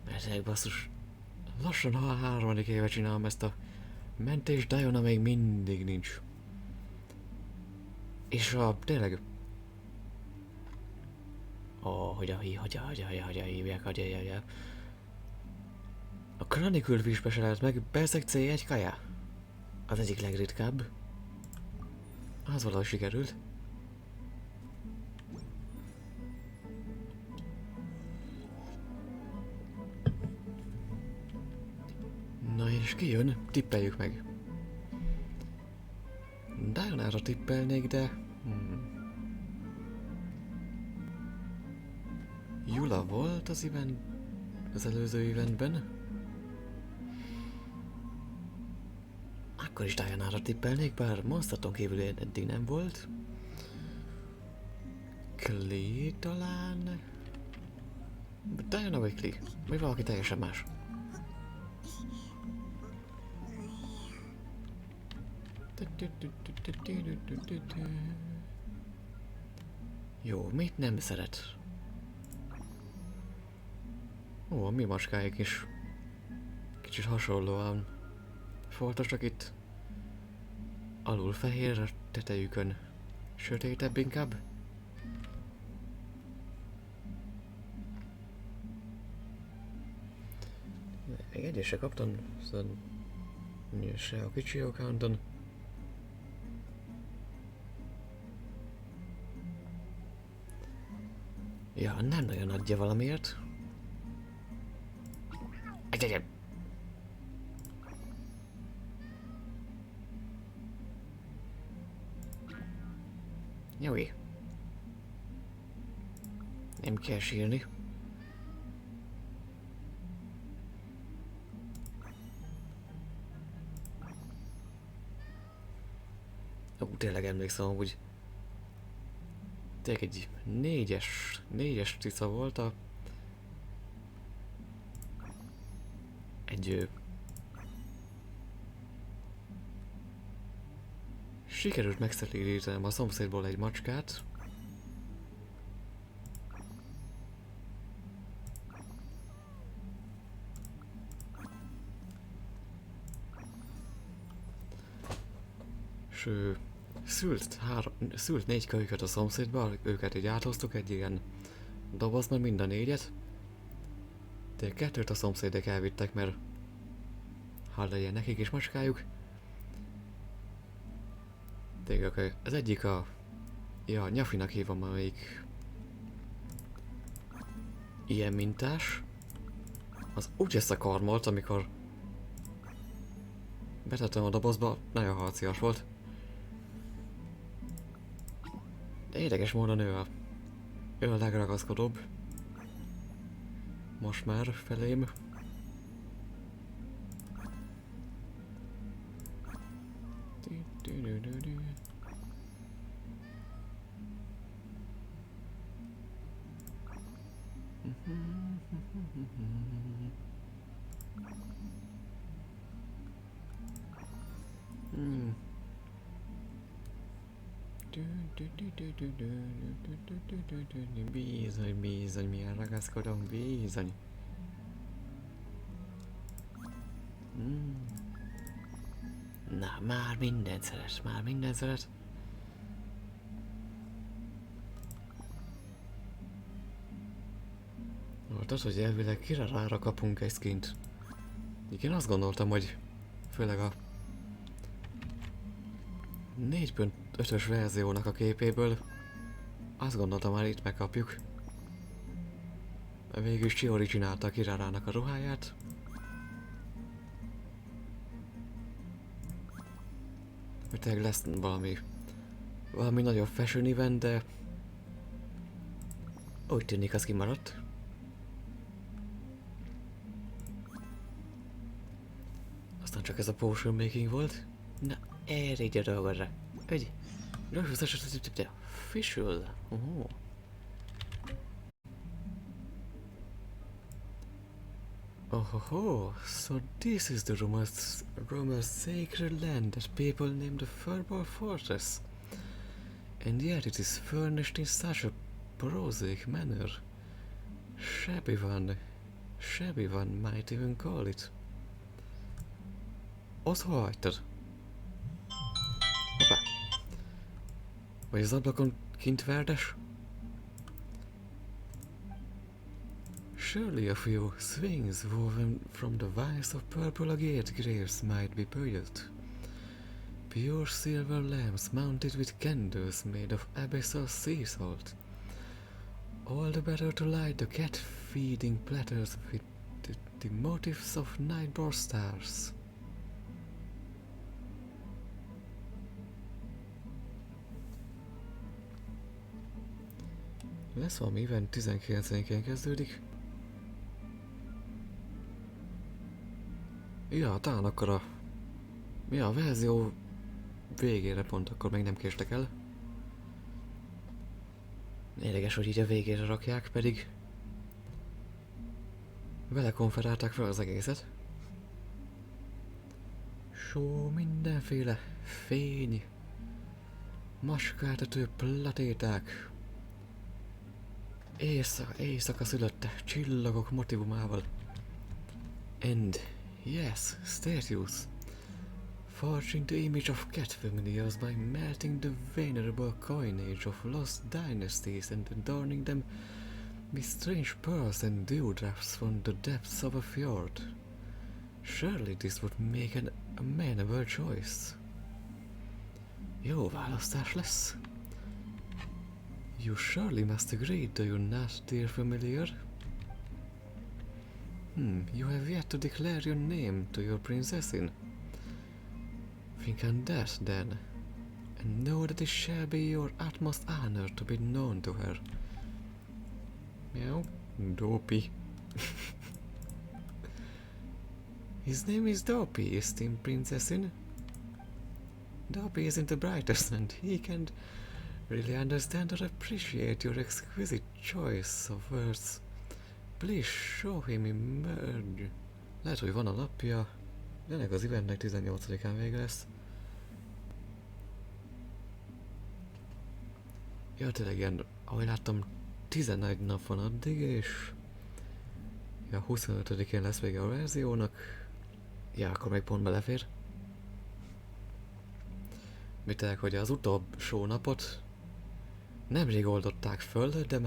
Mert basszus, lassan a 3. éve csinálom ezt a mentés, Diona még mindig nincs. És tényleg... Hogy hívják. A Chronicle Wish-be se lehet meg, Bezek C1 kaja. Az egyik legritkább. Az valahogy sikerült. Na és ki jön? Tippeljük meg. Diana-ra tippelnék, de... Jula volt az előző eventben. Akkor is Diana-ra tippelnék, bár Monsterton kívül eddig nem volt. Clay talán... Diana vagy Clay? Vagy valaki teljesen más? Jó, mit nem szeret? Ó, a mi macskáik is kicsit hasonlóan foltosak itt. Alul fehér, a tetejükön sötétebb inkább. Még egyet se kaptam, szóval se a kicsi accounton. Ja, nem nagyon adja valamiért. Egyet. Jói. Nem kell sírni. Ó, tényleg emlékszem, hogy tényleg egy négyes cica volt sikerült megszelítenem a szomszédból egy macskát. És ő szült 4 kölyköt a szomszédba, őket így áthoztuk egy ilyen dobozban, mind a 4-et. De 2-t a szomszédek elvittek, mert legyen nekik is macskájuk. De az egyik Nyafinak hívom, amelyik ilyen mintás. Az úgy összekarmolt, amikor betettem a dobozba, nagyon harcias volt. De érdekes módon ő a legragaszkodóbb. Most már felém. Bizony, milyen ragaszkodom, bizony. Na, már mindent szeret. Volt az, hogy elvileg Kirarára kapunk egy skint. Igen, azt gondoltam, hogy főleg a 4.5-ös verziónak a képéből azt gondoltam, már itt megkapjuk. Végül is Chiori csinálta a Kirarának a ruháját. Hogy tényleg lesz valami nagyobb fashion event, de úgy tűnik, az kimaradt. Aztán csak ez a potion making volt. Na, erre így a dolgodra. Egy. Official. Oh, so this is the Roma's sacred land that people name the Furball Fortress. And yet it is furnished in such a prosaic manner. Shabby one might even call it. Ott hol hagytad? Hoppá. Vagy az ablakon kint verdes? Surely a few swings woven from the wires of purple agate graves might be buried. Pure silver lamps mounted with candles made of abyssal sea salt. All the better to light the cat-feeding platters with The motifs of Nightborn Stars. Lesz valami event, 19-én kezdődik. Ja, talán akkor a verzió végére pont akkor még nem késtek el. Érdekes, hogy így a végére rakják, pedig vele konferálták fel az egészet. Só, mindenféle fény, maskáltató platéták, éjszaka szülötte csillagok motivumával. And yes, statues, forged in the image of cat familiars by melting the venerable coinage of lost dynasties and adorning them with strange pearls and dewdrops from the depths of a fjord. Surely this would make an amenable choice. Jó választás lesz. You surely must agree, do you not, dear familiar? You have yet to declare your name to your princessin. Think on that, then, and know that it shall be your utmost honor to be known to her. Meow, Dopey. His name is Dopey, esteemed princessin. Dopey isn't the brightest, and he can't really understand or appreciate your exquisite choice of words. Please show him emerge. Lehet, hogy van a lapja. Ennek az eventnek 18-án vége lesz. Ja, tényleg ilyen, ahogy láttam, 11 nap van addig, és ja, 25-én lesz vége a verziónak. Ja, akkor még pont belefér. Mittek, hogy az utolsó napot nemrég oldották föl, de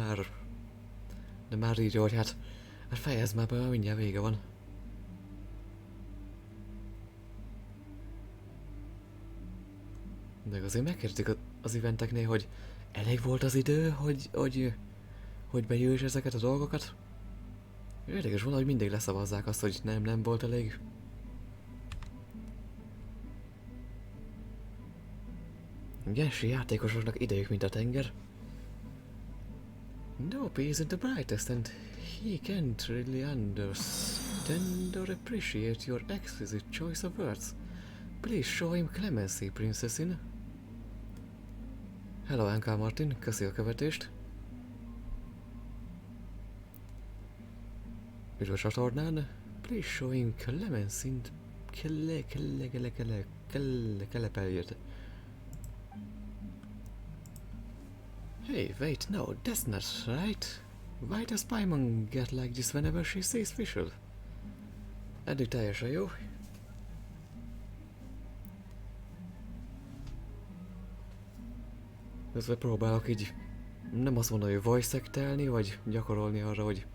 már így, hogy hát fejezd már be, mindjárt vége van. De azért megkérdezik az eventeknél, hogy elég volt az idő, hogy bejöjjön ezeket a dolgokat. Érdekes volna, hogy mindig leszavazzák azt, hogy nem volt elég. Genshin játékosoknak idejük, mint a tenger. Dopey isn't the brightest, and he can't really understand or appreciate your exquisite choice of words. Please show him clemency, princessin. Hello, NK Martin, köszi a követést. Üdv a csatornán. Please show him clemency. Kelepeljed. Hey, wait, no, that's not right. Why does Paimon get like this whenever she sees Fischl? Eddig teljesen jó. Közben próbálok így nem azt mondani, hogy voice actelni, vagy gyakorolni arra, hogy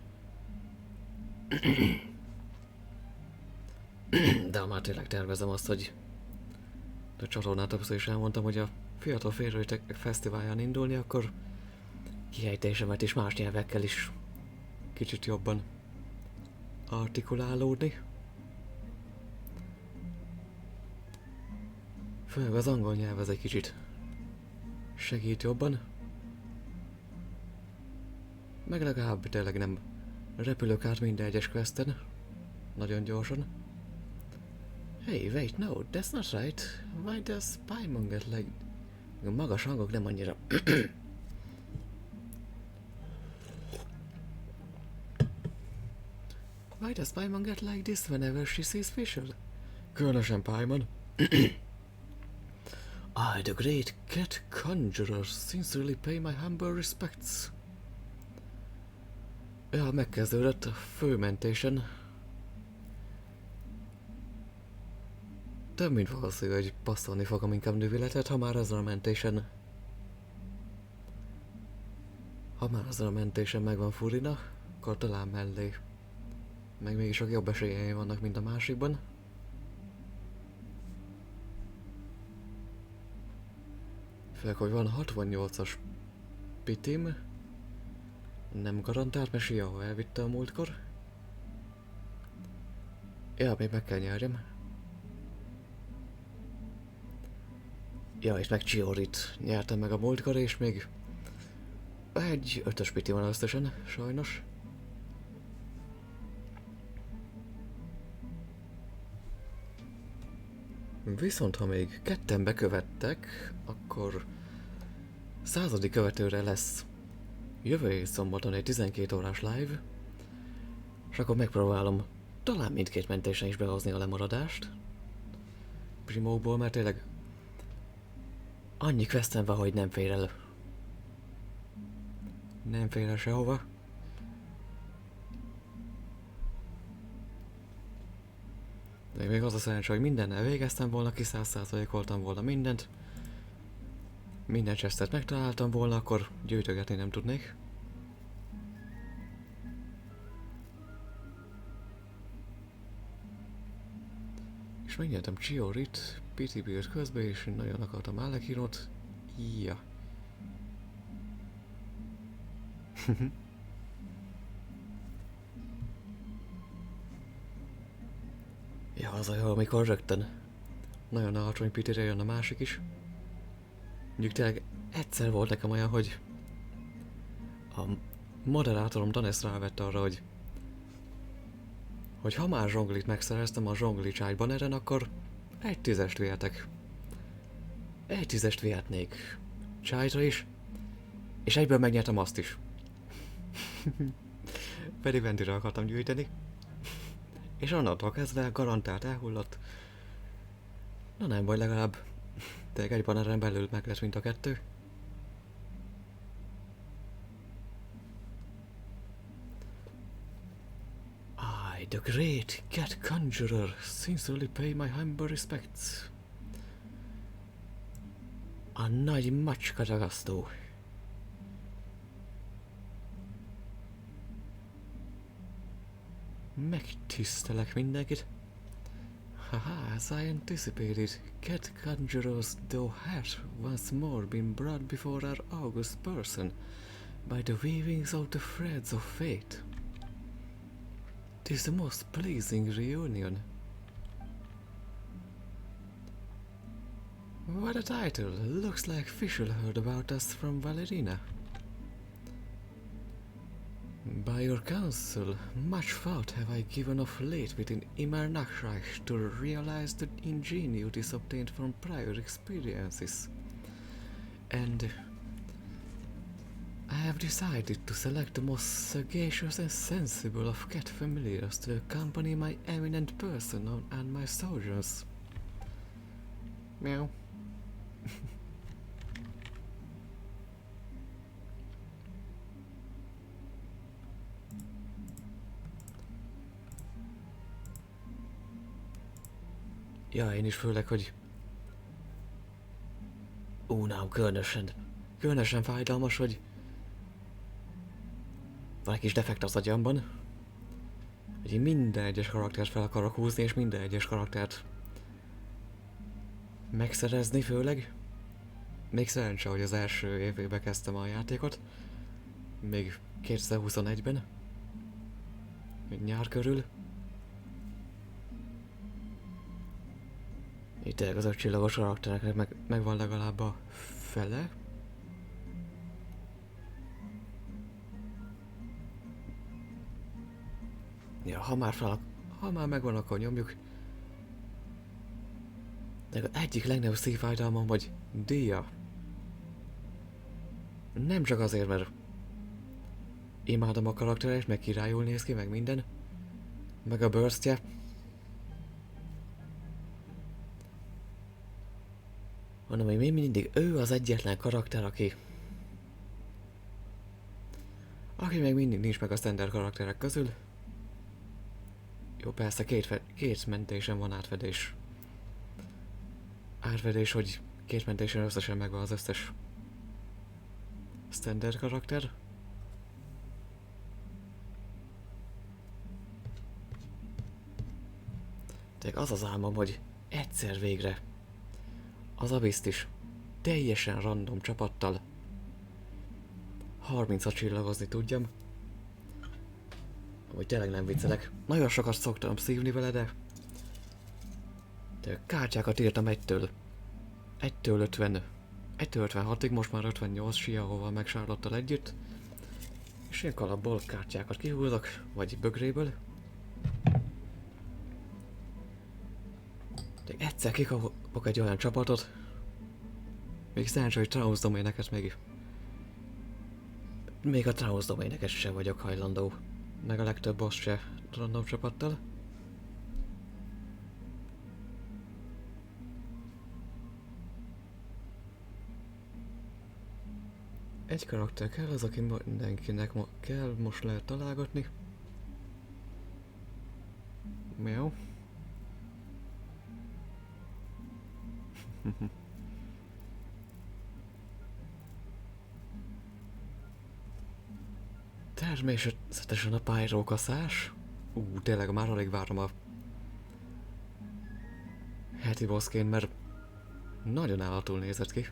de már tényleg tervezem azt, hogy a csatornát többször is elmondtam, hogy a Fiatal Férőitek Fesztiválján indulni, akkor kiejtésemet is más nyelvekkel is kicsit jobban artikulálódni. Főleg az angol nyelv ez egy kicsit segít jobban. Meg legalább tényleg nem repülök át minden egyes questen. Nagyon gyorsan. Hey, wait, no, that's not right. Why does Paimon get like... A magas hangok nem annyira... Why does Paimon get like this whenever she sees Fischl? Különösen Paimon. I, the great cat conjurer, sincerely pay my humble respects. Ja, megkezdődött a főmentésen. Több mint valószínű, hogy passzolni fogom inkább nővületet, ha már azon a mentésen megvan Furina, akkor talán mellé. Meg mégis sok jobb esélyei vannak, mint a másikban. Főleg, hogy van 68-as pitim. Nem garantált, mert Siaho elvitte a múltkor. Ja, még meg kell nyerjem. Ja, és meg Chiorit nyertem meg a múltkor, és még egy 5-ös piti van összesen, sajnos. Viszont ha még ketten bekövettek, akkor 100. követőre lesz jövő hét szombaton egy 12 órás live, és akkor megpróbálom talán mindkét mentésen is behozni a lemaradást. Primókból, mert tényleg annyi questem van, hogy nem fér el. Nem fér el sehova. De még az a szerencsé, hogy mindennel végeztem volna, ki 100%-oltam volna mindent. Minden chestet megtaláltam volna, akkor gyűjtögetni nem tudnék. És megnyertem Chiorit, PTB-t közben, és nagyon akartam Alekirot. Ja. Ja, az a jó, amikor rögtön nagyon alacsony pitire jön a másik is. Mondjuk tényleg egyszer volt nekem olyan, hogy a moderátorom Danes rávette arra, hogy ha már zsonglit megszereztem a zsongli csájban eren, akkor egy 10-est vihetek. Egy 10-est vihetnék csájra is, és egyből megnyertem azt is. Pedig Vendire akartam gyűjteni. És onnantól kezdve garantált elhullott. Na nem baj, legalább tényleg egy baneren belül meg lesz mint a kettő. I, the great cat conjurer, sincerely pay my humble respects. A nagy macska ragasztó. Megtisztelek mindenkit. Haha, as I anticipated, cat conjurers though had once more been brought before our august person by the weavings of the threads of fate. 'Tis the most pleasing reunion. What a title! Looks like Fischl heard about us from Valerina. By your counsel, much thought have I given of late within Imernachreich to realize the ingenuities obtained from prior experiences. And I have decided to select the most sagacious and sensible of cat familiars to accompany my eminent person on my sojourns. Meow. Ja, én is főleg, hogy nem, különösen fájdalmas, hogy van egy kis defekt az agyamban, hogy én minden egyes karaktert fel akarok húzni, és minden egyes karaktert megszerezni főleg. Még szerencsé, hogy az első évben kezdtem a játékot, még 2021-ben, nyár körül. Itt tényleg az 5 csillagos karaktereknek megvan legalább a fele. Ja, ha már megvan, akkor nyomjuk. De az egyik legnagyobb szívfájdalmam, hogy Dia. Nem csak azért, mert imádom a karakteret, meg királyul néz ki, meg minden. Meg a burstje. Hanem, hogy még mindig ő az egyetlen karakter, aki még mindig nincs meg a standard karakterek közül. Jó, persze két mentésen van átfedés. Hogy két mentésen összesen megvan az összes standard karakter. Tehát az az álmom, hogy egyszer végre az Abiszt is teljesen random csapattal 30-at csillagozni tudjam. Amúgy tényleg nem viccelek. Nagyon sokat szoktam szívni vele, de De kártyákat írtam 1-től 56-ig, most már 58 Siahóval meg Charlotte-tal együtt. És én kalapból kártyákat kihúzok, vagy bögréből. De egyszer kikapok egy olyan csapatot, még szerencsé, hogy Traus doméneket még a Traus doméneket se vagyok hajlandó. Meg a legtöbb boss se random csapattal. Egy karakter kell, az aki mindenkinek kell, most lehet találgatni. Miau. Természetesen a pályrókaszás. Tényleg már alig várom a heti bossként, mert nagyon állatul nézett ki.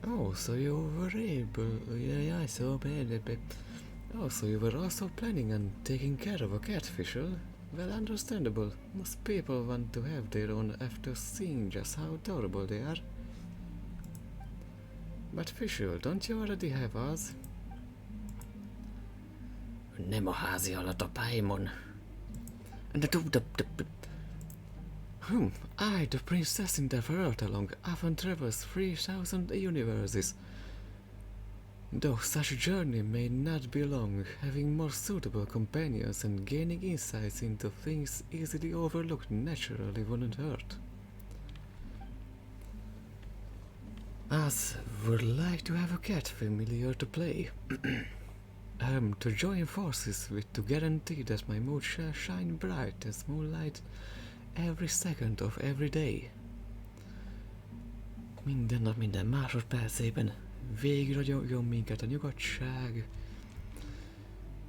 Oh, so you were able... Yeah, I saw bad. Oh, so you were also planning on taking care of a catfish? Well, understandable. Most people want to have their own after seeing just how adorable they are. But Fischl, don't you already have ours? Nem a házi alatt a Paimon. I, the princess in the world along, often travels 3,000 universes. Though such a journey may not be long, having more suitable companions and gaining insights into things easily overlooked naturally wouldn't hurt. Us would like to have a cat familiar to play. To join forces with to guarantee that my mood shall shine bright as moonlight every second of every day. Minden nap, minden másodpercében végigragyogjon minket a nyugodtság.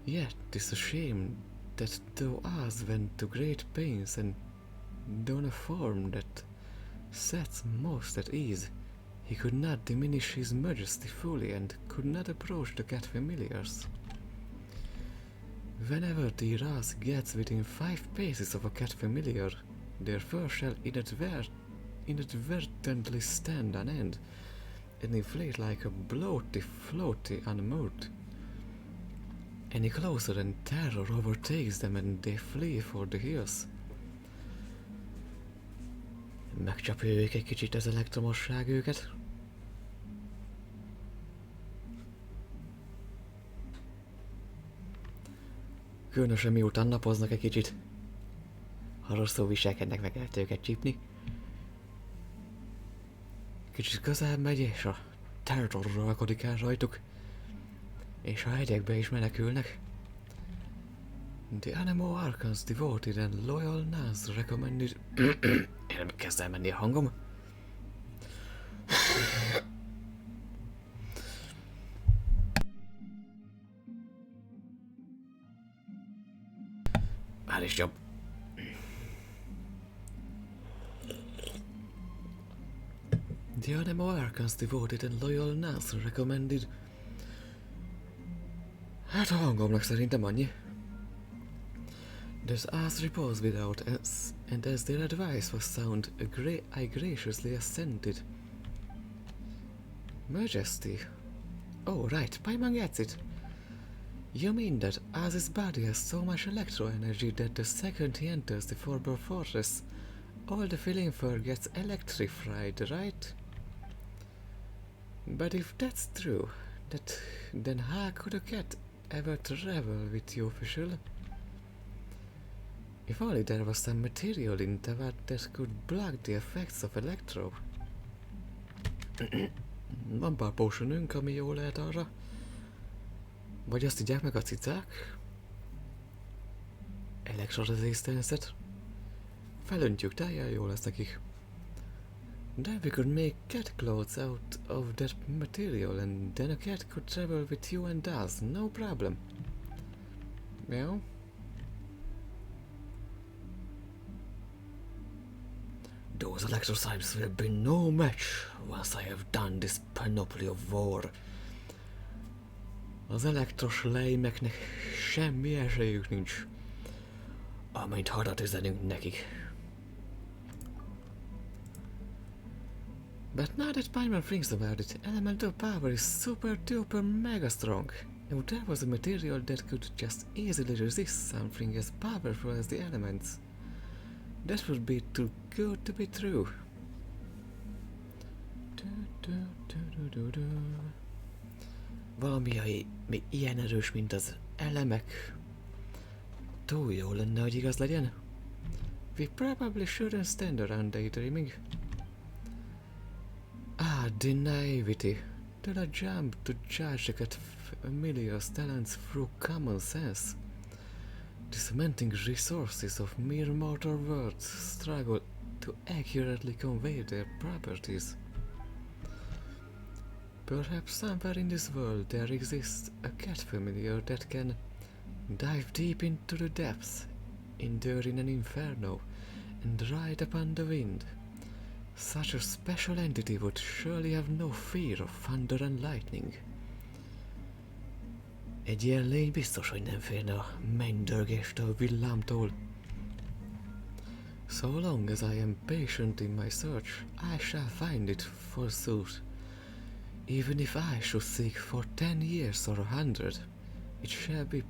Yet it's a shame that though ours went to great pains and done a form that sets most at ease, he could not diminish his majesty fully and could not approach the cat familiars. Whenever the Ras gets within 5 paces of a cat familiar, their fur shall inadvertently stand on end and inflate like a floaty unmoved. Any closer and terror overtakes them and they flee for the hills. Megcsapoljuk egy kicsit az elektromosság őket. Különösen miután napoznak egy kicsit. Ha rosszul viselkednek, meg lehet őket csípni. Kicsit közel megy, és a terror uralkodik el rajtuk. És a hegyekbe is menekülnek. The animal archons devoted and loyal nuns recommended... Kezd el menni a hangom. Már is jobb. The animal archons devoted and loyal nuns recommended... Hát a hangomnak szerintem annyi. There's us repose without us, and as their advice was sound, I graciously assented. Majesty. Oh, right, Paimon gets it. You mean that Az's body has so much electro energy that the second he enters the Forbor Fortress, all the filling fur gets electrified, right? But if that's true, then how could a cat ever travel with you, Fischl? If only there was some material in Tavad that could block the effects of electro. Van pár potionünk, ami jó lehet arra. Vagy azt tudják meg a cicák? Electro resistance-et. Felöntjük, teljesen jó lesz nekik. Then we could make cat clothes out of that material and then a cat could travel with you and us, no problem. Meow. Those electrocytes will be no match once I have done this panoply of war. Az elektros lejmeknek semmi esélyük nincs, amint hadat üzenünk nekik. But now that Paimon thinks about it, elemental power is super duper mega strong. If there was a material that could just easily resist something as powerful as the elements, that would be too good to be true. Valami, ami ilyen erős, mint az elemek. Túl jó lenne, hogy igaz legyen. We probably shouldn't stand around daydreaming. Ah, the naivety. To the jump to judge at Amelia's talents through common sense. The cementing resources of mere mortal words struggle to accurately convey their properties. Perhaps somewhere in this world there exists a cat familiar that can dive deep into the depths, endure in an inferno, and ride upon the wind. Such a special entity would surely have no fear of thunder and lightning. Egy ilyen lény biztos, hogy nem félne a mennydörgéstől, villámtól. So long as I am patient in my search, I shall find it, forsooth. Even if I should seek for 10 years or 100, it shall be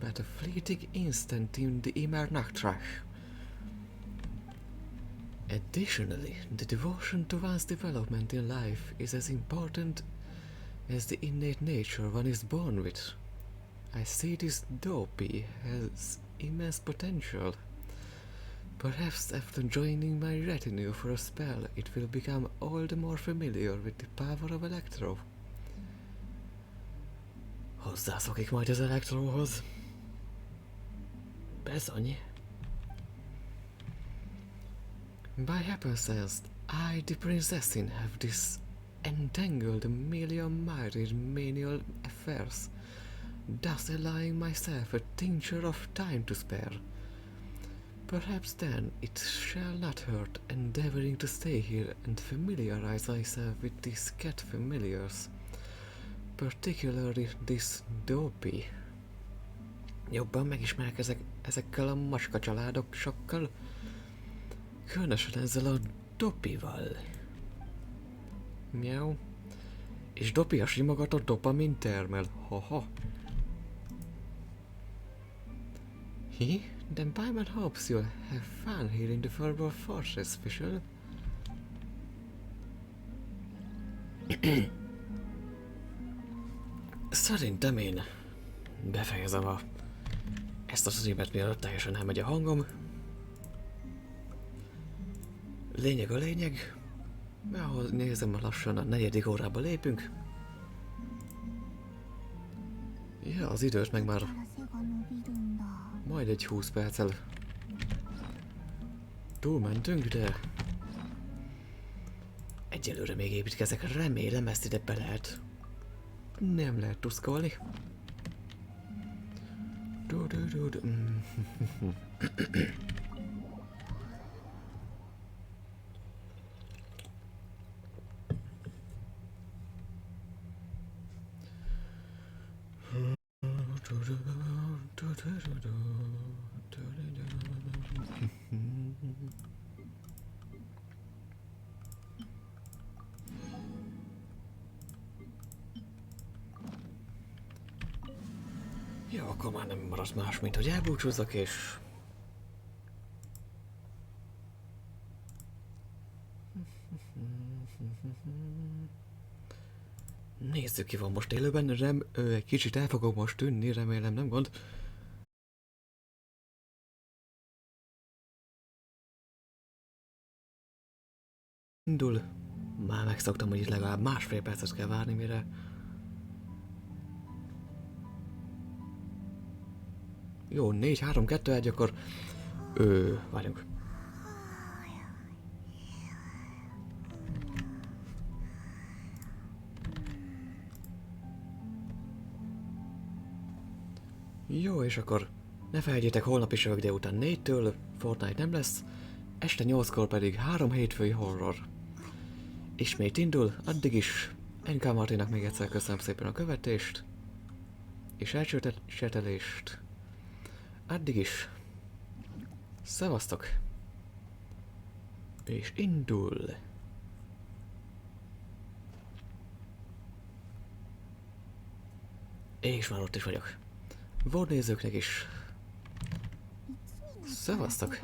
but a fleeting instant in the Immernachttrash. Additionally, the devotion to one's development in life is as important as the innate nature one is born with. I see this dopey has immense potential. Perhaps after joining my retinue for a spell, it will become all the more familiar with the power of Electro. Hozzászokik majd az Electrohoz. Bizony. By happenstance, I, the princessin, have this entangled a million-minded menial affairs, thus allowing myself a tincture of time to spare. Perhaps then it shall not hurt endeavoring to stay here and familiarize myself with these cat familiars, particularly this dopey. Jobban megismerkezek ezekkel a macska családokkal, különösen ezzel a dopival. Miau. És dopi a simogatott dopamin termel. Haha. He? Then Paimon hopes you'll have fun here in the Verbal Fortress, Fischl. Szerintem én befejezem ezt a streamet, mielőtt teljesen elmegy a hangom. Lényeg a lényeg. Ahhoz nézem, lassan a 4. órába lépünk. Ja, az időt meg már majd egy 20 perccel túlmentünk, de egyelőre még építkezek. Remélem ezt ide be lehet. Nem lehet tuszkolni. Jó, akkor már nem maradt más, mint hogy elbúcsúzzak, és... Nézzük, ki van most élőben, egy kicsit el fogok most tűnni, remélem nem gond. Indul. Már megszoktam, hogy itt legalább másfél percet kell várni, mire... Jó, 4, 3, 2, 1, akkor... várjunk. Jó, és akkor ne felejtjétek, holnap is jövök délután 4-től, Fortnite nem lesz. este 8-kor pedig 3 hétfői horror. Ismét indul, addig is NK Martinak még egyszer köszönöm szépen a követést és elcsötelést. Addig is. Szevasztok! És indul! És már ott is vagyok. Volt nézőknek is. Szevasztok!